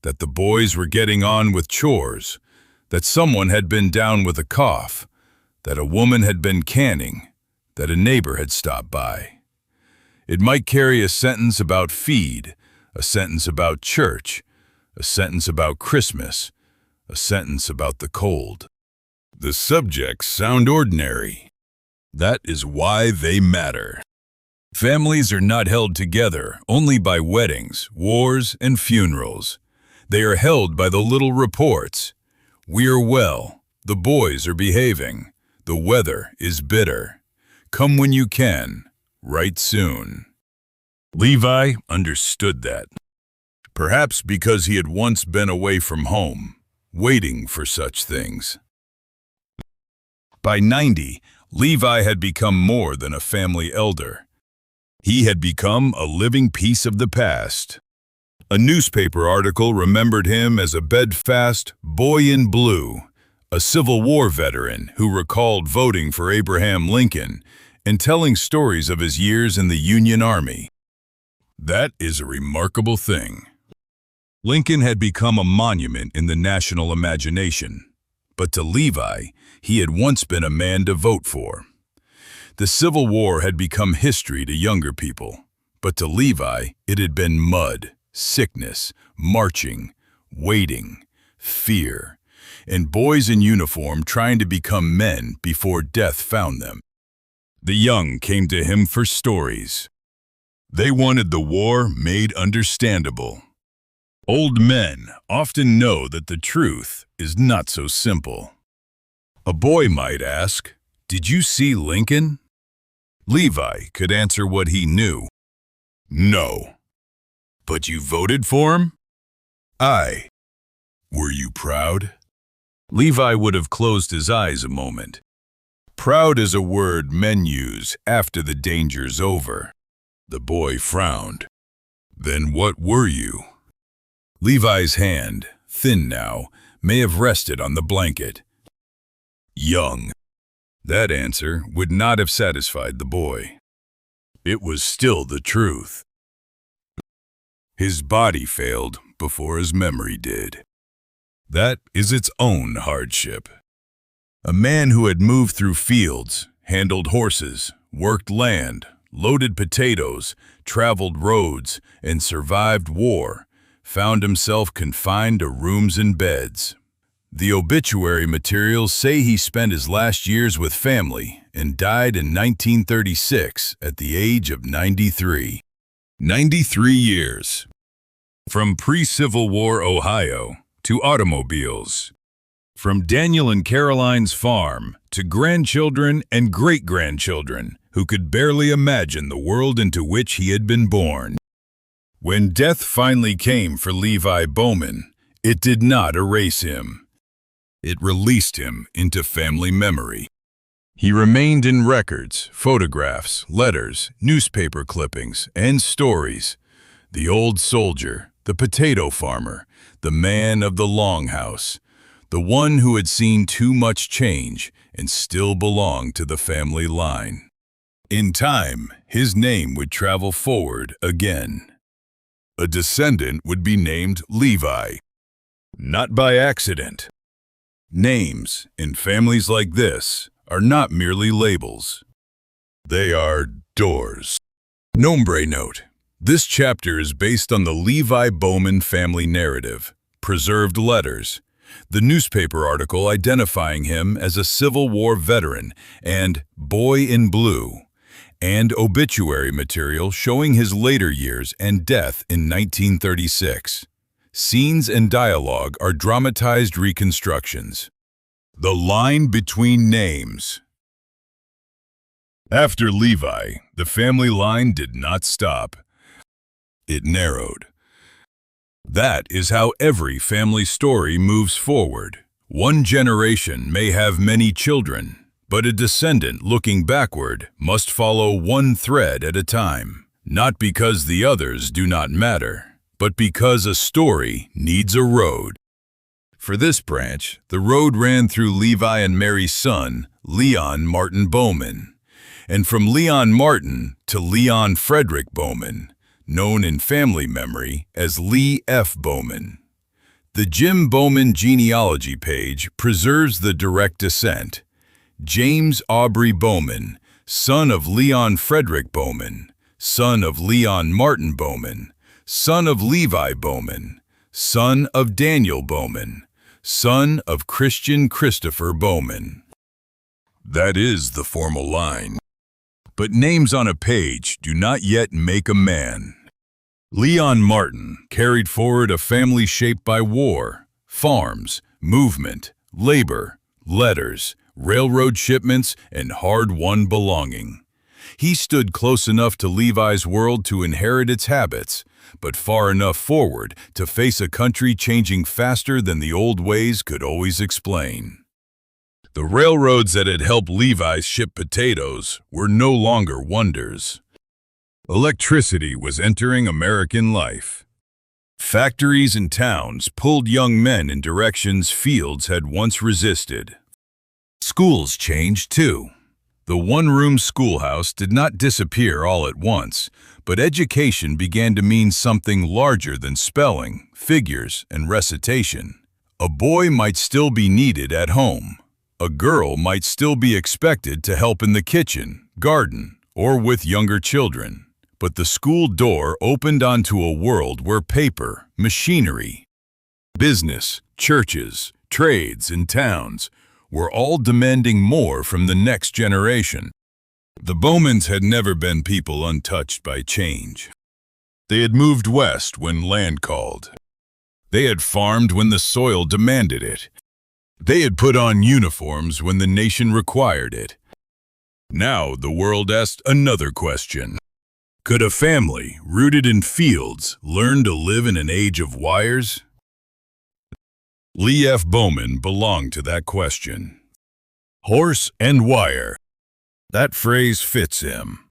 that the boys were getting on with chores, that someone had been down with a cough, that a woman had been canning, that a neighbor had stopped by. It might carry a sentence about feed, a sentence about church, a sentence about Christmas, a sentence about the cold. The subjects sound ordinary. That is why they matter. Families are not held together only by weddings, wars, and funerals. They are held by the little reports. We are well. The boys are behaving. The weather is bitter. Come when you can. Write soon. Levi understood that. Perhaps because he had once been away from home, waiting for such things. By 90, Levi had become more than a family elder. He had become a living piece of the past. A newspaper article remembered him as a bedfast boy in blue, a Civil War veteran who recalled voting for Abraham Lincoln and telling stories of his years in the Union Army. That is a remarkable thing. Lincoln had become a monument in the national imagination, but to Levi, he had once been a man to vote for. The Civil War had become history to younger people, but to Levi, it had been mud, sickness, marching, waiting, fear, and boys in uniform trying to become men before death found them. The young came to him for stories. They wanted the war made understandable. Old men often know that the truth is not so simple. A boy might ask, "Did you see Lincoln?" Levi could answer what he knew. No. But you voted for him? Aye. Were you proud? Levi would have closed his eyes a moment. Proud is a word men use after the danger's over. The boy frowned. Then what were you? Levi's hand, thin now, may have rested on the blanket. Young. That answer would not have satisfied the boy. It was still the truth. His body failed before his memory did. That is its own hardship. A man who had moved through fields, handled horses, worked land, loaded potatoes, traveled roads, and survived war, found himself confined to rooms and beds. The obituary materials say he spent his last years with family and died in 1936 at the age of 93. 93 years. From pre-Civil War Ohio to automobiles. From Daniel and Caroline's farm to grandchildren and great-grandchildren who could barely imagine the world into which he had been born. When death finally came for Levi Bowman, it did not erase him. It released him into family memory. He remained in records, photographs, letters, newspaper clippings, and stories. The old soldier, the potato farmer, the man of the longhouse, the one who had seen too much change and still belonged to the family line. In time, his name would travel forward again. A descendant would be named Levi. Not by accident. Names, in families like this, are not merely labels. They are doors. Nombre note. This chapter is based on the Levi Bowman family narrative, preserved letters, the newspaper article identifying him as a Civil War veteran and Boy in Blue, and obituary material showing his later years and death in 1936. Scenes and dialogue are dramatized reconstructions. The line between names. After Levi, the family line did not stop. It narrowed. That is how every family story moves forward. One generation may have many children, but a descendant looking backward must follow one thread at a time, not because the others do not matter, but because a story needs a road. For this branch, the road ran through Levi and Mary's son, Leon Martin Bowman, and from Leon Martin to Leon Frederick Bowman, known in family memory as Lee F. Bowman. The Jim Bowman genealogy page preserves the direct descent. James Aubrey Bowman, son of Leon Frederick Bowman, son of Leon Martin Bowman, son of Levi Bowman, son of Daniel Bowman, son of Christian Christopher Bowman. That is the formal line. But names on a page do not yet make a man. Leon Martin carried forward a family shaped by war, farms, movement, labor, letters, railroad shipments, and hard-won belonging. He stood close enough to Levi's world to inherit its habits, but far enough forward to face a country changing faster than the old ways could always explain. The railroads that had helped Levi ship potatoes were no longer wonders. Electricity was entering American life. Factories and towns pulled young men in directions fields had once resisted. Schools changed too. The one-room schoolhouse did not disappear all at once, but education began to mean something larger than spelling, figures, and recitation. A boy might still be needed at home. A girl might still be expected to help in the kitchen, garden, or with younger children. But the school door opened onto a world where paper, machinery, business, churches, trades, and towns were all demanding more from the next generation. The Bowmans had never been people untouched by change. They had moved west when land called. They had farmed when the soil demanded it. They had put on uniforms when the nation required it. Now the world asked another question. Could a family rooted in fields learn to live in an age of wires? Lee F. Bowman belonged to that question. Horse and wire. That phrase fits him.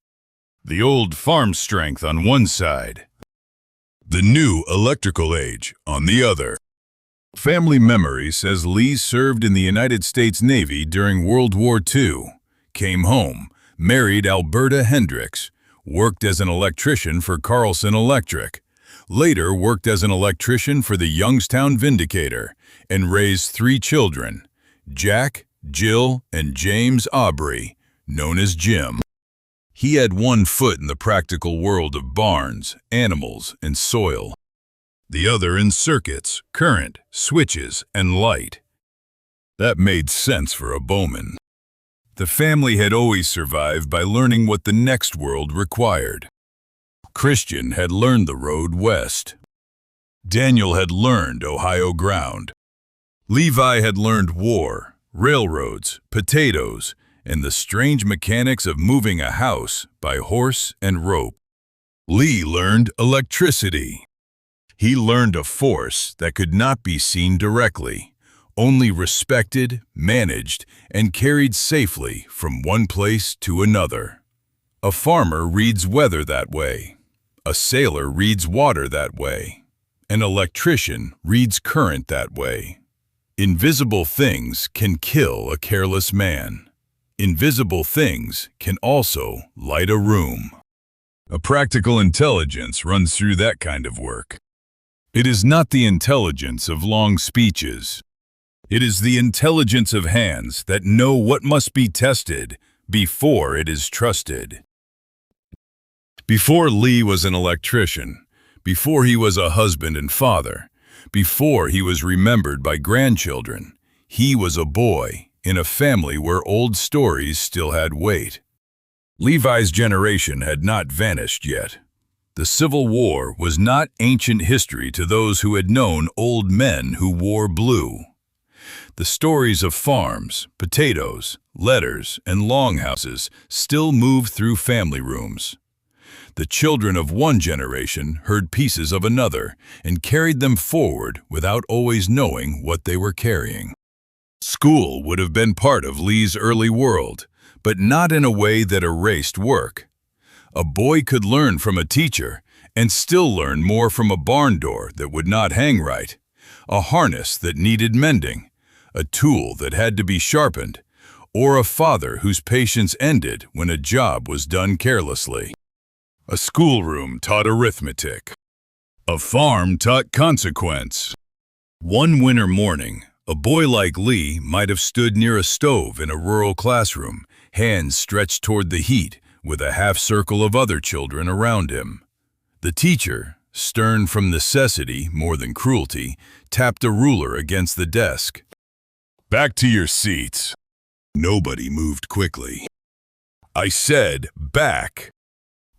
The old farm strength on one side. The new electrical age on the other. Family memory says Lee served in the United States Navy during World War II, came home, married Alberta Hendricks, worked as an electrician for Carlson Electric, later worked as an electrician for the Youngstown Vindicator, and raised 3 children, Jack, Jill, and James Aubrey, known as Jim. He had one foot in the practical world of barns, animals, and soil. The other in circuits, current, switches, and light. That made sense for a Bowman. The family had always survived by learning what the next world required. Christian had learned the road west. Daniel had learned Ohio ground. Levi had learned war, railroads, potatoes, and the strange mechanics of moving a house by horse and rope. Lee learned electricity. He learned a force that could not be seen directly, only respected, managed, and carried safely from one place to another. A farmer reads weather that way. A sailor reads water that way. An electrician reads current that way. Invisible things can kill a careless man. Invisible things can also light a room. A practical intelligence runs through that kind of work. It is not the intelligence of long speeches. It is the intelligence of hands that know what must be tested before it is trusted. Before Lee was an electrician, before he was a husband and father, before he was remembered by grandchildren, he was a boy in a family where old stories still had weight. Levi's generation had not vanished yet. The Civil War was not ancient history to those who had known old men who wore blue. The stories of farms, potatoes, letters, and longhouses still moved through family rooms. The children of one generation heard pieces of another and carried them forward without always knowing what they were carrying. School would have been part of Lee's early world, but not in a way that erased work. A boy could learn from a teacher and still learn more from a barn door that would not hang right, a harness that needed mending, a tool that had to be sharpened, or a father whose patience ended when a job was done carelessly. A schoolroom taught arithmetic. A farm taught consequence. One winter morning, a boy like Lee might have stood near a stove in a rural classroom, hands stretched toward the heat, with a half-circle of other children around him. The teacher, stern from necessity more than cruelty, tapped a ruler against the desk. "Back to your seats." Nobody moved quickly. "I said, back."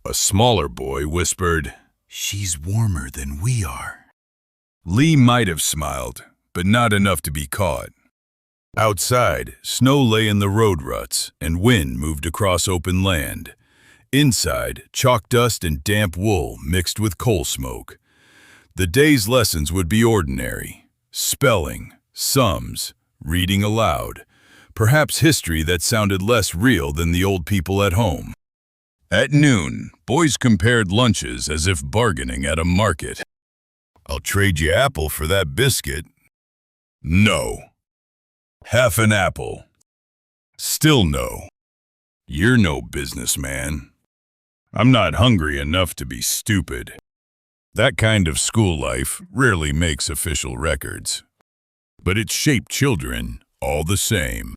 A smaller boy whispered, "She's warmer than we are." Lee might have smiled, but not enough to be caught. Outside, snow lay in the road ruts, and wind moved across open land. Inside, chalk dust and damp wool mixed with coal smoke. The day's lessons would be ordinary: spelling, sums, reading aloud, perhaps history that sounded less real than the old people at home. At noon, boys compared lunches as if bargaining at a market. "I'll trade you apple for that biscuit." "No." "Half an apple." Still no. "You're no businessman." "I'm not hungry enough to be stupid." That kind of school life rarely makes official records. But it shaped children all the same.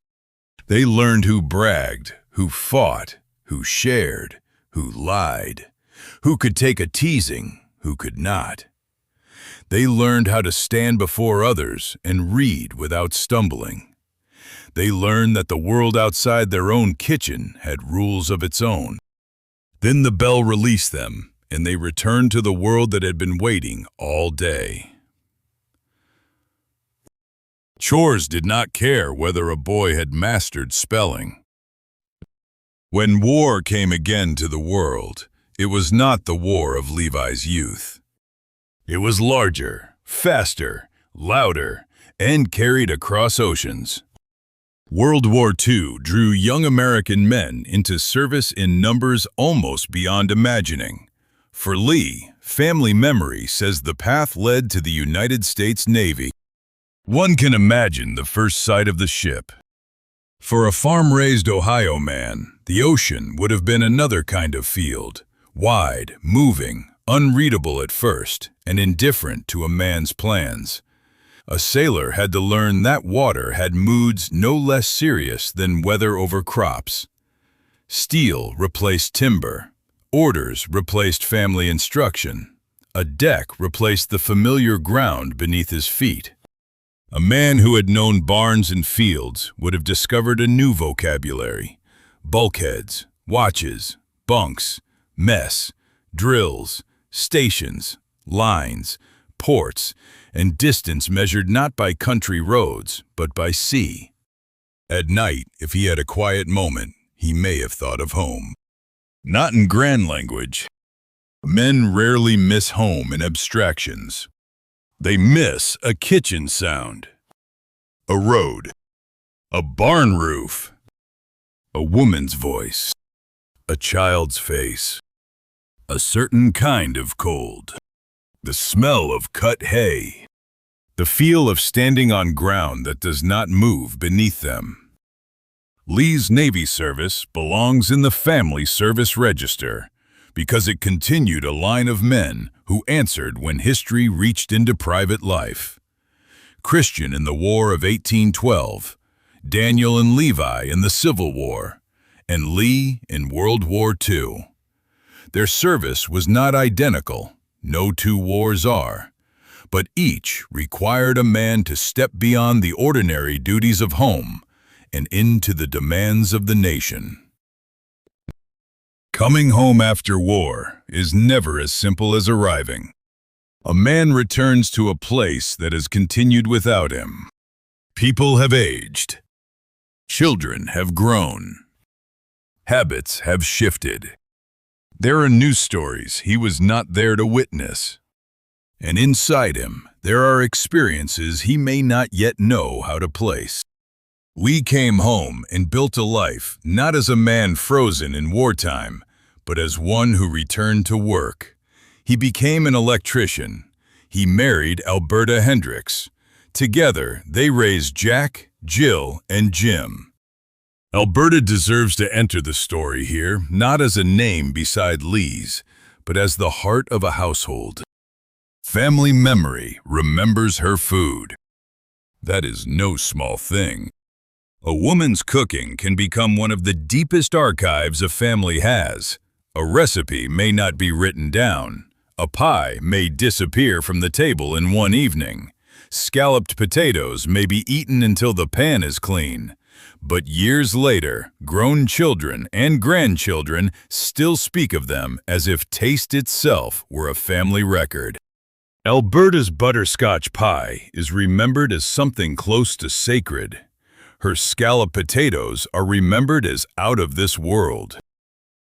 They learned who bragged, who fought, who shared, who lied, who could take a teasing, who could not. They learned how to stand before others and read without stumbling. They learned that the world outside their own kitchen had rules of its own. Then the bell released them, and they returned to the world that had been waiting all day. Chores did not care whether a boy had mastered spelling. When war came again to the world, it was not the war of Levi's youth. It was larger, faster, louder, and carried across oceans. World War II drew young American men into service in numbers almost beyond imagining. For Lee, family memory says the path led to the United States Navy. One can imagine the first sight of the ship. For a farm-raised Ohio man, the ocean would have been another kind of field, wide, moving, unreadable at first, and indifferent to a man's plans. A sailor had to learn that water had moods no less serious than weather over crops. Steel replaced timber. Orders replaced family instruction. A deck replaced the familiar ground beneath his feet. A man who had known barns and fields would have discovered a new vocabulary: bulkheads, watches, bunks, mess, drills, stations, lines, ports, and distance measured not by country roads, but by sea. At night, if he had a quiet moment, he may have thought of home. Not in grand language. Men rarely miss home in abstractions. They miss a kitchen sound, a road, a barn roof, a woman's voice, a child's face, a certain kind of cold, the smell of cut hay, the feel of standing on ground that does not move beneath them. Lee's Navy service belongs in the Family Service Register, because it continued a line of men who answered when history reached into private life. Christian in the War of 1812, Daniel and Levi in the Civil War, and Lee in World War II. Their service was not identical, no two wars are, but each required a man to step beyond the ordinary duties of home and into the demands of the nation. Coming home after war is never as simple as arriving. A man returns to a place that has continued without him. People have aged. Children have grown. Habits have shifted. There are new stories he was not there to witness. And inside him, there are experiences he may not yet know how to place. Lee came home and built a life not as a man frozen in wartime, but as one who returned to work. He became an electrician. He married Alberta Hendricks. Together, they raised Jack, Jill, and Jim. Alberta deserves to enter the story here, not as a name beside Lee's, but as the heart of a household. Family memory remembers her food. That is no small thing. A woman's cooking can become one of the deepest archives a family has. A recipe may not be written down. A pie may disappear from the table in one evening. Scalloped potatoes may be eaten until the pan is clean. But years later, grown children and grandchildren still speak of them as if taste itself were a family record. Alberta's butterscotch pie is remembered as something close to sacred. Her scalloped potatoes are remembered as out of this world.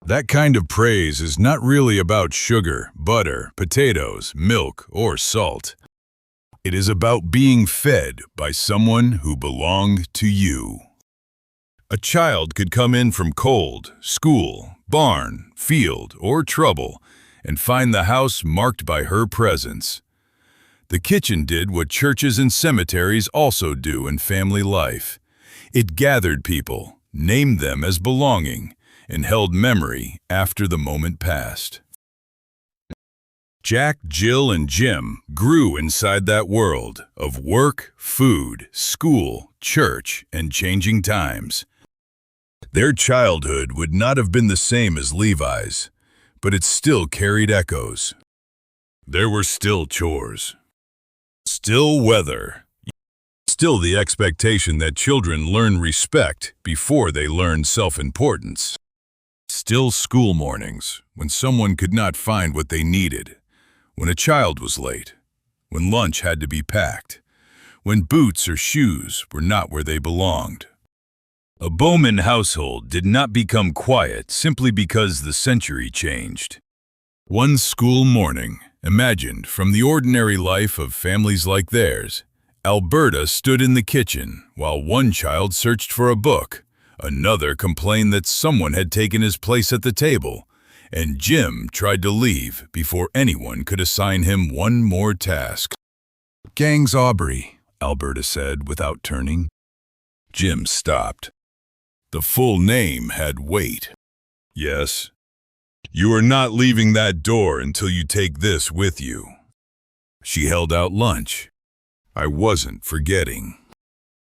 That kind of praise is not really about sugar, butter, potatoes, milk, or salt. It is about being fed by someone who belonged to you. A child could come in from cold, school, barn, field, or trouble and find the house marked by her presence. The kitchen did what churches and cemeteries also do in family life. It gathered people, named them as belonging, and held memory after the moment passed. Jack, Jill, and Jim grew inside that world of work, food, school, church, and changing times. Their childhood would not have been the same as Levi's, but it still carried echoes. There were still chores, still weather, still the expectation that children learn respect before they learn self-importance. Still school mornings when someone could not find what they needed, when a child was late, when lunch had to be packed, when boots or shoes were not where they belonged. A Bowman household did not become quiet simply because the century changed. One school morning, imagined from the ordinary life of families like theirs, Alberta stood in the kitchen while one child searched for a book, another complained that someone had taken his place at the table, and Jim tried to leave before anyone could assign him one more task. "Gangs Aubrey," Alberta said without turning. Jim stopped. The full name had weight. "Yes. You are not leaving that door until you take this with you." She held out lunch. I wasn't forgetting.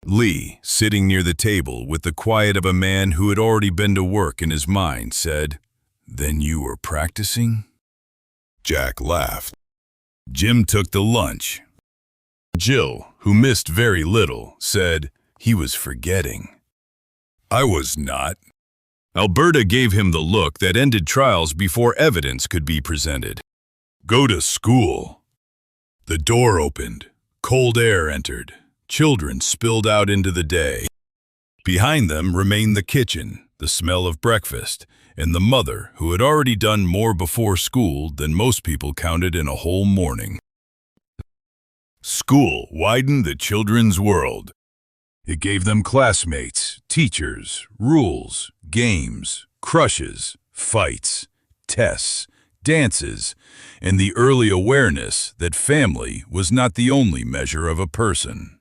Lee, sitting near the table with the quiet of a man who had already been to work in his mind, said, "Then you were practicing?" Jack laughed. Jim took the lunch. Jill, who missed very little, said he was forgetting. I was not. Alberta gave him the look that ended trials before evidence could be presented. "Go to school." The door opened. Cold air entered. Children spilled out into the day. Behind them remained the kitchen, the smell of breakfast, and the mother who had already done more before school than most people counted in a whole morning. School widened the children's world. It gave them classmates, teachers, rules, games, crushes, fights, tests, dances, and the early awareness that family was not the only measure of a person.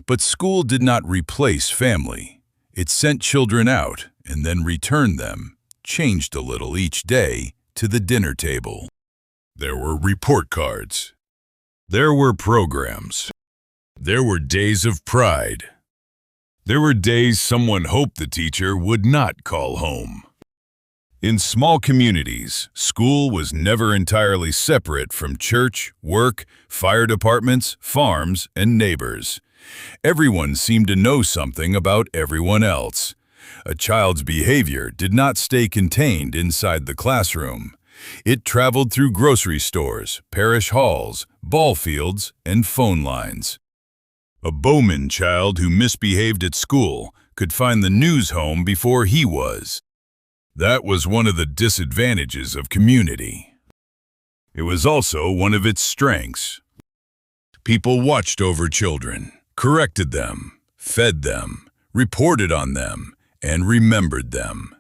But school did not replace family. It sent children out and then returned them, changed a little each day to the dinner table. There were report cards. There were programs. There were days of pride. There were days someone hoped the teacher would not call home. In small communities, school was never entirely separate from church, work, fire departments, farms, and neighbors. Everyone seemed to know something about everyone else. A child's behavior did not stay contained inside the classroom. It traveled through grocery stores, parish halls, ball fields, and phone lines. A Bowman child who misbehaved at school could find the news home before he was. That was one of the disadvantages of community. It was also one of its strengths. People watched over children, corrected them, fed them, reported on them, and remembered them.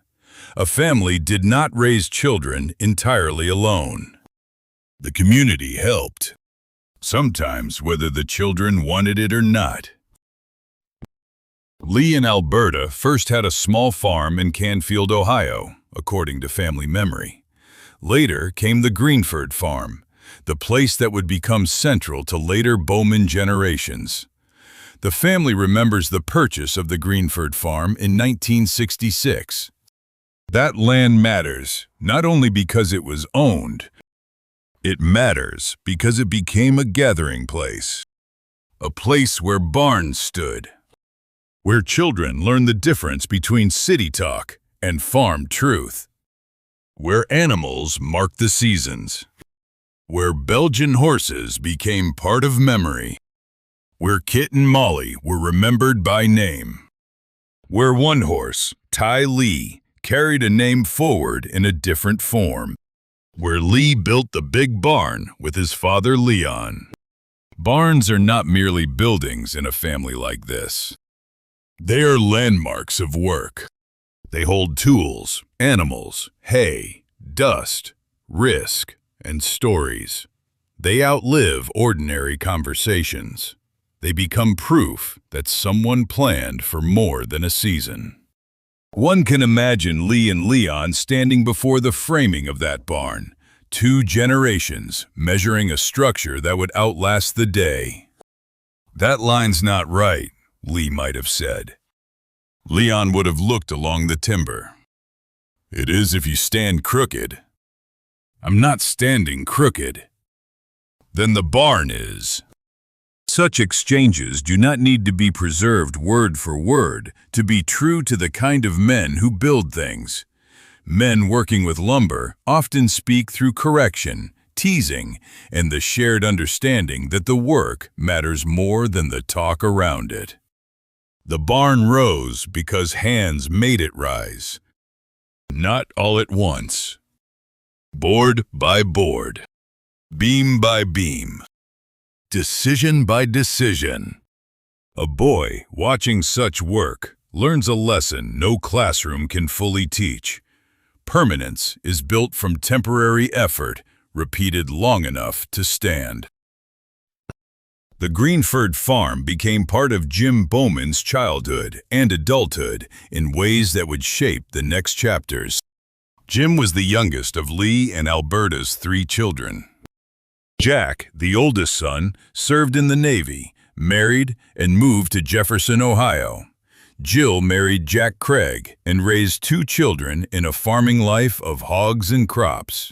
A family did not raise children entirely alone. The community helped, sometimes whether the children wanted it or not. Lee and Alberta first had a small farm in Canfield, Ohio, according to family memory. Later came the Greenford farm, the place that would become central to later Bowman generations. The family remembers the purchase of the Greenford farm in 1966. That land matters, not only because it was owned. It matters because it became a gathering place. A place where barns stood. Where children learned the difference between city talk and farm truth. Where animals marked the seasons. Where Belgian horses became part of memory. Where Kit and Molly were remembered by name. Where one horse, Ty Lee, carried a name forward in a different form. Where Lee built the big barn with his father Leon. Barns are not merely buildings in a family like this. They are landmarks of work. They hold tools, animals, hay, dust, risk, and stories. They outlive ordinary conversations. They become proof that someone planned for more than a season. One can imagine Lee and Leon standing before the framing of that barn, 2 generations measuring a structure that would outlast the day. "That line's not right," Lee might have said. Leon would have looked along the timber. "It is if you stand crooked." "I'm not standing crooked." "Then the barn is." Such exchanges do not need to be preserved word for word to be true to the kind of men who build things. Men working with lumber often speak through correction, teasing, and the shared understanding that the work matters more than the talk around it. The barn rose because hands made it rise. Not all at once. Board by board. Beam by beam. Decision by decision. A boy watching such work learns a lesson no classroom can fully teach. Permanence is built from temporary effort, repeated long enough to stand. The Greenford farm became part of Jim Bowman's childhood and adulthood in ways that would shape the next chapters. Jim was the youngest of Lee and Alberta's 3 children. Jack, the oldest son, served in the Navy, married, and moved to Jefferson, Ohio. Jill married Jack Craig and raised 2 children in a farming life of hogs and crops.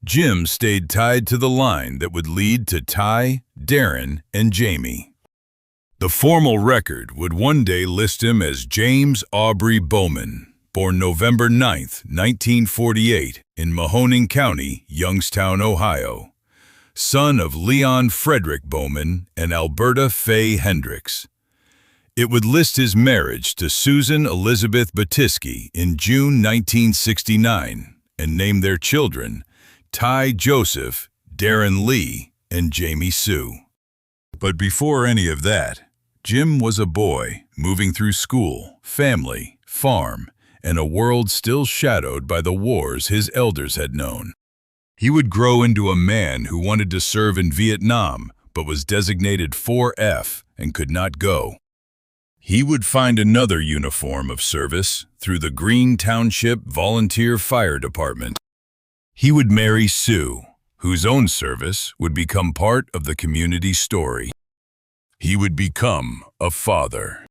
Jim stayed tied to the line that would lead to Ty, Darren, and Jamie. The formal record would one day list him as James Aubrey Bowman, born November 9, 1948, in Mahoning County, Youngstown, Ohio. Son of Leon Frederick Bowman and Alberta Faye Hendricks. It would list his marriage to Susan Elizabeth Batisky in June 1969 and name their children Ty Joseph, Darren Lee, and Jamie Sue. But before any of that, Jim was a boy moving through school, family, farm, and a world still shadowed by the wars his elders had known. He would grow into a man who wanted to serve in Vietnam but was designated 4F and could not go. He would find another uniform of service through the Green Township Volunteer Fire Department. He would marry Sue, whose own service would become part of the community story. He would become a father.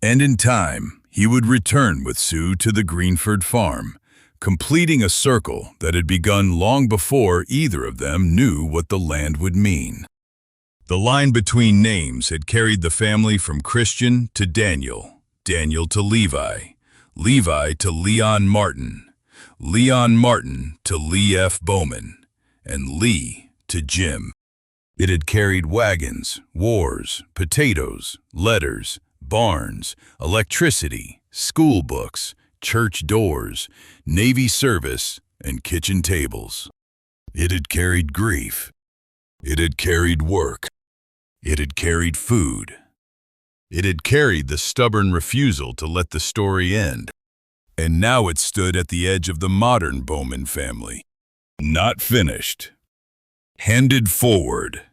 And in time, he would return with Sue to the Greenford farm, completing a circle that had begun long before either of them knew what the land would mean. The line between names had carried the family from Christian to Daniel, Daniel to Levi, Levi to Leon Martin, Leon Martin to Lee F. Bowman, and Lee to Jim. It had carried wagons, wars, potatoes, letters, barns, electricity, school books, church doors, Navy service, and kitchen tables. It had carried grief. It had carried work. It had carried food. It had carried the stubborn refusal to let the story end. And now it stood at the edge of the modern Bowman family. Not finished. Handed forward.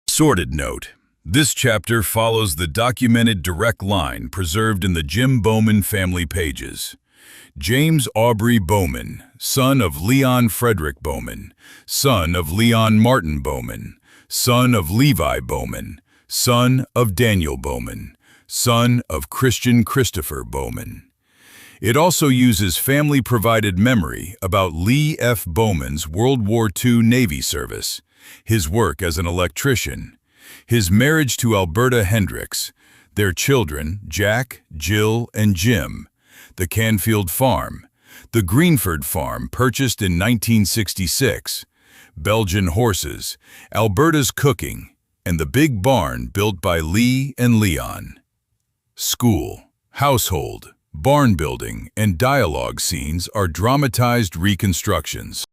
Sorted note. This chapter follows the documented direct line preserved in the Jim Bowman family pages. James Aubrey Bowman, son of Leon Frederick Bowman, son of Leon Martin Bowman, son of Levi Bowman, son of Daniel Bowman, son of Christian Christopher Bowman. It also uses family-provided memory about Lee F. Bowman's World War II Navy service, his work as an electrician, his marriage to Alberta Hendricks, their children, Jack, Jill, and Jim, the Canfield Farm, the Greenford Farm purchased in 1966, Belgian horses, Alberta's cooking, and the big barn built by Lee and Leon. School, household, barn building, and dialogue scenes are dramatized reconstructions.